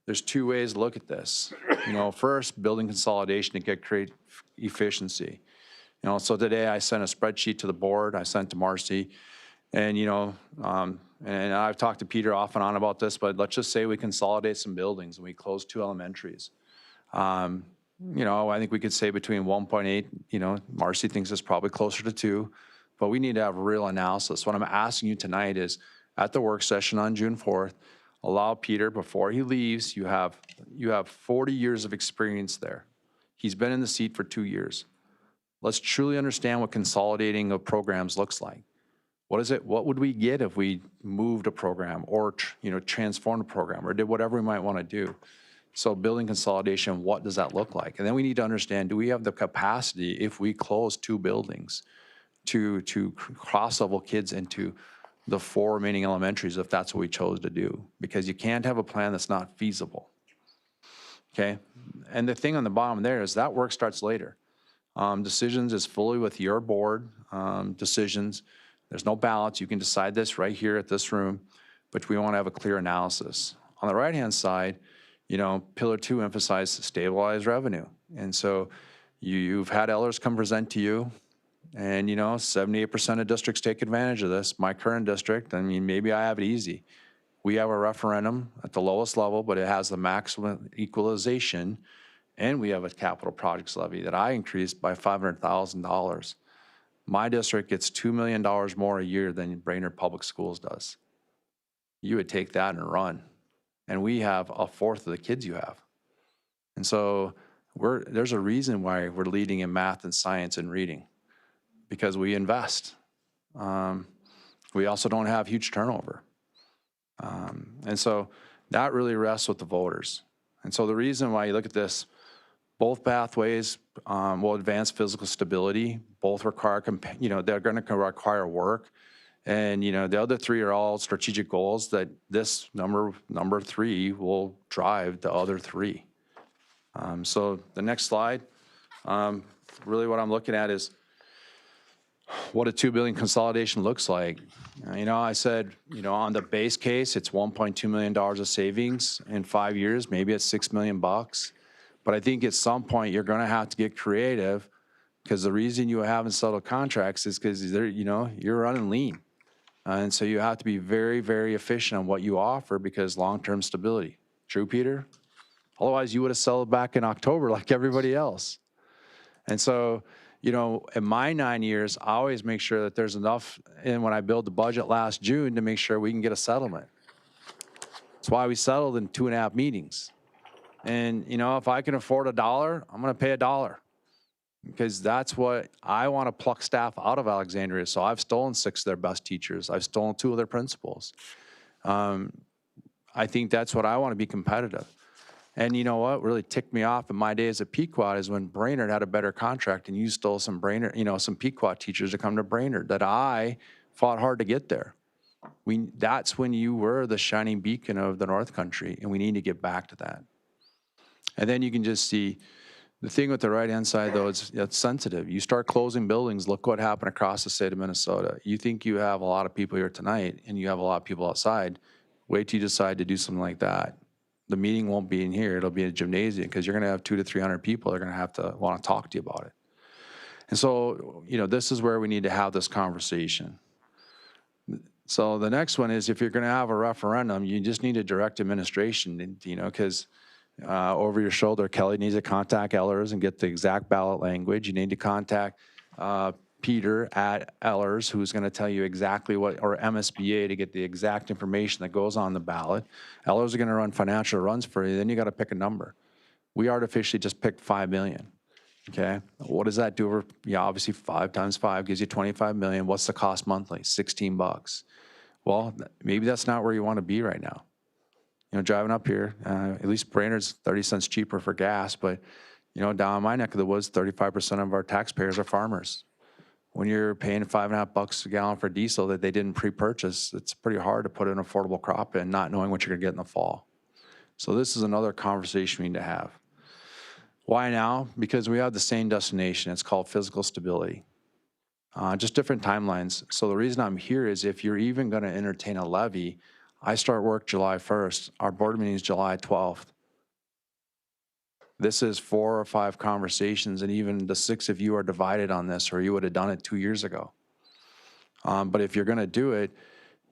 there's 2 ways to look at this. First, building consolidation to create efficiency. You know, so today I sent a spreadsheet to the board, I sent to Marcy, and, you know, and I've talked to Peter off and on about this, but let's just say we consolidate some buildings and we close 2 elementaries. You know, I think we could say between 1.8, you know, Marcy thinks it's probably closer to 2, but we need to have real analysis. What I'm asking you tonight is, at the work session on June 4th, allow Peter, before he leaves, you have 40 years of experience there. He's been in the seat for 2 years. Let's truly understand what consolidating of programs looks like. What is it? What would we get if we moved a program or, you know, transformed a program or did whatever we might want to do? So building consolidation, what does that look like? And then we need to understand, do we have the capacity if we close 2 buildings to cross-level kids into the 4 remaining elementaries if that's what we chose to do? Because you can't have a plan that's not feasible. Okay? And the thing on the bottom there is that work starts later. Decisions is fully with your board, decisions. There's no ballots. You can decide this right here at this room, but we want to have a clear analysis. On the right-hand side, you know, Pillar 2 emphasizes stabilized revenue. And so you've had Ellers come present to you, and, you know, 78% of districts take advantage of this. My current district, I mean, maybe I have it easy. We have a referendum at the lowest level, but it has the maximum equalization, and we have a capital projects levy that I increased by $500,000. My district gets $2 million more a year than Brainerd Public Schools does. You would take that and run. And we have 1/4 of the kids you have. And so there's a reason why we're leading in math and science and reading, because we invest. We also don't have huge turnover. And so that really rests with the voters. And so the reason why you look at this, both pathways will advance physical stability. Both require, you know, they're going to require work. And, you know, the other 3 are all strategic goals that this number 3 will drive the other 3. So the next slide, really what I'm looking at is what a $2 billion consolidation looks like. You know, I said, you know, on the base case, it's $1.2 million of savings in 5 years. Maybe it's $6 million. But I think at some point you're going to have to get creative, because the reason you haven't settled contracts is because you know, you're running lean. And so you have to be very, very efficient on what you offer, because long-term stability. True, Peter? Otherwise, you would have settled back in October like everybody else. And so, you know, in my 9 years, I always make sure that there's enough in when I build the budget last June to make sure we can get a settlement. That's why we settled in 2.5 meetings. And, you know, if I can afford $1, I'm going to pay $1. Because that's what I want to pluck staff out of Alexandria. So I've stolen 6 of their best teachers. I've stolen 2 of their principals. I think that's what I want to be competitive. And you know what really ticked me off in my days at Pequot is when Brainerd had a better contract and you stole some Brainerd, you know, some Pequot teachers to come to Brainerd that I fought hard to get there. That's when you were the shining beacon of the North Country, and we need to get back to that. And then you can just see the thing with the right-hand side, though, it's sensitive. You start closing buildings, look what happened across the state of Minnesota. You think you have a lot of people here tonight, and you have a lot of people outside. Wait till you decide to do something like that. The meeting won't be in here. It'll be in a gymnasium, because you're going to have 200 to 300 people that are going to have to want to talk to you about it. And so, you know, this is where we need to have this conversation. So the next one is, if you're going to have a referendum, you just need a direct administration, you know, because over your shoulder, Kelly needs to contact Ellers and get the exact ballot language. You need to contact Peter at Ellers, who's going to tell you exactly what, or MSBA to get the exact information that goes on the ballot. Ellers are going to run financial runs for you. Then you got to pick a number. We artificially just picked 5 million. Okay, what does that do over? Yeah, obviously 5 times 5 gives you 25 million. What's the cost monthly? $16. Well, maybe that's not where you want to be right now. You know, driving up here, at least Brainerd's 30 cents cheaper for gas, but, you know, down in my neck of the woods, 35% of our taxpayers are farmers. When you're paying $5.50 a gallon for diesel that they didn't pre-purchase, it's pretty hard to put an affordable crop in, not knowing what you're gonna get in the fall. So this is another conversation we need to have. Why now? Because we have the same destination. It's called physical stability. Just different timelines. So the reason I'm here is, if you're even gonna entertain a levy, I start work July 1st. Our board meeting is July 12th. This is 4 or 5 conversations, and even the 6 of you are divided on this, or you would have done it 2 years ago. But if you're gonna do it,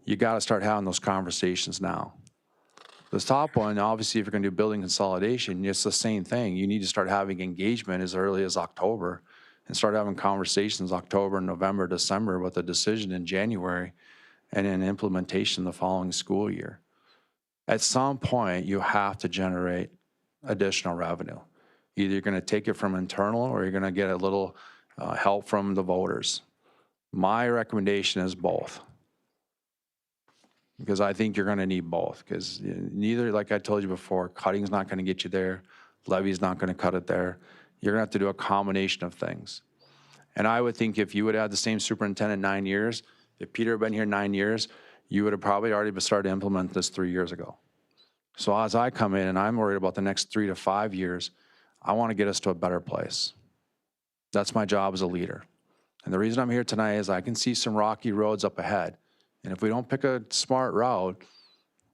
you gotta start having those conversations now. This top one, obviously, if you're gonna do building consolidation, it's the same thing. You need to start having engagement as early as October and start having conversations October, November, December with a decision in January and then implementation the following school year. At some point, you have to generate additional revenue. Either you're gonna take it from internal or you're gonna get a little help from the voters. My recommendation is both. Because I think you're gonna need both, because neither, like I told you before, cutting's not gonna get you there, levy's not gonna cut it there. You're gonna have to do a combination of things. And I would think if you would have had the same superintendent 9 years, if Peter had been here 9 years, you would have probably already started to implement this 3 years ago. So as I come in and I'm worried about the next 3 to 5 years, I wanna get us to a better place. That's my job as a leader. And the reason I'm here tonight is I can see some rocky roads up ahead. And if we don't pick a smart route,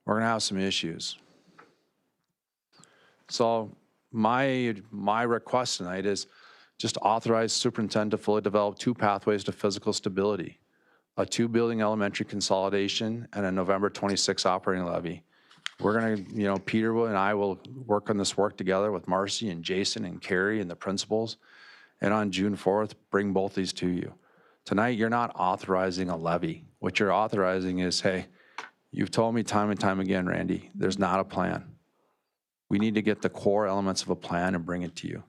we're gonna have some issues. So my request tonight is just authorize superintendent to fully develop 2 pathways to physical stability, a 2-building elementary consolidation and a November 26 operating levy. We're gonna, Peter and I will work on this work together with Marcy and Jason and Carrie and the principals. And on June 4th, bring both these to you. Tonight, you're not authorizing a levy. What you're authorizing is, hey, you've told me time and time again, Randy, there's not a plan. We need to get the core elements of a plan and bring it to you.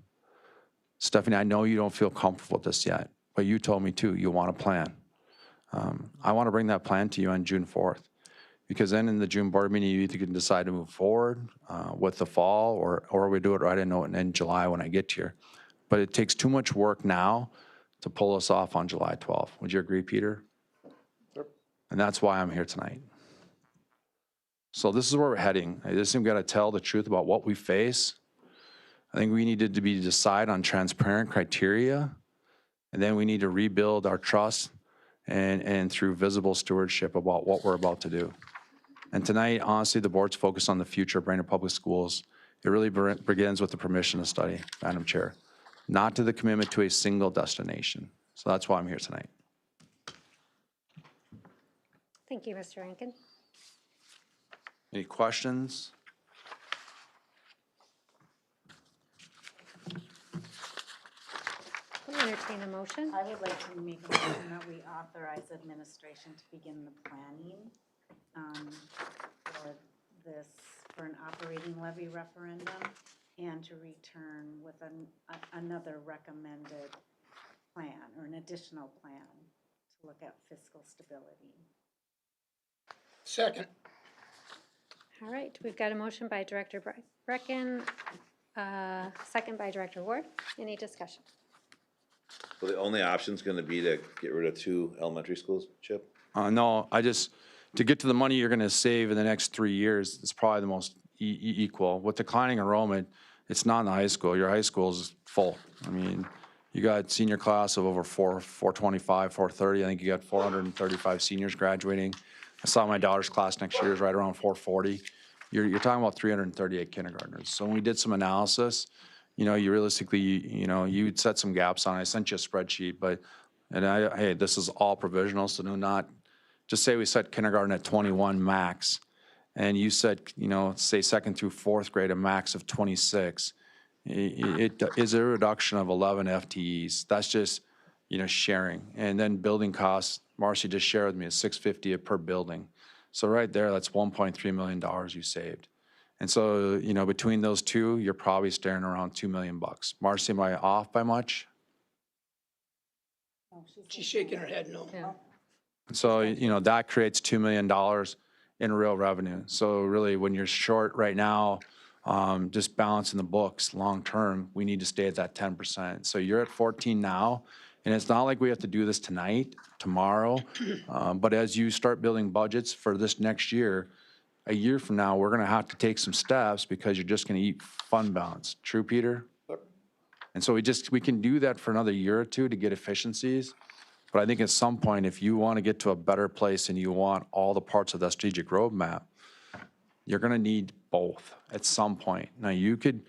Stephanie, I know you don't feel comfortable with this yet, but you told me too, you want a plan. I want to bring that plan to you on June 4th, because then in the June board meeting, you either can decide to move forward with the fall or we do it right in July when I get here. But it takes too much work now to pull us off on July 12th. Would you agree, Peter? Yep. And that's why I'm here tonight. So this is where we're heading. I just think we got to tell the truth about what we face. I think we needed to decide on transparent criteria, and then we need to rebuild our trust and through visible stewardship about what we're about to do. And tonight, honestly, the board's focused on the future of Brainerd Public Schools. It really begins with the permission to study, Madam Chair, not to the commitment to a single destination. So that's why I'm here tonight. Thank you, Mr. Rankin. Any questions? I'll entertain a motion. I would like to make a motion that we authorize administration to begin the planning for this, for an operating levy referendum, and to return with another recommended plan or an additional plan to look at fiscal stability. Second. All right, we've got a motion by Director Brecken, second by Director Ward. Any discussion? So the only option's gonna be to get rid of 2 elementary schools, Chip? No, to get to the money you're gonna save in the next 3 years, it's probably the most equal. With declining enrollment, it's not in the high school. Your high school is full. I mean, you got senior class of over 425, 430. I think you got 435 seniors graduating. I saw my daughter's class next year is right around 440. You're talking about 338 kindergartners. So when we did some analysis, you realistically, you'd set some gaps on it. I sent you a spreadsheet, hey, this is all provisional, so do not, just say we set kindergarten at 21 max, and you said, say 2nd through 4th grade, a max of 26. It is a reduction of 11 FTEs. That's just, sharing. And then building costs, Marcy just shared with me, is $650 per building. So right there, that's $1.3 million you saved. And so, between those two, you're probably staring around $2 million. Marcy, am I off by much? She's shaking her head no. And so, that creates $2 million in real revenue. So really, when you're short right now, just balancing the books long-term, we need to stay at that 10%. So you're at 14 now, and it's not like we have to do this tonight, tomorrow, but as you start building budgets for this next year, a year from now, we're gonna have to take some steps because you're just gonna eat fund balance. True, Peter? And so we can do that for another year or two to get efficiencies. But I think at some point, if you want to get to a better place and you want all the parts of that strategic roadmap, you're going to need both at some point. Now, you could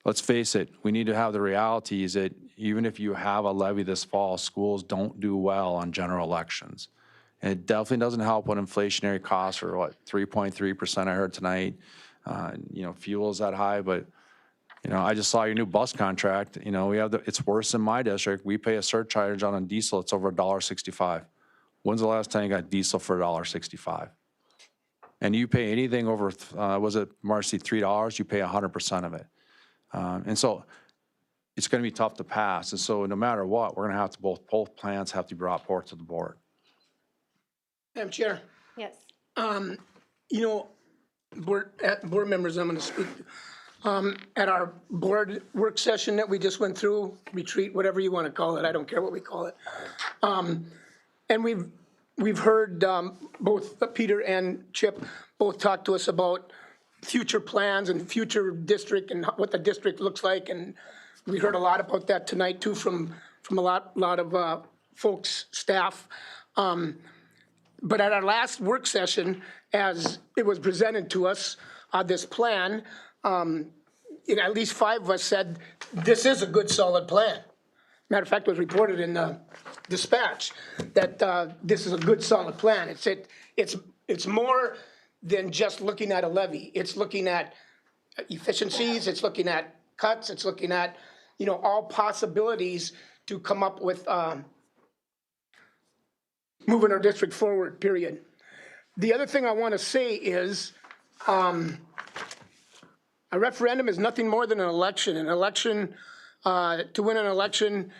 let's face it, we need to have the reality is that even if you have a levy this fall, schools don't do well on general elections. And it definitely doesn't help when inflationary costs are, 3.3% I heard tonight. Fuel's that high, but, I just saw your new bus contract. We have it's worse in my district. We pay a surcharge on diesel. It's over $1.65. When's the last time you got diesel for $1.65? And you pay anything over, was it, Marcy, $3, you pay 100% of it. And so it's going to be tough to pass. And so no matter what, we're going to have to, both plans have to be brought forth to the board. Madam Chair, Yes. board members, I'm going to speak. At our board work session that we just went through, retreat, whatever you want to call it, I don't care what we call it. And we've heard both Peter and Chip both talk to us about future plans and future district and what the district looks like. And we heard a lot about that tonight too from a lot of folks, staff. But at our last work session, as it was presented to us, this plan, at least 5 of us said, this is a good, solid plan. Matter of fact, it was reported in the dispatch that this is a good, solid plan. It's more than just looking at a levy. It's looking at efficiencies, it's looking at cuts, it's looking at, all possibilities to come up with moving our district forward, period. The other thing I want to say is a referendum is nothing more than an election. An election, to win an election,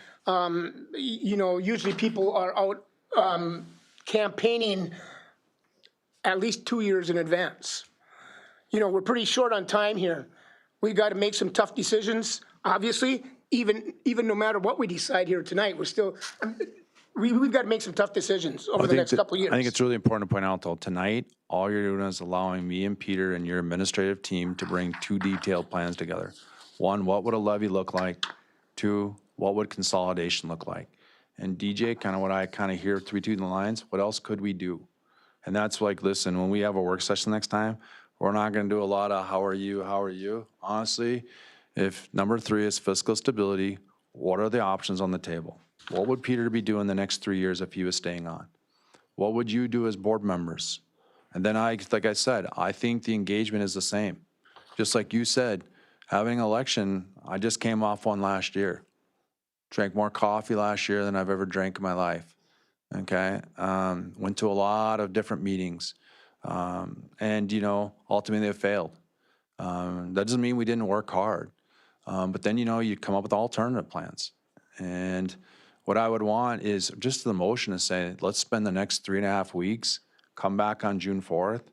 usually people are out campaigning at least 2 years in advance. We're pretty short on time here. We got to make some tough decisions. Obviously, even no matter what we decide here tonight, we've got to make some tough decisions over the next couple of years. I think it's really important to point out, though, tonight, all you're doing is allowing me and Peter and your administrative team to bring 2 detailed plans together. 1, what would a levy look like? 2, what would consolidation look like? And DJ, kind of what I kind of hear between the lines, what else could we do? And that's like, listen, when we have a work session next time, we're not going to do a lot of how are you? Honestly, if number 3 is fiscal stability, what are the options on the table? What would Peter be doing the next 3 years if he was staying on? What would you do as board members? And then like I said, I think the engagement is the same. Just like you said, having an election, I just came off one last year. Drank more coffee last year than I've ever drank in my life. Okay? Went to a lot of different meetings. And, ultimately they failed. That doesn't mean we didn't work hard. But then, you come up with alternative plans. And what I would want is just the motion to say, let's spend the next 3.5 weeks, come back on June 4th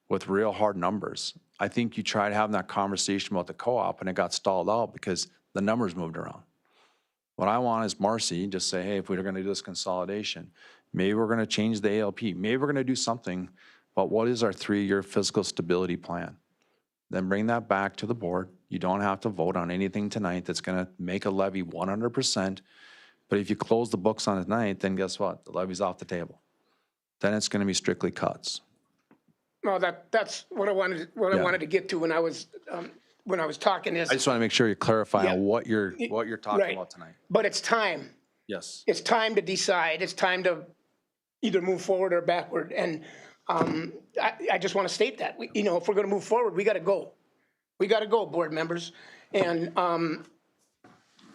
with real hard numbers. I think you tried having that conversation about the co-op and it got stalled out because the numbers moved around. What I want is Marcy just say, hey, if we're going to do this consolidation, maybe we're going to change the ALP. Maybe we're going to do something, but what is our 3-year fiscal stability plan? Then bring that back to the board. You don't have to vote on anything tonight that's going to make a levy 100%. But if you close the books on it tonight, then guess what? The levy's off the table. Then it's going to be strictly cuts. No, that's what I wanted to get to when I was talking is. I just want to make sure you clarify on what you're talking Right. about tonight. But it's time. Yes. It's time to decide. It's time to either move forward or backward. And I just want to state that. If we're going to move forward, we got to go. We got to go, board members. And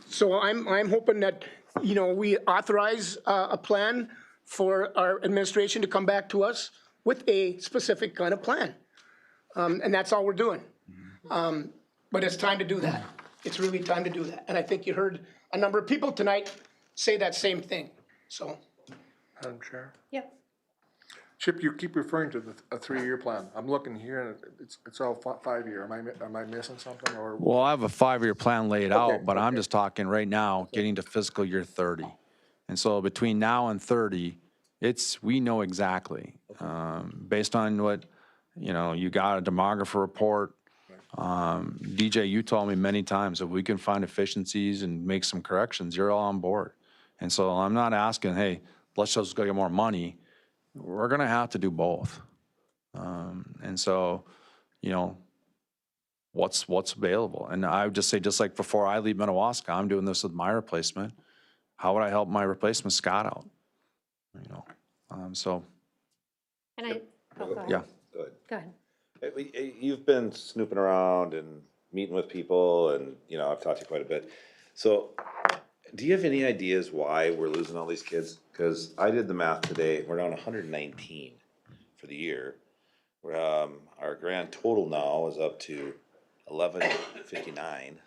so I'm hoping that, we authorize a plan for our administration to come back to us with a specific kind of plan. And that's all we're doing. But it's time to do that. It's really time to do that. And I think you heard a number of people tonight say that same thing, so. Madam Chair? Yep. Chip, you keep referring to a 3-year plan. I'm looking here and it's all 5-year. Am I missing something or? Well, I have a 5-year plan laid Okay, out, but I'm just talking right now, getting to fiscal year 30. And so between now and 30, we know exactly, based on what, you got a demographer report. DJ, you told me many times if we can find efficiencies and make some corrections, you're all on board. And so I'm not asking, hey, let's just go get more money. We're going to have to do both. And so, what's available. And I would just say, just like before I leave Minnewaska, I'm doing this with my replacement. How would I help my replacement Scott out? You know, so, And I, oh, go ahead. yeah. Go ahead. Go ahead. You've been snooping around and meeting with people, and, you know, I've talked to you quite a bit. So, do you have any ideas why we're losing all these kids? Because I did the math today, we're down 119 for the year. Our grand total now is up to 1159.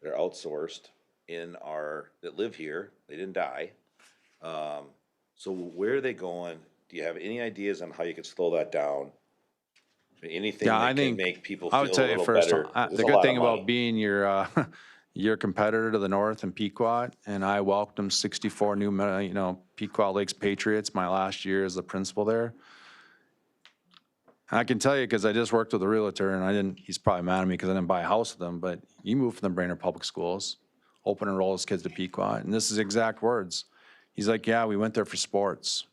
They're outsourced that live here, they didn't die. So where are they going? Do you have any ideas on how you could slow that down? Anything Yeah, that I can think, make people I feel would a tell you little first, better? There's the a good lot thing of money. about being your competitor to the north in Pequot, and I welcomed 64 new, Pequot Lakes Patriots my last year as the principal there. I can tell you, because I just worked with a realtor, and he's probably mad at me because I didn't buy a house with him, but he moved from the Brainerd Public Schools, open enroll his kids to Pequot, and this is exact words. He's like, yeah, we went there for sports,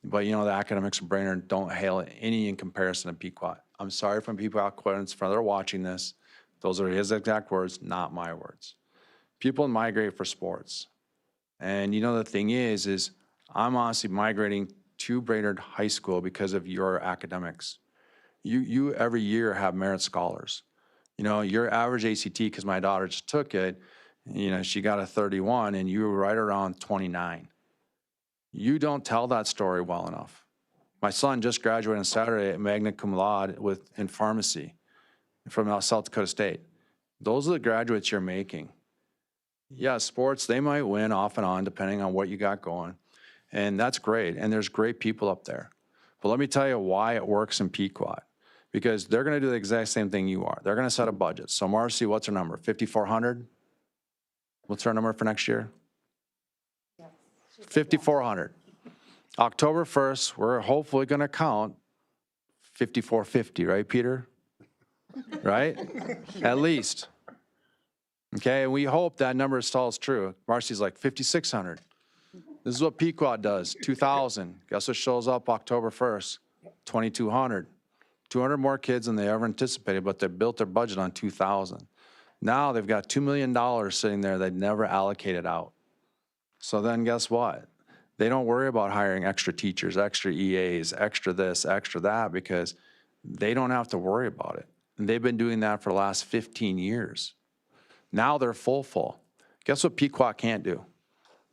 but the academics of Brainerd don't hail any in comparison to Pequot. I'm sorry from Pequot students, for they're watching this. Those are his exact words, not my words. People migrate for sports. And the thing is I'm honestly migrating to Brainerd High School because of your academics. You every year have merit scholars. Your average ACT, because my daughter just took it, she got a 31 and you were right around 29. You don't tell that story well enough. My son just graduated on Saturday at magna cum laude in pharmacy from South Dakota State. Those are the graduates you're making. Yeah, sports, they might win off and on depending on what you got going. And that's great. And there's great people up there. But let me tell you why it works in Pequot. Because they're going to do the exact same thing you are. They're going to set a budget. So Marcy, what's our number? 5,400? What's our number for next year? 5,400. October 1st, we're hopefully going to count 5,450, right, Peter? Right? At least. Okay, and we hope that number still is true. Marcy's like 5,600. This is what Pequot does, 2,000. Guess what shows up October 1st? 2,200. 200 more kids than they ever anticipated, but they built their budget on 2,000. Now they've got $2 million sitting there they'd never allocated out. So then guess what? They don't worry about hiring extra teachers, extra EAs, extra this, extra that, because they don't have to worry about it. And they've been doing that for the last 15 years. Now they're full. Guess what Pequot can't do?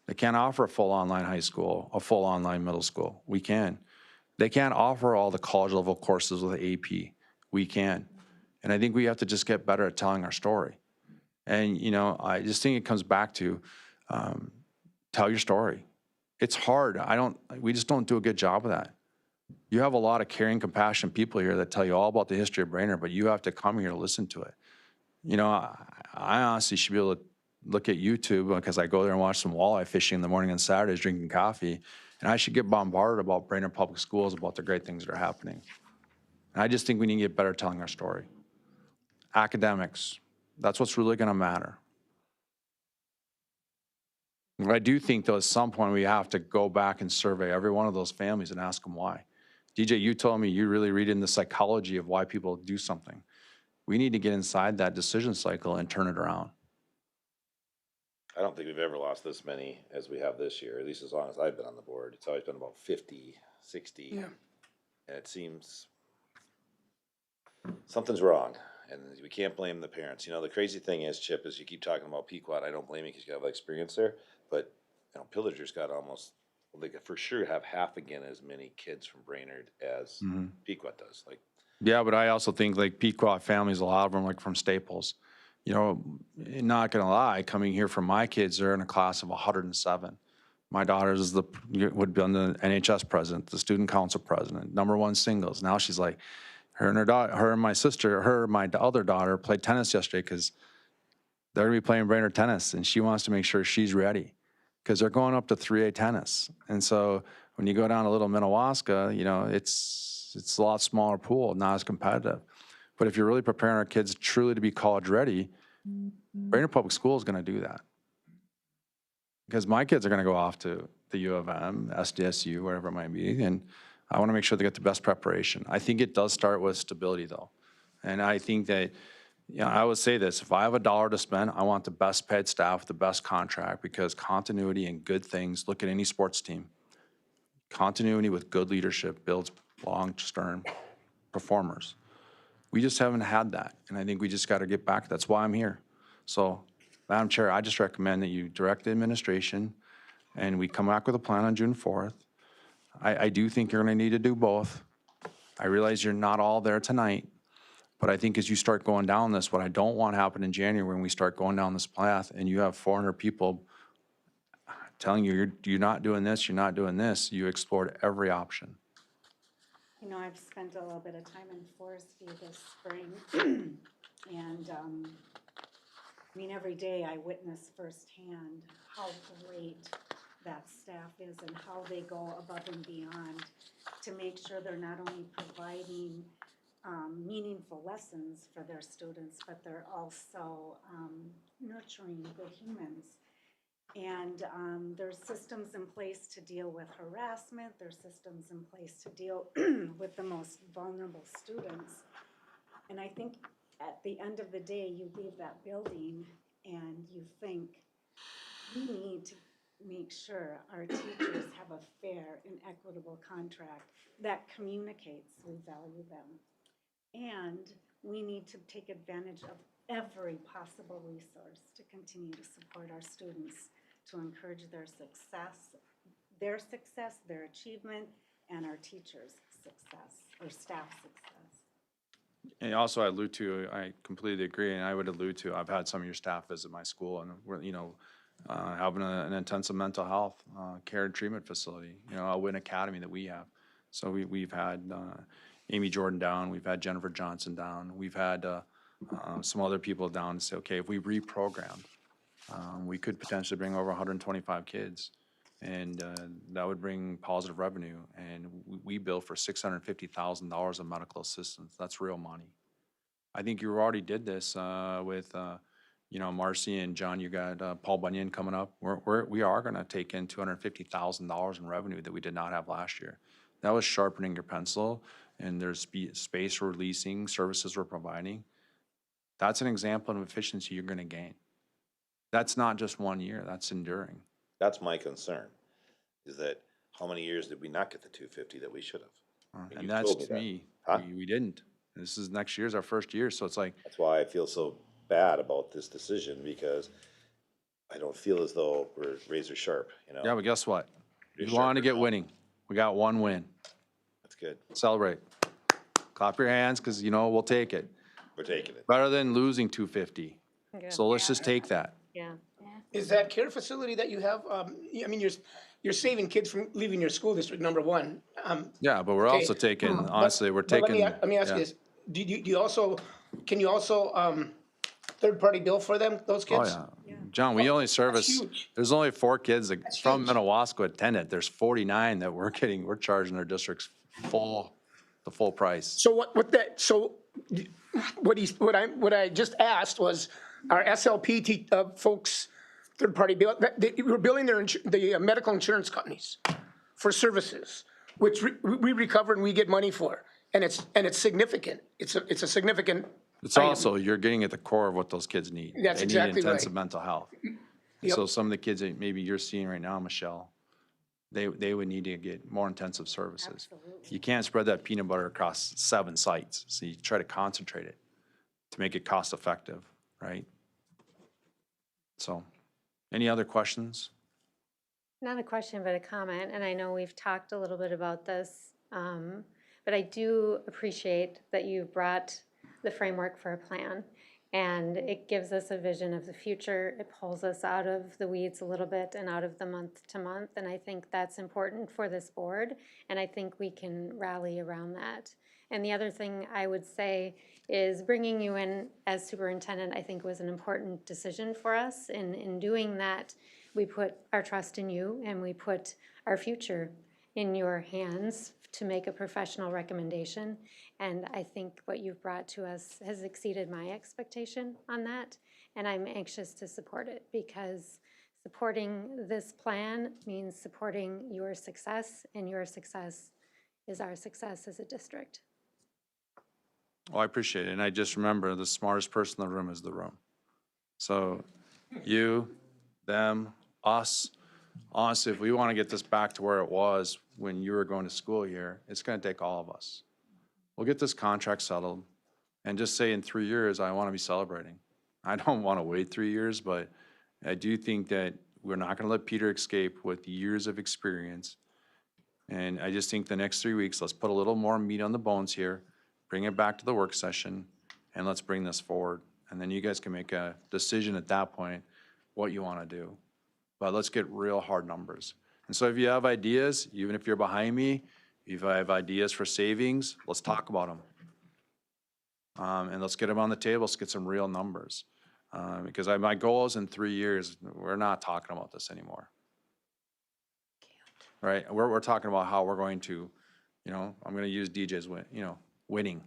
They can't offer a full online high school, a full online middle school. We can. They can't offer all the college level courses with AP. We can. And I think we have to just get better at telling our story. And, I just think it comes back to tell your story. It's hard. We just don't do a good job of that. You have a lot of caring, compassionate people here that tell you all about the history of Brainerd, but you have to come here to listen to it. I honestly should be able to look at YouTube because I go there and watch some walleye fishing in the morning on Saturdays, drinking coffee, and I should get bombarded about Brainerd Public Schools, about the great things that are happening. And I just think we need to get better at telling our story. Academics, that's what's really going to matter. I do think, though, at some point we have to go back and survey every one of those families and ask them why. DJ, you told me you really read in the psychology of why people do something. We need to get inside that decision cycle and turn it around. I don't think we've ever lost this many as we have this year, at least as long as I've been on the board. It's always been about 50, 60. Yeah. And it seems something's wrong, and we can't blame the parents. The crazy thing is, Chip, is you keep talking about Pequot. I don't blame you because you have experience there, but Pillager's got almost, they could for sure have half again as many kids from Brainerd as Pequot does. Yeah, but I also think Pequot families, a lot of them from Staples. Not gonna lie, coming here for my kids, they're in a class of 107. My daughter's would be on the NHS president, the student council president, #1 singles. Now she's like, her and my sister, my other daughter played tennis yesterday because they're gonna be playing Brainerd tennis, and she wants to make sure she's ready because they're going up to 3A tennis. And so when you go down to Little Minnewaska, it's a lot smaller pool, not as competitive. But if you're really preparing our kids truly to be college ready, Brainerd Public School is going to do that. Because my kids are going to go off to the U of M, SDSU, wherever it might be, and I want to make sure they get the best preparation. I think it does start with stability, though. And I think that Yeah, I would say this, if I have $1 to spend, I want the best paid staff, the best contract, because continuity and good things, look at any sports team. Continuity with good leadership builds long-term performers. We just haven't had that, and I think we just got to get back. That's why I'm here. So, Madam Chair, I just recommend that you direct the administration, and we come back with a plan on June 4th. I do think you're going to need to do both. I realize you're not all there tonight, but I think as you start going down this, what I don't want to happen in January when we start going down this path and you have 400 people telling you you're not doing this, you're not doing this, you explored every option. You know, I've spent a little bit of time in Forest View this spring, and, I mean, every day I witness firsthand how great that staff is and how they go above and beyond to make sure they're not only providing meaningful lessons for their students, but they're also nurturing good humans. And there's systems in place to deal with harassment, there's systems in place to deal with the most vulnerable students. And I think at the end of the day, you leave that building and you think, we need to make sure our teachers have a fair and equitable contract that communicates we value them. And we need to take advantage of every possible resource to continue to support our students, to encourage their success, their achievement, and our teachers' success, or staff success. And also I allude to, I completely agree, and I would allude to, I've had some of your staff visit my school, and we're, having an intensive mental health care and treatment facility, Win Academy that we have. So we've had Amy Jordan down, we've had Jennifer Johnson down, we've had some other people down to say, okay, if we reprogrammed, we could potentially bring over 125 kids, and that would bring positive revenue. And we bill for $650,000 of medical assistance. That's real money. I think you already did this with, Marcy and John. You got Paul Bunyan coming up. We are going to take in $250,000 in revenue that we did not have last year. That was sharpening your pencil, and there's space we're leasing, services we're providing. That's an example of efficiency you're going to gain. That's not just 1 year, that's enduring. That's my concern, is that how many years did we not get the 250 that we should have? And you that's told me to that. me, Huh? we didn't. This is next year's our first year, so it's like, That's why I feel so bad about this decision, because I don't feel as though we're razor sharp, yeah, but guess what? You're We wanted sharper to get now. winning. We got one win. That's good. Celebrate. Clap your hands, because we'll take it. We're taking it. Better than losing 250. Yeah. So let's just take that. Yeah. Is that care facility that you have, I mean, you're saving kids from leaving your school district, number one. Yeah, but we're Okay, also taking, but- honestly, we're but taking. Let me ask you yeah. this, do you also, can you also, third-party bill for them, those Oh, kids? yeah. John, we only service, huge. there's only 4 kids that from huge. Minnewaska attended. There's 49 that we're charging our districts the full price. So what I just asked was, our SLP folks, third-party bill, we're billing the medical insurance companies for services, which we recover and we get money for, and it's significant. It's a significant. It's item. also, you're getting at the core of what those kids need. That's They exactly need intensive right. mental health. And Yep. so some of the kids that maybe you're seeing right now, Michelle, they would need to get more intensive services. You can't spread that peanut butter across 7 sites, so you try to concentrate it to make it cost effective, right? So, any other questions? Not a question, but a comment, and I know we've talked a little bit about this, but I do appreciate that you brought the framework for a plan, and it gives us a vision of the future. It pulls us out of the weeds a little bit and out of the month to month, and I think that's important for this board, and I think we can rally around that. And the other thing I would say is bringing you in as superintendent, I think was an important decision for us. In doing that, we put our trust in you and we put our future in your hands to make a professional recommendation. And I think what you've brought to us has exceeded my expectation on that. And I'm anxious to support it, because supporting this plan means supporting your success, and your success is our success as a district. Well, I appreciate it, and I just remember the smartest person in the room is the room. So you, them, us, honestly, if we want to get this back to where it was when you were going to school here, it's going to take all of us. We'll get this contract settled and just say in 3 years, I want to be celebrating. I don't want to wait 3 years, but I do think that we're not going to let Peter escape with years of experience. And I just think the next 3 weeks, let's put a little more meat on the bones here, bring it back to the work session, and let's bring this forward. And then you guys can make a decision at that point, what you want to do. But let's get real hard numbers. And so if you have ideas, even if you're behind me, if I have ideas for savings, let's talk about them. And let's get them on the table, let's get some real numbers. Because my goal is in 3 years, we're not talking about this anymore. Right, we're talking about how we're going to, I'm gonna use DJ's winning.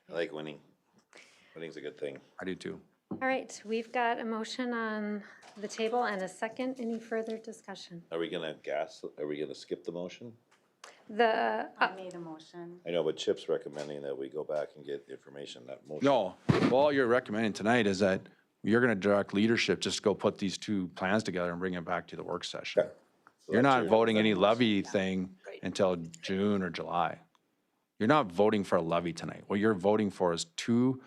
I like winning. Winning's a good thing. I do too. All right, we've got a motion on the table and a second. Any further discussion? Are we gonna skip the motion? The, I made a motion. I know, but Chip's recommending that we go back and get information, that motion. No, well, all you're recommending tonight is that you're gonna direct leadership, just go put these two plans together and bring it back to the work session. Okay. So You're that's not your- voting any levy thing until June or July. You're not voting for a levy tonight. What you're voting for is two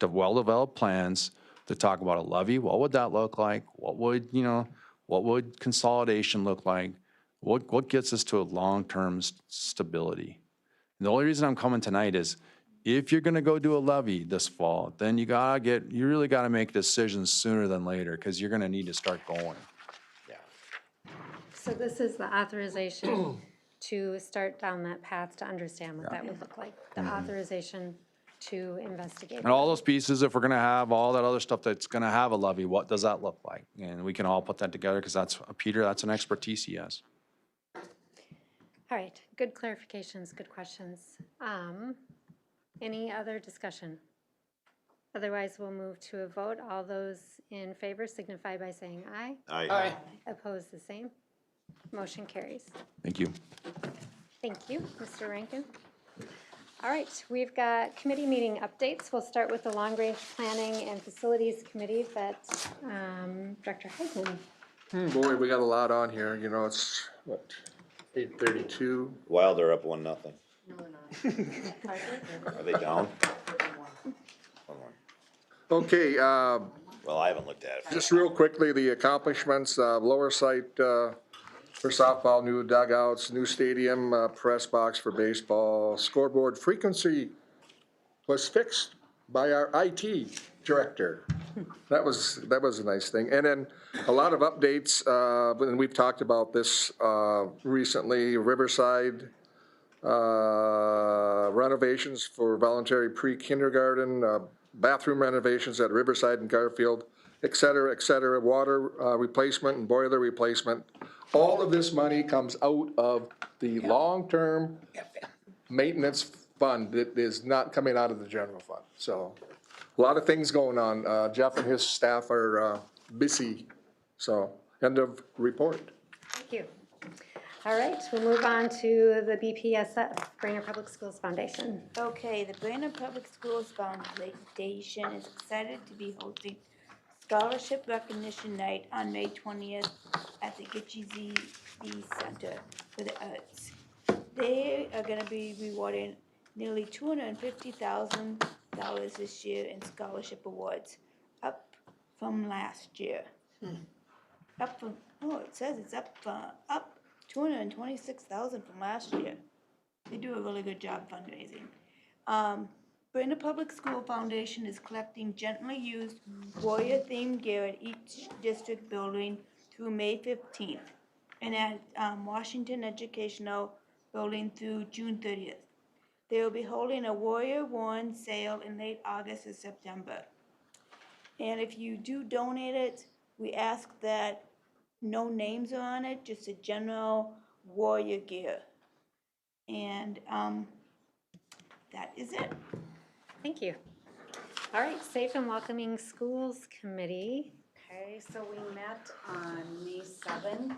well-developed plans to talk about a levy. What would that look like? What would consolidation look like? What gets us to a long-term stability? And the only reason I'm coming tonight is if you're gonna go do a levy this fall, then you really gotta make decisions sooner than later, because you're gonna need to start going. so this is the authorization to start down that path to understand what that would look like. The authorization to investigate. And all those pieces, if we're gonna have all that other stuff that's gonna have a levy, what does that look like? And we can all put that together, because Peter, that's an expertise he has. All right, good clarifications, good questions. Any other discussion? Otherwise, we'll move to a vote. All those in favor signify by saying aye. Aye. Opposed, the same. Motion carries. Thank you. Thank you, Mr. Rankin. All right, we've got committee meeting updates. We'll start with the Long Range Planning and Facilities Committee that Director Heisman. Boy, we got a lot on here, it's, 8:32. Wild are up 1-0. No, they're not. Are they down? 1-1. Okay, Well, I haven't looked at it. just real quickly, the accomplishments, lower site for softball, new dugouts, new stadium, press box for baseball, scoreboard frequency was fixed by our IT director. That was a nice thing. And then a lot of updates, and we've talked about this recently, Riverside renovations for voluntary pre-kindergarten, bathroom renovations at Riverside and Garfield, et cetera, water replacement and boiler replacement. All of this money comes out of the long-term maintenance fund that is not coming out of the general fund. So a lot of things going on. Jeff and his staff are busy. So end of report. Thank you. All right, we'll move on to the BPSF, Brainerd Public Schools Foundation. Okay, the Brainerd Public Schools Foundation is excited to be hosting Scholarship Recognition Night on May 20th at the Gitche ZB Center for the Arts. They are gonna be rewarding nearly $250,000 this year in scholarship awards, up from last year. Up from, it says it's up 226,000 from last year. They do a really good job fundraising. Brainerd Public School Foundation is collecting gently used warrior-themed gear at each district building through May 15th, and at Washington Educational Building through June 30th. They will be holding a Warrior Worn sale in late August or September. And if you do donate it, we ask that no names are on it, just a general warrior gear. And that is it. Thank you. All right, Safe and Welcoming Schools Committee. Okay, so we met on May 7th,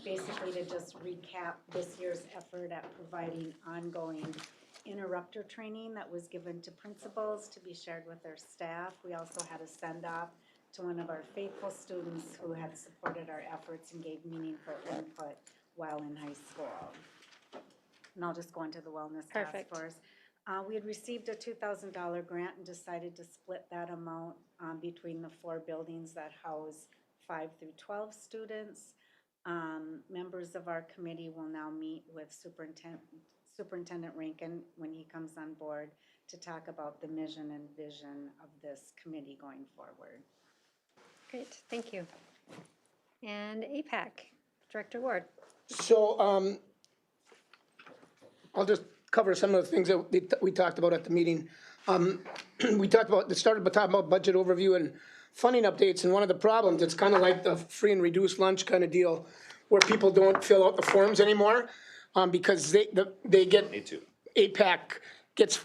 basically to just recap this year's effort at providing ongoing interrupter training that was given to principals to be shared with their staff. We also had a send-off to one of our faithful students who had supported our efforts and gave meaningful input while in high school. And I'll just go into the Wellness Task Perfect. Force. We had received a $2,000 grant and decided to split that amount between the 4 buildings that house 5 through 12 students. Members of our committee will now meet with Superintendent Rankin when he comes on board to talk about the mission and vision of this committee going forward. Great, thank you. And APAC, Director Ward. So, I'll just cover some of the things that we talked about at the meeting. We started by talking about budget overview and funding updates, and one of the problems, it's kind of like the free and reduced lunch kind of deal, where people don't fill out the forms anymore, because they get. Me too. APAC gets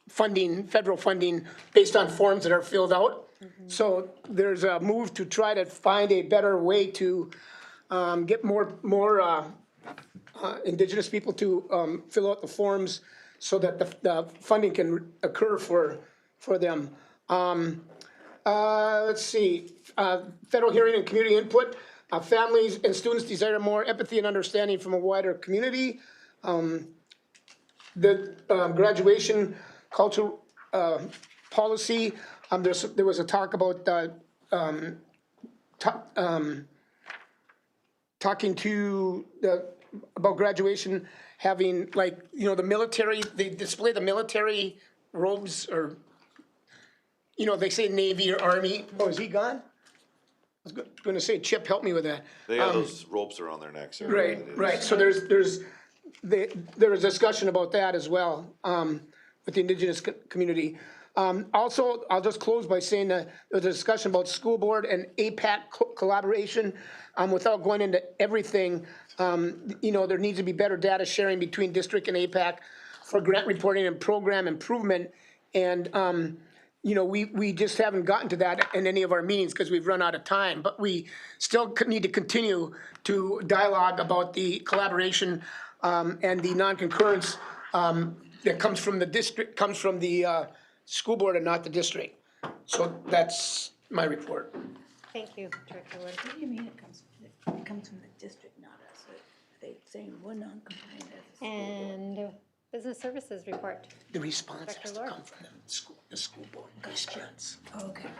funding, federal funding, based on forms that are filled out. So there's a move to try to find a better way to get more Indigenous people to fill out the forms so that the funding can occur for them. Let's see, federal hearing and community input. Families and students desire more empathy and understanding from a wider community. The graduation culture policy, there was a talk about talking to about graduation, having like, you know, the military, they display the military robes, or, you know, they say Navy or Army. Oh, is he gone? I was gonna say, Chip, help me with that. They have those ropes around their necks. or Right, whatever it is. right, so there was discussion about that as well, with the Indigenous community. Also, I'll just close by saying that there was a discussion about school board and APAC collaboration. Without going into everything, you know, there needs to be better data sharing between district and APAC for grant reporting and program improvement. And, you know, we just haven't gotten to that in any of our meetings because we've run out of time, but we still need to continue to dialogue about the collaboration and the non-concurrence that comes from the district, comes from the school board and not the district. So that's my report. Thank you, Director Ward. What do you mean it comes from the district, not us? They saying we're non-compliant as a school board. And Business Services Report. The response has Director to Lord. come from the school board questions. Okay.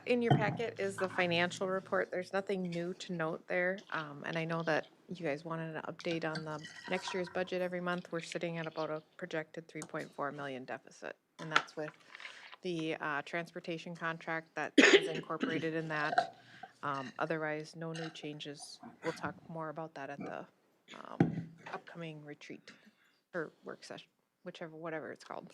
In your packet is the financial report. There's nothing new to note there. And I know that you guys wanted an update on the next year's budget every month. We're sitting at about a projected 3.4 million deficit. And that's with the transportation contract that is incorporated in that. Otherwise, no new changes. We'll talk more about that at the upcoming retreat or work session, whatever it's called.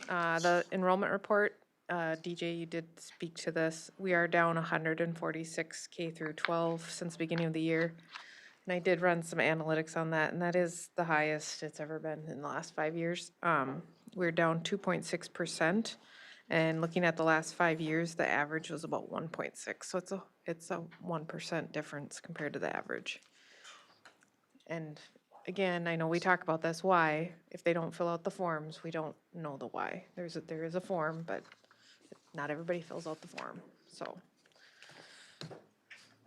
The enrollment report, DJ, you did speak to this. We are down 146 K through 12 since the beginning of the year. And I did run some analytics on that, and that is the highest it's ever been in the last 5 years. We're down 2.6%. And looking at the last 5 years, the average was about 1.6. So it's a 1% difference compared to the average. And again, I know we talk about this, why. If they don't fill out the forms, we don't know the why. There is a form, but not everybody fills out the form, so.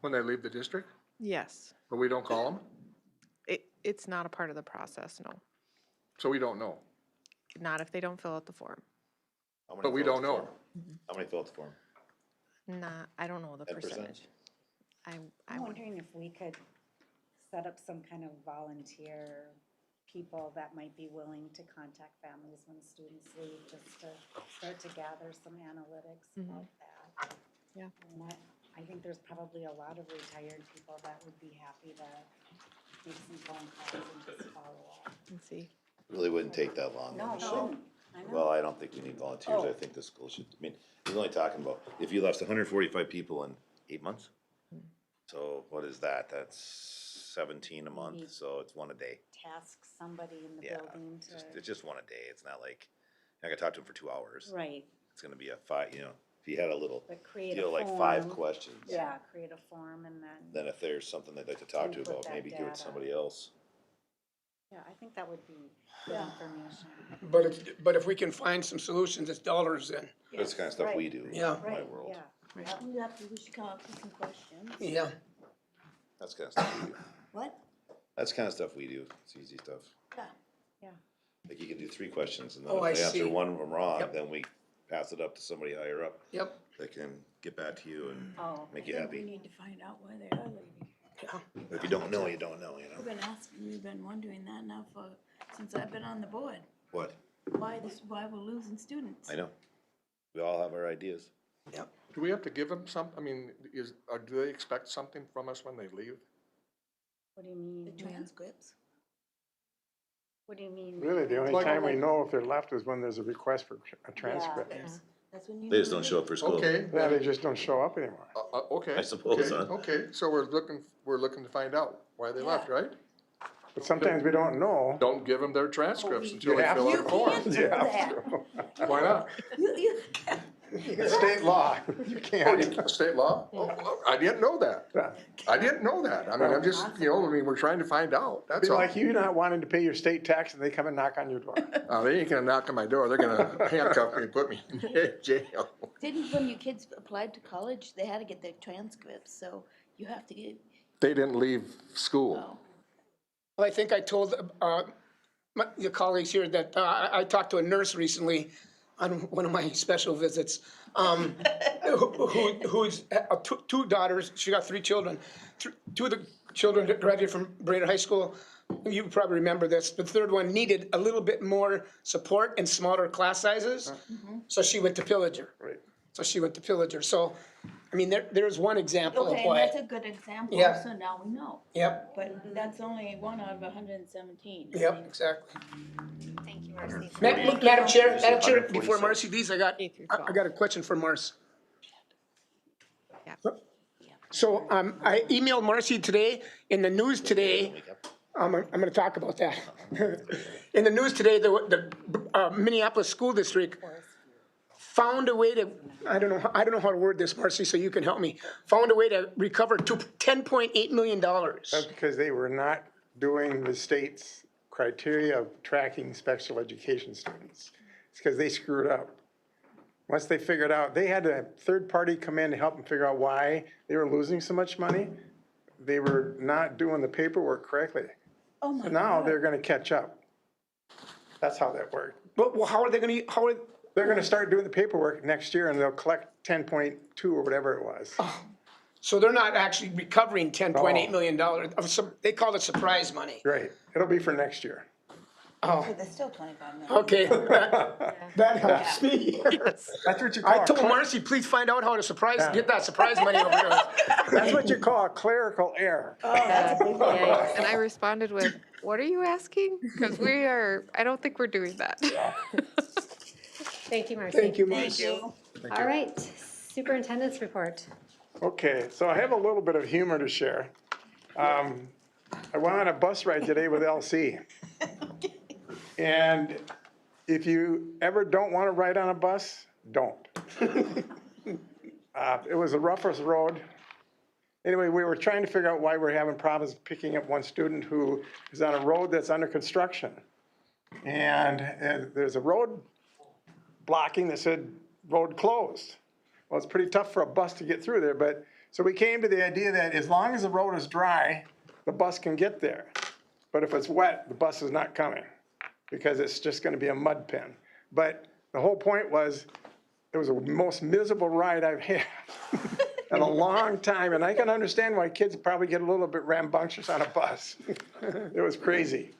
When they leave the district, Yes, but we don't call them, it's not a part of the process, no. so we don't know. Not if they don't fill out the form. How many But we fill out don't the know. form? How many fill out the form? I don't know the 10%? percentage. I'm wondering if we could set up some kind of volunteer people that might be willing to contact families when students leave, just to start to gather some analytics about that. Yeah. And I think there's probably a lot of retired people that would be happy to make some phone calls and just follow up. Let's see. Really wouldn't take that long. No, it shouldn't. I know. Well, I don't think we need volunteers. I think the school should, I mean, he's only talking about, if you lost 145 people in 8 months. So what is that? That's 17 a month, Maybe. so it's one a day. Task somebody in the Yeah, building It's to, just one a day. It's not like, I gotta talk to him for 2 hours. right. It's gonna be a 5, you know, if you had a little, But create you know, a like 5 form. questions. Yeah, create a form and Then if there's something they'd like to talk to Input about, that maybe give it to data. somebody else. yeah, I think that would be good information. But if we can find some solutions, it's dollars then. That's the kind of stuff we do Yeah. in my world. Yeah. We should come up with some questions. Yeah. That's the kind of stuff we do. What? That's the kind of stuff we do. It's easy stuff. Yeah. Like you can do 3 questions and then Oh, I if they answer see. one of them wrong, Yep. then we pass it up to somebody higher up. Yep. That can get back to you and Oh. make you We happy. need to find out why they are leaving. If you don't know, you don't know, you know? We've been wondering that now since I've been on the board. What? Why we're losing students. I know. We all have our ideas. Do we have to give them some, I mean, do they expect something from us when they leave? What do you mean? The transcripts. What do you mean? Really, the only time we know if they're left is when there's a request for a transcript. That's when you. They just don't show up for school. Okay. Yeah, they just don't show up anymore. Okay. I suppose, okay, huh? Okay, so we're looking to find out why they left, right? But sometimes we don't know. Don't give them their transcripts until You they have fill out to. the form. You have to. Why not? It's state law. You can't. State law? Oh, I didn't know that. I didn't know that. I mean, I'm just, we're trying to find out, that's Be all. like you not wanting to pay your state tax and they come and knock on your door. They ain't gonna knock on my door, they're gonna handcuff me and put me in jail. Didn't, when your kids applied to college, they had to get their transcripts, so you have to get. They didn't leave school. Well, I think I told your colleagues here that I talked to a nurse recently on one of my special visits, who's 2 daughters, she got 3 children. 2 of the children that graduated from Brainerd High School. You probably remember this. The 3rd one needed a little bit more support and smaller class sizes, so she went to Pillager. Right. So she went to Pillager. So, I mean, there's one example of Okay, and why. that's a good example, Yeah. so now we know. Yep, But that's only 1 out of 117. yep, exactly. Thank you, Marcy. Madam Chair, before Marcy leaves, I got a question for Marcy. So, I emailed Marcy today, in the news today, I'm gonna talk about that. In the news today, the Minneapolis School District found a way to, I don't know how to word this, Marcy, so you can help me, found a way to recover $10.8 million. That's because they were not doing the state's criteria of tracking special education students. It's because they screwed up. Once they figured out, they had a third party come in to help them figure out why they were losing so much money. They were not doing the paperwork correctly. Oh my So now God. they're gonna catch up. That's how that worked. Well, how are they gonna, They're gonna start doing the paperwork next year and they'll collect 10.2 or whatever it was. so they're not actually recovering $10.8 million of some, they call it surprise money. Right, it'll be for next year. Oh, But there's still 25 million. okay, that helps me. That's what you call I a told Marcy, please find out how to get that surprise money over here. That's what you call a clerical error. And I responded with, what are you asking? Because I don't think we're doing that. Thank you, Marcy. Thank you, Marcy. All right, superintendent's report. Okay, so I have a little bit of humor to share. I went on a bus ride today with LC. And if you ever don't want to ride on a bus, don't. It was the roughest road. Anyway, we were trying to figure out why we're having problems picking up one student who is on a road that's under construction. And there's a road blocking that said road closed. Well, it's pretty tough for a bus to get through there, but, so we came to the idea that as long as the road is dry, the bus can get there. But if it's wet, the bus is not coming, because it's just gonna be a mud pen. But the whole point was, it was the most miserable ride I've had in a long time, and I can understand why kids probably get a little bit rambunctious on a bus. It was crazy.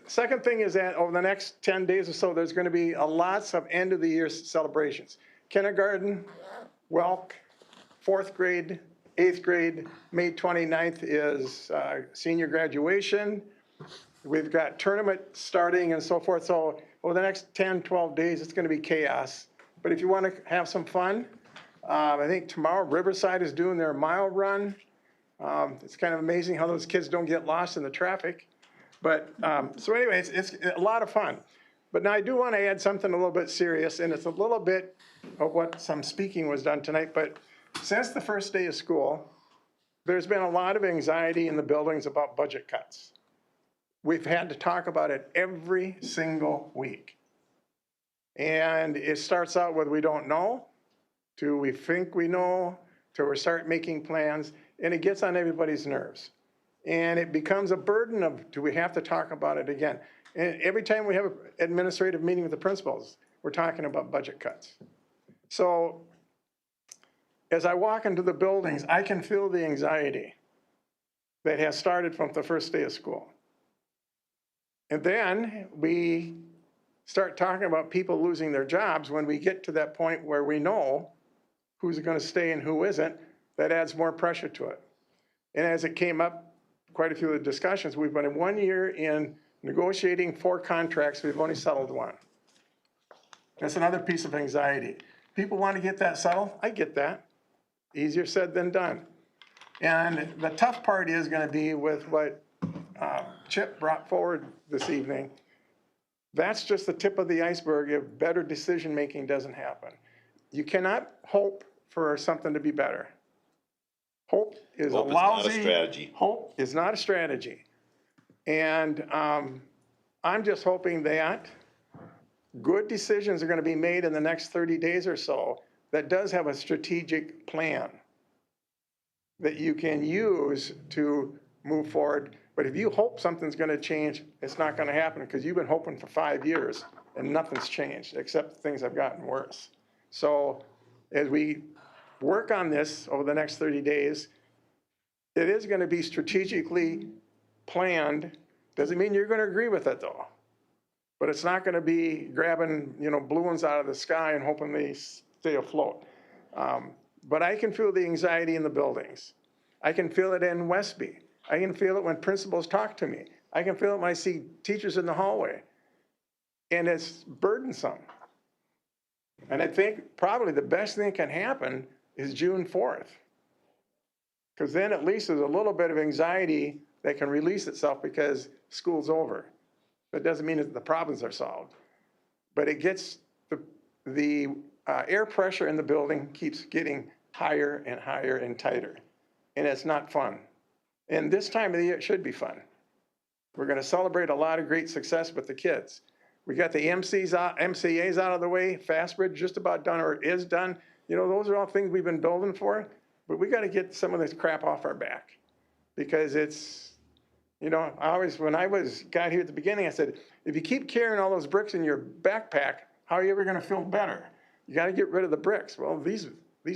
Second thing is that over the next 10 days or so, there's gonna be lots of end of the year celebrations. Kindergarten, Welk, 4th grade, 8th grade, May 29th is senior graduation. We've got tournament starting and so forth. So over the next 10, 12 days, it's gonna be chaos. But if you wanna have some fun, I think tomorrow Riverside is doing their mile run. It's kind of amazing how those kids don't get lost in the traffic. But, so anyway, it's a lot of fun. But now I do want to add something a little bit serious, and it's a little bit of what some speaking was done tonight, but since the first day of school, there's been a lot of anxiety in the buildings about budget cuts. We've had to talk about it every single week. And it starts out with we don't know, to we think we know, to we start making plans, and it gets on everybody's nerves. And it becomes a burden of, do we have to talk about it again? And every time we have an administrative meeting with the principals, we're talking about budget cuts. So as I walk into the buildings, I can feel the anxiety that has started from the first day of school. And then we start talking about people losing their jobs. When we get to that point where we know who's going to stay and who isn't, that adds more pressure to it. And as it came up, quite a few of the discussions, we've been in 1 year in negotiating 4 contracts, we've only settled 1. That's another piece of anxiety. People want to get that settled, I get that. Easier said than done. And the tough part is going to be with what Chip brought forward this evening. That's just the tip of the iceberg if better decision-making doesn't happen. You cannot hope for something to be better. Hope is Hope a is not a lousy. strategy. Hope is not a strategy. And I'm just hoping that good decisions are going to be made in the next 30 days or so that does have a strategic plan that you can use to move forward. But if you hope something's going to change, it's not going to happen because you've been hoping for 5 years and nothing's changed except things have gotten worse. So as we work on this over the next 30 days, it is going to be strategically planned. Doesn't mean you're going to agree with it though. But it's not going to be grabbing, blue ones out of the sky and hoping they stay afloat. But I can feel the anxiety in the buildings. I can feel it in Westby. I can feel it when principals talk to me. I can feel it when I see teachers in the hallway. And it's burdensome. And I think probably the best thing that can happen is June 4th. Because then at least there's a little bit of anxiety that can release itself because school's over. That doesn't mean that the problems are solved. But it gets the air pressure in the building keeps getting higher and higher and tighter. And it's not fun. And this time of the year, it should be fun. We're going to celebrate a lot of great success with the kids. We got the MCAs out of the way. Fastbridge just about done or is done. Those are all things we've been building for. But we got to get some of this crap off our back. Because it's, when I got here at the beginning, I said, if you keep carrying all those bricks in your backpack, how are you ever going to feel better? You got to get rid of the bricks. Well, these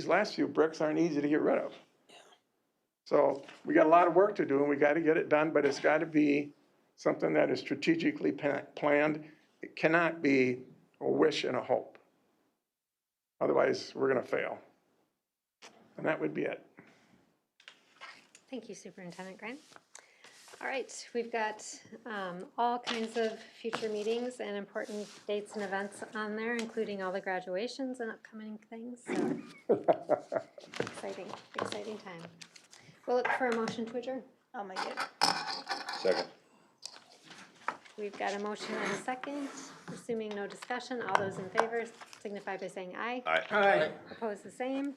last few bricks aren't easy to get rid of. So we got a lot of work to do, and we got to get it done, but it's got to be something that is strategically planned. It cannot be a wish and a hope. Otherwise, we're going to fail. And that would be it. Thank you, Superintendent Grant. All right, we've got all kinds of future meetings and important dates and events on there, including all the graduations and upcoming things. So exciting time. We'll look for a motion to adjourn. Oh my God. Second. We've got a motion and a second. Assuming no discussion, all those in favor signify by saying aye. Aye. Opposed, the same.